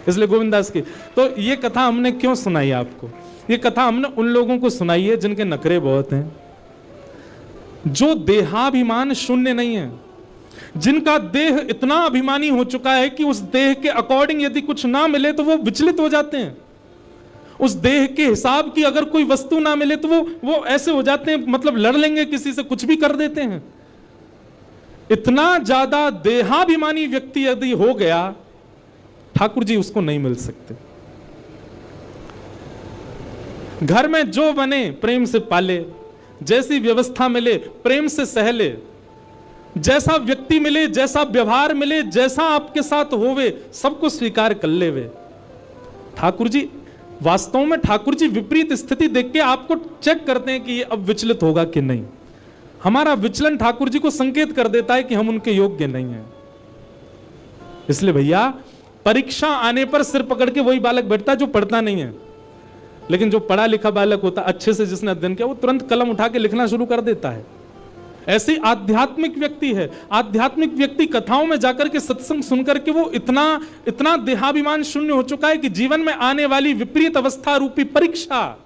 इसलिए गोविंदास की। तो ये कथा हमने क्यों सुनाई आपको? ये कथा हमने उन लोगों को सुनाई है जिनके नखरे बहुत हैं, जो देहाभिमान शून्य नहीं है, जिनका देह इतना अभिमानी हो चुका है कि उस देह के अकॉर्डिंग यदि कुछ ना मिले तो वो विचलित हो जाते हैं। उस देह के हिसाब की अगर कोई वस्तु ना मिले तो वो ऐसे हो जाते हैं, मतलब लड़ लेंगे किसी से, कुछ भी कर देते हैं। इतना ज्यादा देहाभिमानी व्यक्ति यदि हो गया, ठाकुर जी उसको नहीं मिल सकते। घर में जो बने प्रेम से पाले, जैसी व्यवस्था मिले प्रेम से सह ले, जैसा व्यक्ति मिले, जैसा व्यवहार मिले, जैसा आपके साथ होवे, सबको स्वीकार कर लेवे। ठाकुर जी वास्तव में ठाकुर जी विपरीत स्थिति देख के आपको चेक करते हैं कि ये अब विचलित होगा कि नहीं। हमारा विचलन ठाकुर जी को संकेत कर देता है कि हम उनके योग्य नहीं हैं। इसलिए भैया परीक्षा आने पर सिर पकड़ के वही बालक बैठता है जो पढ़ता नहीं है, लेकिन जो पढ़ा लिखा बालक होता है, अच्छे से जिसने अध्ययन किया, वो तुरंत कलम उठा के लिखना शुरू कर देता है। ऐसे आध्यात्मिक व्यक्ति है। आध्यात्मिक व्यक्ति कथाओं में जाकर के सत्संग सुनकर के वो इतना देहाभिमान शून्य हो चुका है कि जीवन में आने वाली विपरीत अवस्था रूपी परीक्षा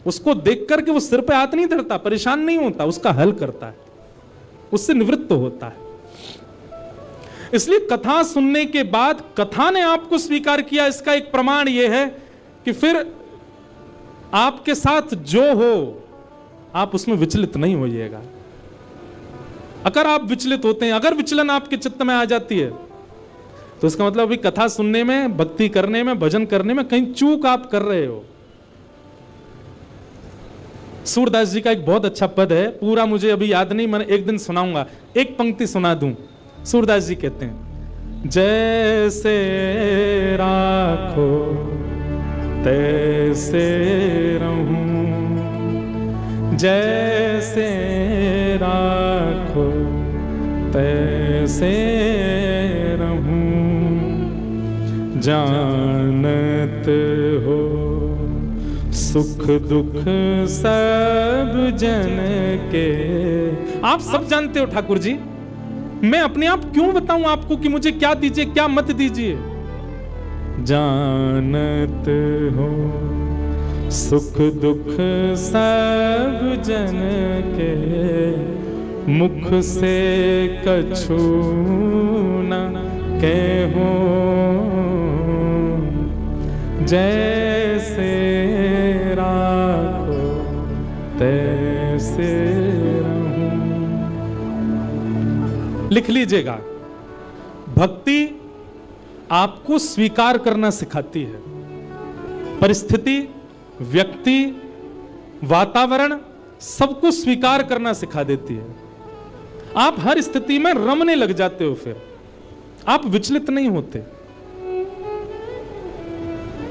उसको देख करके वो सिर पे हाथ नहीं धरता, परेशान नहीं होता, उसका हल करता है, उससे निवृत्त होता है। इसलिए कथा सुनने के बाद कथा ने आपको स्वीकार किया, इसका एक प्रमाण यह है कि फिर आपके साथ जो हो आप उसमें विचलित नहीं होइएगा। अगर आप विचलित होते हैं, अगर विचलन आपके चित्त में आ जाती है, तो इसका मतलब अभी कथा सुनने में, भक्ति करने में, भजन करने में कहीं चूक आप कर रहे हो। सूरदास जी का एक बहुत अच्छा पद है, पूरा मुझे अभी याद नहीं, मैंने एक दिन सुनाऊंगा, एक पंक्ति सुना दूं। सूरदास जी कहते हैं, जैसे राखो तैसे रहूं, जैसे राखो तैसे रहूं, जानत हो सुख दुख सब जन के। आप सब जानते हो ठाकुर जी, मैं अपने आप क्यों बताऊं आपको कि मुझे क्या दीजिए क्या मत दीजिए। जानत हो सुख दुख सब जन के, मुख से कछु न कहो, जैसे राखो तैसे रहूं। लिख लीजिएगा, भक्ति आपको स्वीकार करना सिखाती है। परिस्थिति, व्यक्ति, वातावरण सबको स्वीकार करना सिखा देती है। आप हर स्थिति में रमने लग जाते हो, फिर आप विचलित नहीं होते।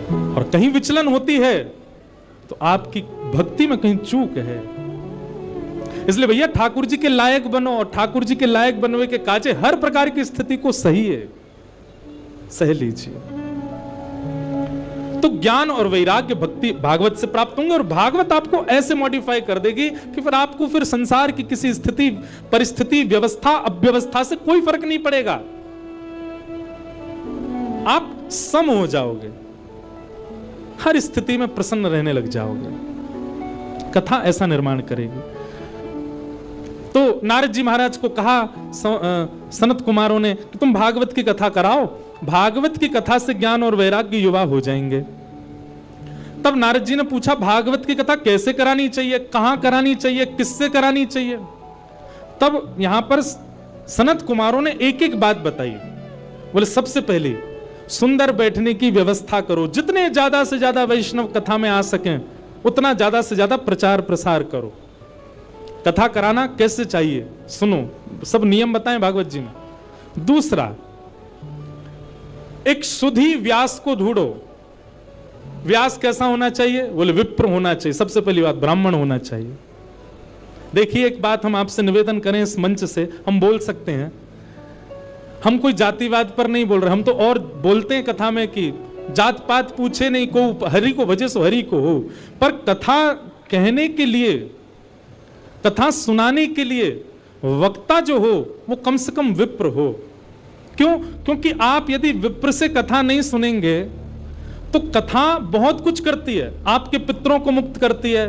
और कहीं विचलन होती है तो आपकी भक्ति में कहीं चूक है। इसलिए भैया ठाकुर जी के लायक बनो, और ठाकुर जी के लायक बनने के काजे हर प्रकार की स्थिति को सही है, सह लीजिए। तो ज्ञान और वैराग्य भक्ति भागवत से प्राप्त होंगे, और भागवत आपको ऐसे मॉडिफाई कर देगी कि फिर आपको फिर संसार की किसी स्थिति, परिस्थिति, व्यवस्था, अव्यवस्था से कोई फर्क नहीं पड़ेगा। आप सम हो जाओगे, हर स्थिति में प्रसन्न रहने लग जाओगे। कथा ऐसा निर्माण करेगी। तो नारद जी महाराज को कहा सनत कुमारों ने कि तुम भागवत की कथा कराओ, भागवत की कथा से ज्ञान और वैराग्य युवा हो जाएंगे। तब नारद जी ने पूछा, भागवत की कथा कैसे करानी चाहिए, कहां करानी चाहिए, किससे करानी चाहिए। तब यहां पर सनत कुमारों ने एक एक बात बताई। बोले सबसे पहले सुंदर बैठने की व्यवस्था करो, जितने ज्यादा से ज्यादा वैष्णव कथा में आ सकें उतना ज्यादा से ज्यादा प्रचार प्रसार करो। कथा कराना कैसे चाहिए सुनो, सब नियम बताएं भागवत जी में। दूसरा, एक शुद्धि व्यास को ढूंढो। व्यास कैसा होना चाहिए, बोले विप्र होना चाहिए। सबसे पहली बात, ब्राह्मण होना चाहिए। देखिए एक बात हम आपसे निवेदन करें, इस मंच से हम बोल सकते हैं, हम कोई जातिवाद पर नहीं बोल रहे, हम तो और बोलते हैं कथा में कि जात पात पूछे नहीं को, हरि को भजे सो हरि को हो। पर कथा कहने के लिए, कथा सुनाने के लिए वक्ता जो हो वो कम से कम विप्र हो। क्यों? क्योंकि आप यदि विप्र से कथा नहीं सुनेंगे तो कथा बहुत कुछ करती है। आपके पितरों को मुक्त करती है,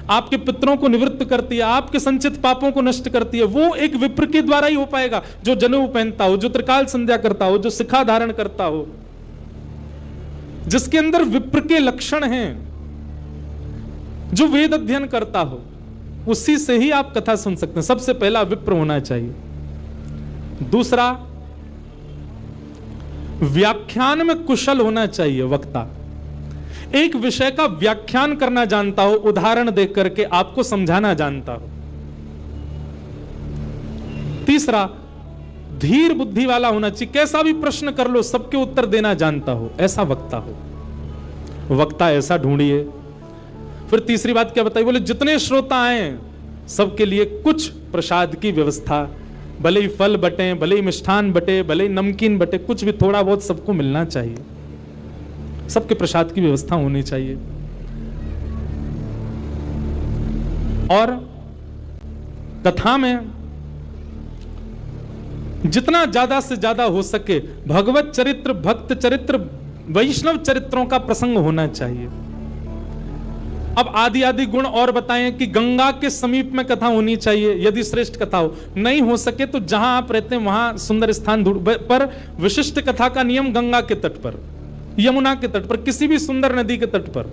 आपके पितरों को निवृत्त करती है, आपके संचित पापों को नष्ट करती है। वो एक विप्र के द्वारा ही हो पाएगा, जो जनेऊ पहनता हो, जो त्रिकाल संध्या करता हो, जो शिखा धारण करता हो, जिसके अंदर विप्र के लक्षण हैं, जो वेद अध्ययन करता हो, उसी से ही आप कथा सुन सकते हैं। सबसे पहला विप्र होना चाहिए। दूसरा, व्याख्यान में कुशल होना चाहिए वक्ता। एक विषय का व्याख्यान करना जानता हो, उदाहरण देख करके आपको समझाना जानता हो। तीसरा, धीर बुद्धि वाला होना चाहिए, कैसा भी प्रश्न कर लो सबके उत्तर देना जानता हो, ऐसा वक्ता हो, वक्ता ऐसा ढूंढिए। फिर तीसरी बात क्या बताई, बोले जितने श्रोता आए सबके लिए कुछ प्रसाद की व्यवस्था, भले ही फल बटे, भले ही मिष्ठान बटे, भले ही नमकीन बटे, कुछ भी थोड़ा बहुत सबको मिलना चाहिए, सबके प्रसाद की व्यवस्था होनी चाहिए। और कथा में जितना ज्यादा से ज्यादा हो सके भगवत चरित्र, भक्त चरित्र, वैष्णव चरित्रों का प्रसंग होना चाहिए। अब आदि आदि गुण और बताएं कि गंगा के समीप में कथा होनी चाहिए यदि श्रेष्ठ कथा हो, नहीं हो सके तो जहां आप रहते हैं वहां सुंदर स्थान ढूंढ, पर विशिष्ट कथा का नियम गंगा के तट पर, यमुना के तट पर, किसी भी सुंदर नदी के तट पर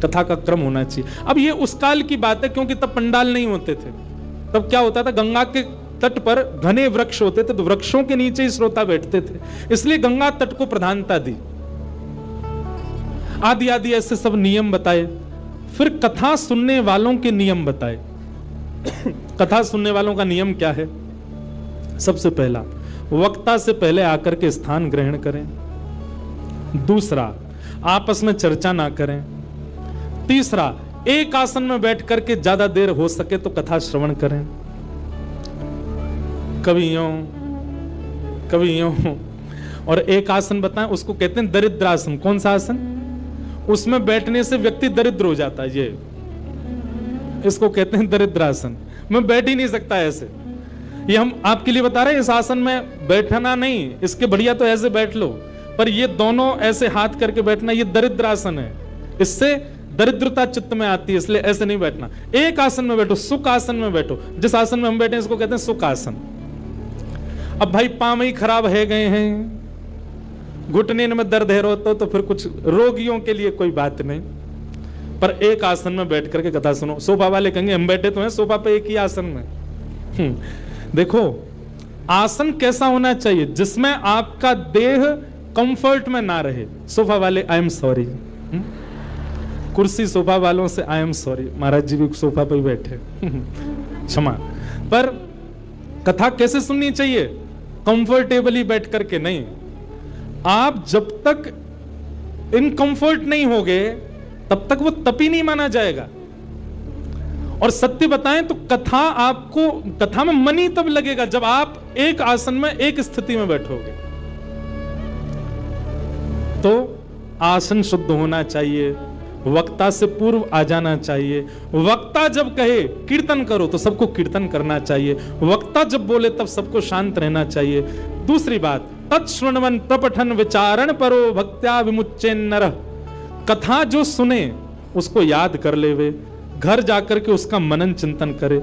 कथा का क्रम होना चाहिए। अब ये उस काल की बात है क्योंकि तब पंडाल नहीं होते थे, तब क्या होता था, गंगा के तट पर घने वृक्ष होते थे, तो वृक्षों के नीचे ही श्रोता बैठते थे, इसलिए गंगा तट को प्रधानता दी। आदि आदि ऐसे सब नियम बताए। फिर कथा सुनने वालों के नियम बताए। कथा सुनने वालों का नियम क्या है? सबसे पहला, वक्ता से पहले आकर के स्थान ग्रहण करें। दूसरा, आपस में चर्चा ना करें। तीसरा, एक आसन में बैठ करके ज्यादा देर हो सके तो कथा श्रवण करें। कभी यूं और एक आसन बताएं, उसको कहते हैं दरिद्रासन। कौन सा आसन? उसमें बैठने से व्यक्ति दरिद्र हो जाता है, ये इसको कहते हैं दरिद्रासन। मैं बैठ ही नहीं सकता ऐसे, ये हम आपके लिए बता रहे हैं। इस आसन में बैठना नहीं, इसके बढ़िया तो ऐसे बैठ लो, पर ये दोनों ऐसे हाथ करके बैठना, ये दरिद्रासन है, इससे दरिद्रता चित्त में आती है, इसलिए ऐसे नहीं बैठना। एक आसन में बैठो, सुख आसन में बैठो। जिस आसन में हम बैठे इसको कहते हैं सुख आसन। अब भाई पांव ही खराब है गए हैं, घुटने में दर्द है रोते तो फिर कुछ रोगियों के लिए कोई बात नहीं, पर एक आसन में बैठ करके कथा सुनो। सोफा वाले कहेंगे हम बैठे तो हैं सोफा पे एक ही आसन में। देखो आसन कैसा होना चाहिए जिसमें आपका देह कंफर्ट में ना रहे। सोफा वाले आई एम सॉरी, कुर्सी सोफा वालों से आई एम सॉरी, महाराज जी भी सोफा पे ही बैठे, क्षमा। पर कथा कैसे सुननी चाहिए? कंफर्टेबली बैठ करके नहीं। आप जब तक इनकंफर्ट नहीं होगे तब तक वो तपी नहीं माना जाएगा। और सत्य बताएं तो कथा में मन ही तब लगेगा जब आप एक आसन में एक स्थिति में बैठोगे। तो आसन शुद्ध होना चाहिए, वक्ता से पूर्व आ जाना चाहिए। वक्ता जब कहे कीर्तन करो तो सबको कीर्तन करना चाहिए। वक्ता जब बोले तब सबको शांत रहना चाहिए। दूसरी बात, तत्श्रवणं प्रपठन विचारण परो भक्त्या विमुच्येन्नरः। कथा जो सुने उसको याद कर लेवे, घर जाकर के उसका मनन चिंतन करे।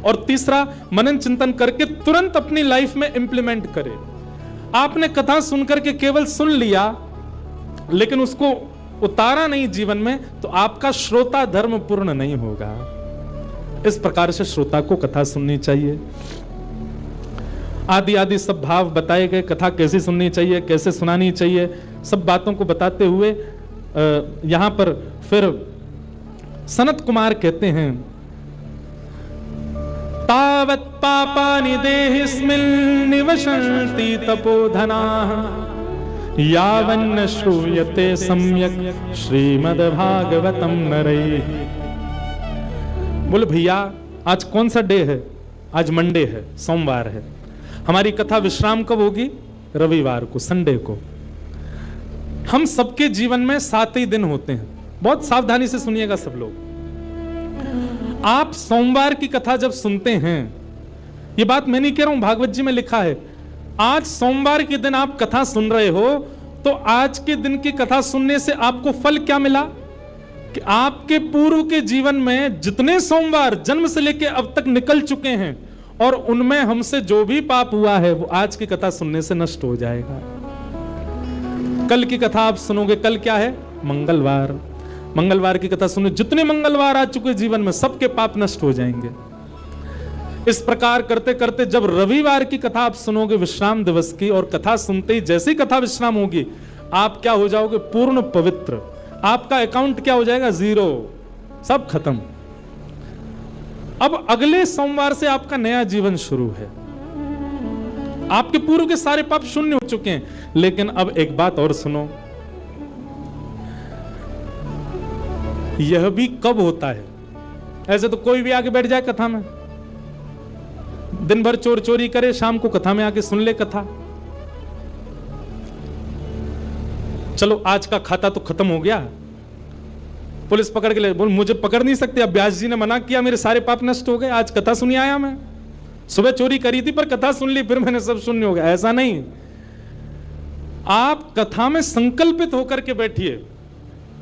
और तीसरा, मनन चिंतन करके तुरंत अपनी लाइफ में इंप्लीमेंट करे। आपने कथा सुनकर के केवल सुन लिया लेकिन उसको उतारा नहीं जीवन में, तो आपका श्रोता धर्म पूर्ण नहीं होगा। इस प्रकार से श्रोता को कथा सुननी चाहिए। आदि आदि सब भाव बताए गए, कथा कैसे सुननी चाहिए, कैसे सुनानी चाहिए, सब बातों को बताते हुए यहां पर फिर सनत कुमार कहते हैं, तावत् पापानि देहिस्मिन् निवसन्ति तपोधनाः यावन्न श्रूयते सम्यक् श्रीमद्भागवतम नरैः। बोले भैया आज कौन सा डे है? आज मंडे है, सोमवार है। हमारी कथा विश्राम कब होगी? रविवार को, संडे को। हम सबके जीवन में 7 ही दिन होते हैं। बहुत सावधानी से सुनिएगा सब लोग। आप सोमवार की कथा जब सुनते हैं, ये बात मैं नहीं कह रहा हूं, भागवत जी में लिखा है, आज सोमवार के दिन आप कथा सुन रहे हो तो आज के दिन की कथा सुनने से आपको फल क्या मिला कि आपके पूर्व के जीवन में जितने सोमवार जन्म से लेकर अब तक निकल चुके हैं और उनमें हमसे जो भी पाप हुआ है वो आज की कथा सुनने से नष्ट हो जाएगा। कल की कथा आप सुनोगे, कल क्या है? मंगलवार। मंगलवार की कथा सुनो, जितने मंगलवार आ चुके जीवन में सबके पाप नष्ट हो जाएंगे। इस प्रकार करते करते जब रविवार की कथा आप सुनोगे विश्राम दिवस की, और कथा सुनते ही जैसी कथा विश्राम होगी आप क्या हो जाओगे? पूर्ण पवित्र। आपका अकाउंट क्या हो जाएगा? 0, सब खत्म। अब अगले सोमवार से आपका नया जीवन शुरू है। आपके पूर्व के सारे पाप शून्य हो चुके हैं। लेकिन अब एक बात और सुनो, यह भी कब होता है? ऐसे तो कोई भी आके बैठ जाए कथा में, दिन भर चोर चोरी करे, शाम को कथा में आके सुन ले कथा। चलो आज का खाता तो खत्म हो गया, पुलिस पकड़ के ले, बोल मुझे पकड़ नहीं सकते, अब व्यास जी ने मना किया, मेरे सारे पाप नष्ट हो गए, आज कथा सुनी आया मैं। सुबह चोरी करी थी पर कथा सुन ली, फिर मैंने सब शून्य हो गया। ऐसा नहीं, आप कथा में संकल्पित होकर के बैठिए।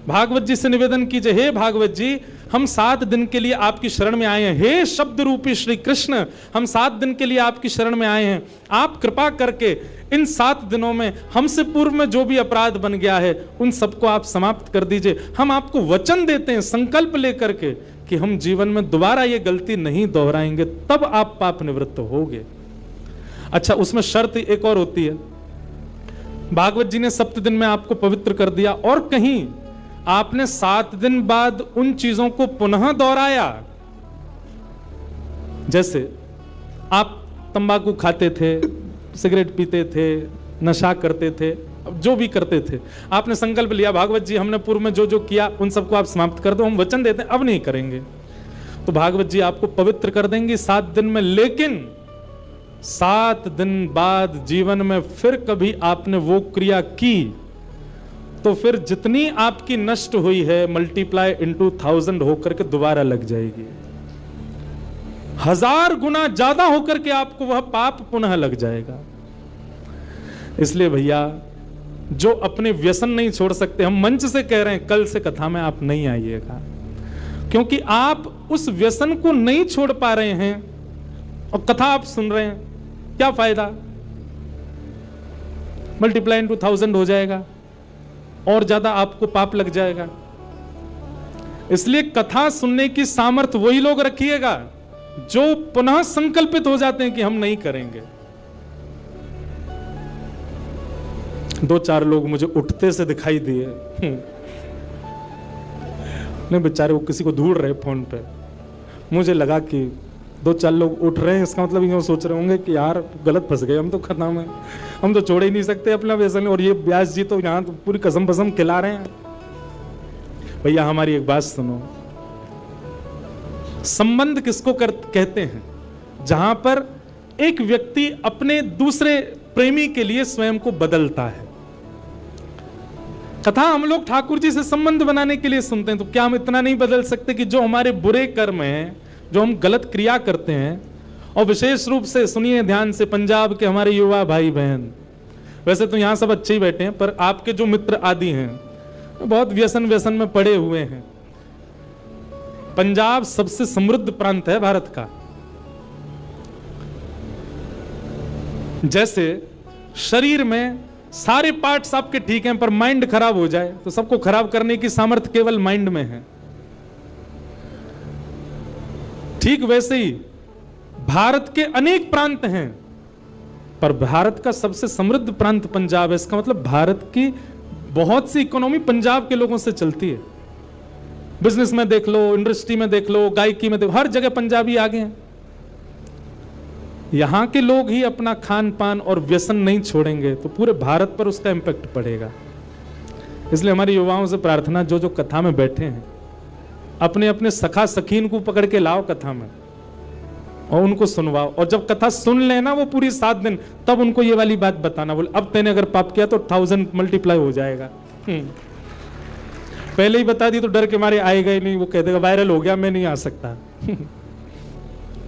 भागवत जी से निवेदन कीजिए, हे भागवत जी, हम 7 दिन के लिए आपकी शरण में आए हैं। हे शब्द रूपी श्री कृष्ण, हम 7 दिन के लिए आपकी शरण में आए हैं। आप कृपा करके इन 7 दिनों में हमसे पूर्व में जो भी अपराध बन गया है उन सबको आप समाप्त कर दीजिए। हम आपको वचन देते हैं संकल्प लेकर के कि हम जीवन में दोबारा ये गलती नहीं दोहराएंगे, तब आप पाप निवृत्त होगे। अच्छा, उसमें शर्त एक और होती है। भागवत जी ने 7 दिन में आपको पवित्र कर दिया और कहीं आपने 7 दिन बाद उन चीजों को पुनः दोहराया। जैसे आप तंबाकू खाते थे, सिगरेट पीते थे, नशा करते थे, जो भी करते थे, आपने संकल्प लिया भागवत जी हमने पूर्व में जो जो किया उन सबको आप समाप्त कर दो, हम वचन देते हैं अब नहीं करेंगे। तो भागवत जी आपको पवित्र कर देंगे 7 दिन में। लेकिन 7 दिन बाद जीवन में फिर कभी आपने वो क्रिया की तो फिर जितनी आपकी नष्ट हुई है मल्टीप्लाई इनटू 1000 होकर के दोबारा लग जाएगी। 1000 गुना ज्यादा होकर के आपको वह पाप पुनः लग जाएगा। इसलिए भैया, जो अपने व्यसन नहीं छोड़ सकते, हम मंच से कह रहे हैं कल से कथा में आप नहीं आइएगा, क्योंकि आप उस व्यसन को नहीं छोड़ पा रहे हैं और कथा आप सुन रहे हैं, क्या फायदा? मल्टीप्लाई इनटू 1000 हो जाएगा और ज्यादा आपको पाप लग जाएगा। इसलिए कथा सुनने की सामर्थ्य वही लोग रखिएगा जो पुनः संकल्पित हो जाते हैं कि हम नहीं करेंगे। 2-4 लोग मुझे उठते से दिखाई दिए, नहीं बेचारे वो किसी को ढूंढ रहे फोन पे। मुझे लगा कि 2-4 लोग उठ रहे हैं, इसका मतलब ये सोच रहे होंगे कि यार गलत फंस गए हम तो खतना में, हम तो छोड़ ही नहीं सकते अपना व्यसन, और ये व्यास जी तो यहाँ तो पूरी कसम बसम खिला रहे हैं। भैया हमारी एक बात सुनो, संबंध किसको कहते हैं? जहां पर एक व्यक्ति अपने दूसरे प्रेमी के लिए स्वयं को बदलता है। कथा हम लोग ठाकुर जी से संबंध बनाने के लिए सुनते हैं, तो क्या हम इतना नहीं बदल सकते कि जो हमारे बुरे कर्म हैं, जो हम गलत क्रिया करते हैं, और विशेष रूप से सुनिए ध्यान से पंजाब के हमारे युवा भाई बहन, वैसे तो यहाँ सब अच्छे ही बैठे हैं, पर आपके जो मित्र आदि हैं बहुत व्यसन में पड़े हुए हैं। पंजाब सबसे समृद्ध प्रांत है भारत का। जैसे शरीर में सारे पार्ट्स आपके ठीक हैं, पर माइंड खराब हो जाए तो सबको खराब करने की सामर्थ्य केवल माइंड में है। ठीक वैसे ही भारत के अनेक प्रांत हैं, पर भारत का सबसे समृद्ध प्रांत पंजाब है। इसका मतलब भारत की बहुत सी इकोनॉमी पंजाब के लोगों से चलती है। बिजनेस में देख लो, इंडस्ट्री में देख लो, गायकी में देखो, हर जगह पंजाबी आगे हैं। यहां के लोग ही अपना खान पान और व्यसन नहीं छोड़ेंगे तो पूरे भारत पर उसका इंपैक्ट पड़ेगा। इसलिए हमारे युवाओं से प्रार्थना, जो जो कथा में बैठे हैं अपने अपने सखा सखीन को पकड़ के लाओ कथा में और उनको सुनवाओ, और जब कथा सुन लेना वो पूरी 7 दिन, तब उनको ये वाली बात बताना, बोले अब तैने अगर पाप किया तो 1000 मल्टीप्लाई हो जाएगा। पहले ही बता दी तो डर के मारे आएगा ही नहीं, वो कह देगा वायरल हो गया मैं नहीं आ सकता।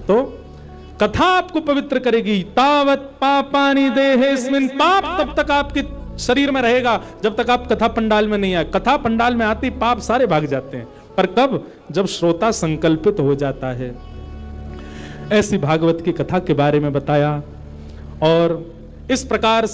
तो कथा आपको पवित्र करेगी। तावत पापानि देहेस्मिन्, पाप तब तक आपके शरीर में रहेगा जब तक आप कथा पंडाल में नहीं आए। कथा पंडाल में आते पाप सारे भाग जाते हैं, पर कब? जब श्रोता संकल्पित हो जाता है। ऐसी भागवत की कथा के बारे में बताया। और इस प्रकार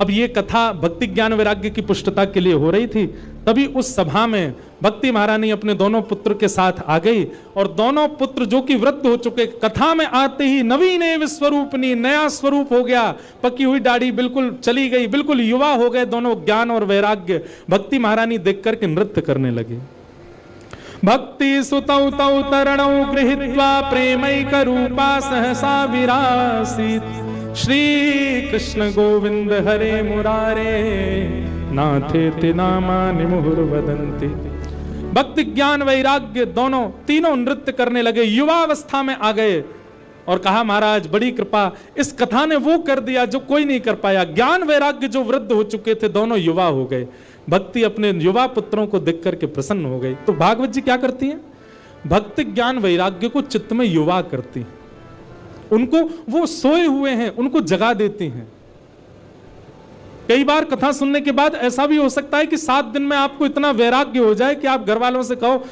अब ये कथा भक्ति ज्ञान वैराग्य की पुष्टता के लिए हो रही थी। तभी उस सभा में भक्ति महारानी अपने दोनों पुत्र के साथ आ गई, और दोनों पुत्र जो कि वृद्ध हो चुके, कथा में आते ही नवीन स्वरूपनी, नया स्वरूप हो गया, पकी हुई दाढ़ी बिल्कुल चली गई, बिल्कुल युवा हो गए दोनों। ज्ञान और वैराग्य भक्ति महारानी देख करके नृत्य करने लगे। भक्ति सुतौ तौ तरणौ गृहीत्वा प्रेमैक रूपा सहसा विरासीत्। श्री कृष्ण गोविंद हरे मुरारे नाथेति नामानि मुहुर्वदन्ति। भक्ति ज्ञान वैराग्य दोनों तीनों नृत्य करने लगे, युवावस्था में आ गए और कहा महाराज बड़ी कृपा, इस कथा ने वो कर दिया जो कोई नहीं कर पाया। ज्ञान वैराग्य जो वृद्ध हो चुके थे दोनों युवा हो गए। भक्ति अपने युवा पुत्रों को देख करके प्रसन्न हो गई। तो भागवत जी क्या करती हैं? भक्ति ज्ञान वैराग्य को चित्त में युवा करती हैं, उनको वो सोए हुए हैं उनको जगा देती हैं। कई बार कथा सुनने के बाद ऐसा भी हो सकता है कि 7 दिन में आपको इतना वैराग्य हो जाए कि आप घर वालों से कहो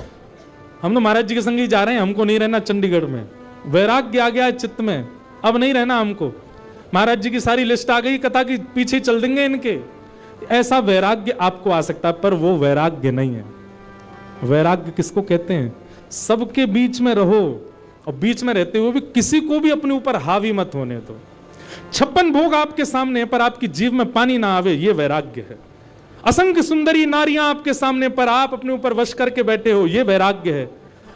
हम तो महाराज जी के संग ही जा रहे हैं, हमको नहीं रहना चंडीगढ़ में। वैराग्य आ गया है चित्त में, अब नहीं रहना हमको, महाराज जी की सारी लिस्ट आ गई, कथा की पीछे चल देंगे इनके। ऐसा वैराग्य आपको आ सकता है, पर वो वैराग्य नहीं है। वैराग्य किसको कहते हैं? सबके बीच में रहो और बीच में रहते हुए भी किसी को भी अपने ऊपर हावी मत होने दो। 56 भोग आपके सामने पर आपकी जीव में पानी ना आवे, ये वैराग्य है। असंख्य सुंदरी नारियां आपके सामने पर आप अपने ऊपर वश करके बैठे हो, ये वैराग्य है।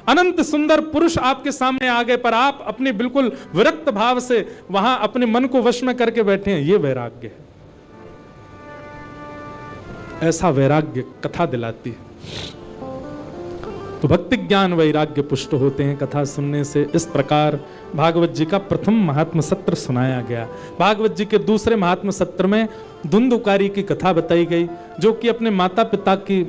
अनंत सुंदर पुरुष आपके सामने आ गए पर आप अपने बिल्कुल विरक्त भाव से वहां अपने मन को वश में करके बैठे हैं, ये वैराग्य है। ऐसा वैराग्य कथा दिलाती है। तो भक्ति ज्ञान वैराग्य पुष्ट होते हैं कथा सुनने से। इस प्रकार भागवत जी का प्रथम महात्म सत्र सुनाया गया। भागवत जी के दूसरे महात्म सत्र में धुंधुकारी की कथा बताई गई, जो कि अपने माता पिता की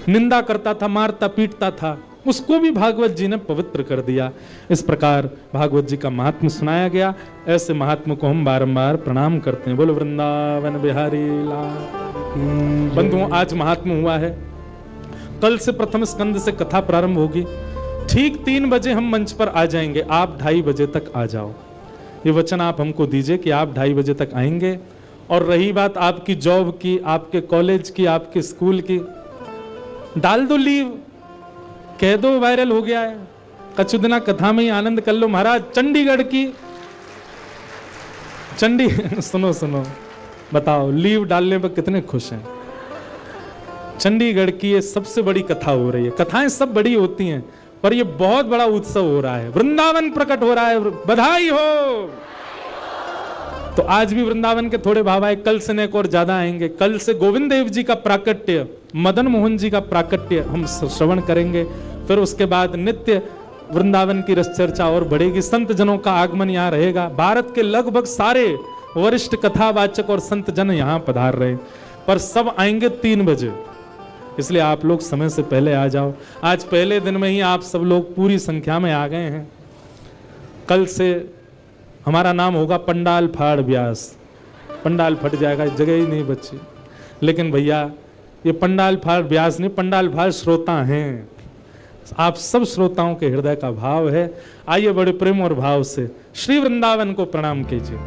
निंदा करता था, मारता पीटता था, उसको भी भागवत जी ने पवित्र कर दिया। इस प्रकार भागवत जी का महात्म सुनाया गया। ऐसे महात्म को हम बारंबार प्रणाम करते हैं। बोलो वृंदावन बिहारी लाल। बंधुओं, आज महात्म हुआ है, कल से प्रथम स्कंद से कथा प्रारंभ होगी। ठीक 3 बजे हम मंच पर आ जाएंगे, आप 2:30 बजे तक आ जाओ। ये वचन आप हमको दीजिए कि आप 2:30 बजे तक आएंगे। और रही बात आपकी जॉब की, आपके कॉलेज की, आपके स्कूल की, डाल दो लीव, कह दो वायरल हो गया है, कछुदना कथा में ही आनंद कर लो। महाराज चंडीगढ़ की सुनो बताओ, लीव डालने पर कितने खुश हैं? चंडीगढ़ की ये सबसे बड़ी कथा हो रही है। कथाएं सब बड़ी होती हैं, पर ये बहुत बड़ा उत्सव हो रहा है, वृंदावन प्रकट हो रहा है, बधाई हो। तो आज भी वृंदावन के थोड़े भाव आए, कल से नेक और ज्यादा आएंगे। कल से गोविंद देव जी का प्राकट्य, मदन मोहन जी का प्राकट्य हम श्रवण करेंगे। फिर उसके बाद नित्य वृंदावन की रस चर्चा और बढ़ेगी। संत जनों का आगमन यहाँ रहेगा। भारत के लगभग सारे वरिष्ठ कथावाचक और संत जन यहाँ पधार रहे, पर सब आएंगे 3 बजे, इसलिए आप लोग समय से पहले आ जाओ। आज पहले दिन में ही आप सब लोग पूरी संख्या में आ गए हैं। कल से हमारा नाम होगा पंडाल फाड़ व्यास। पंडाल फट जाएगा, जगह ही नहीं बची। लेकिन भैया ये पंडाल फाड़ व्यास नहीं, पंडाल फाड़ श्रोता हैं। आप सब श्रोताओं के हृदय का भाव है। आइए बड़े प्रेम और भाव से श्री वृंदावन को प्रणाम कीजिए।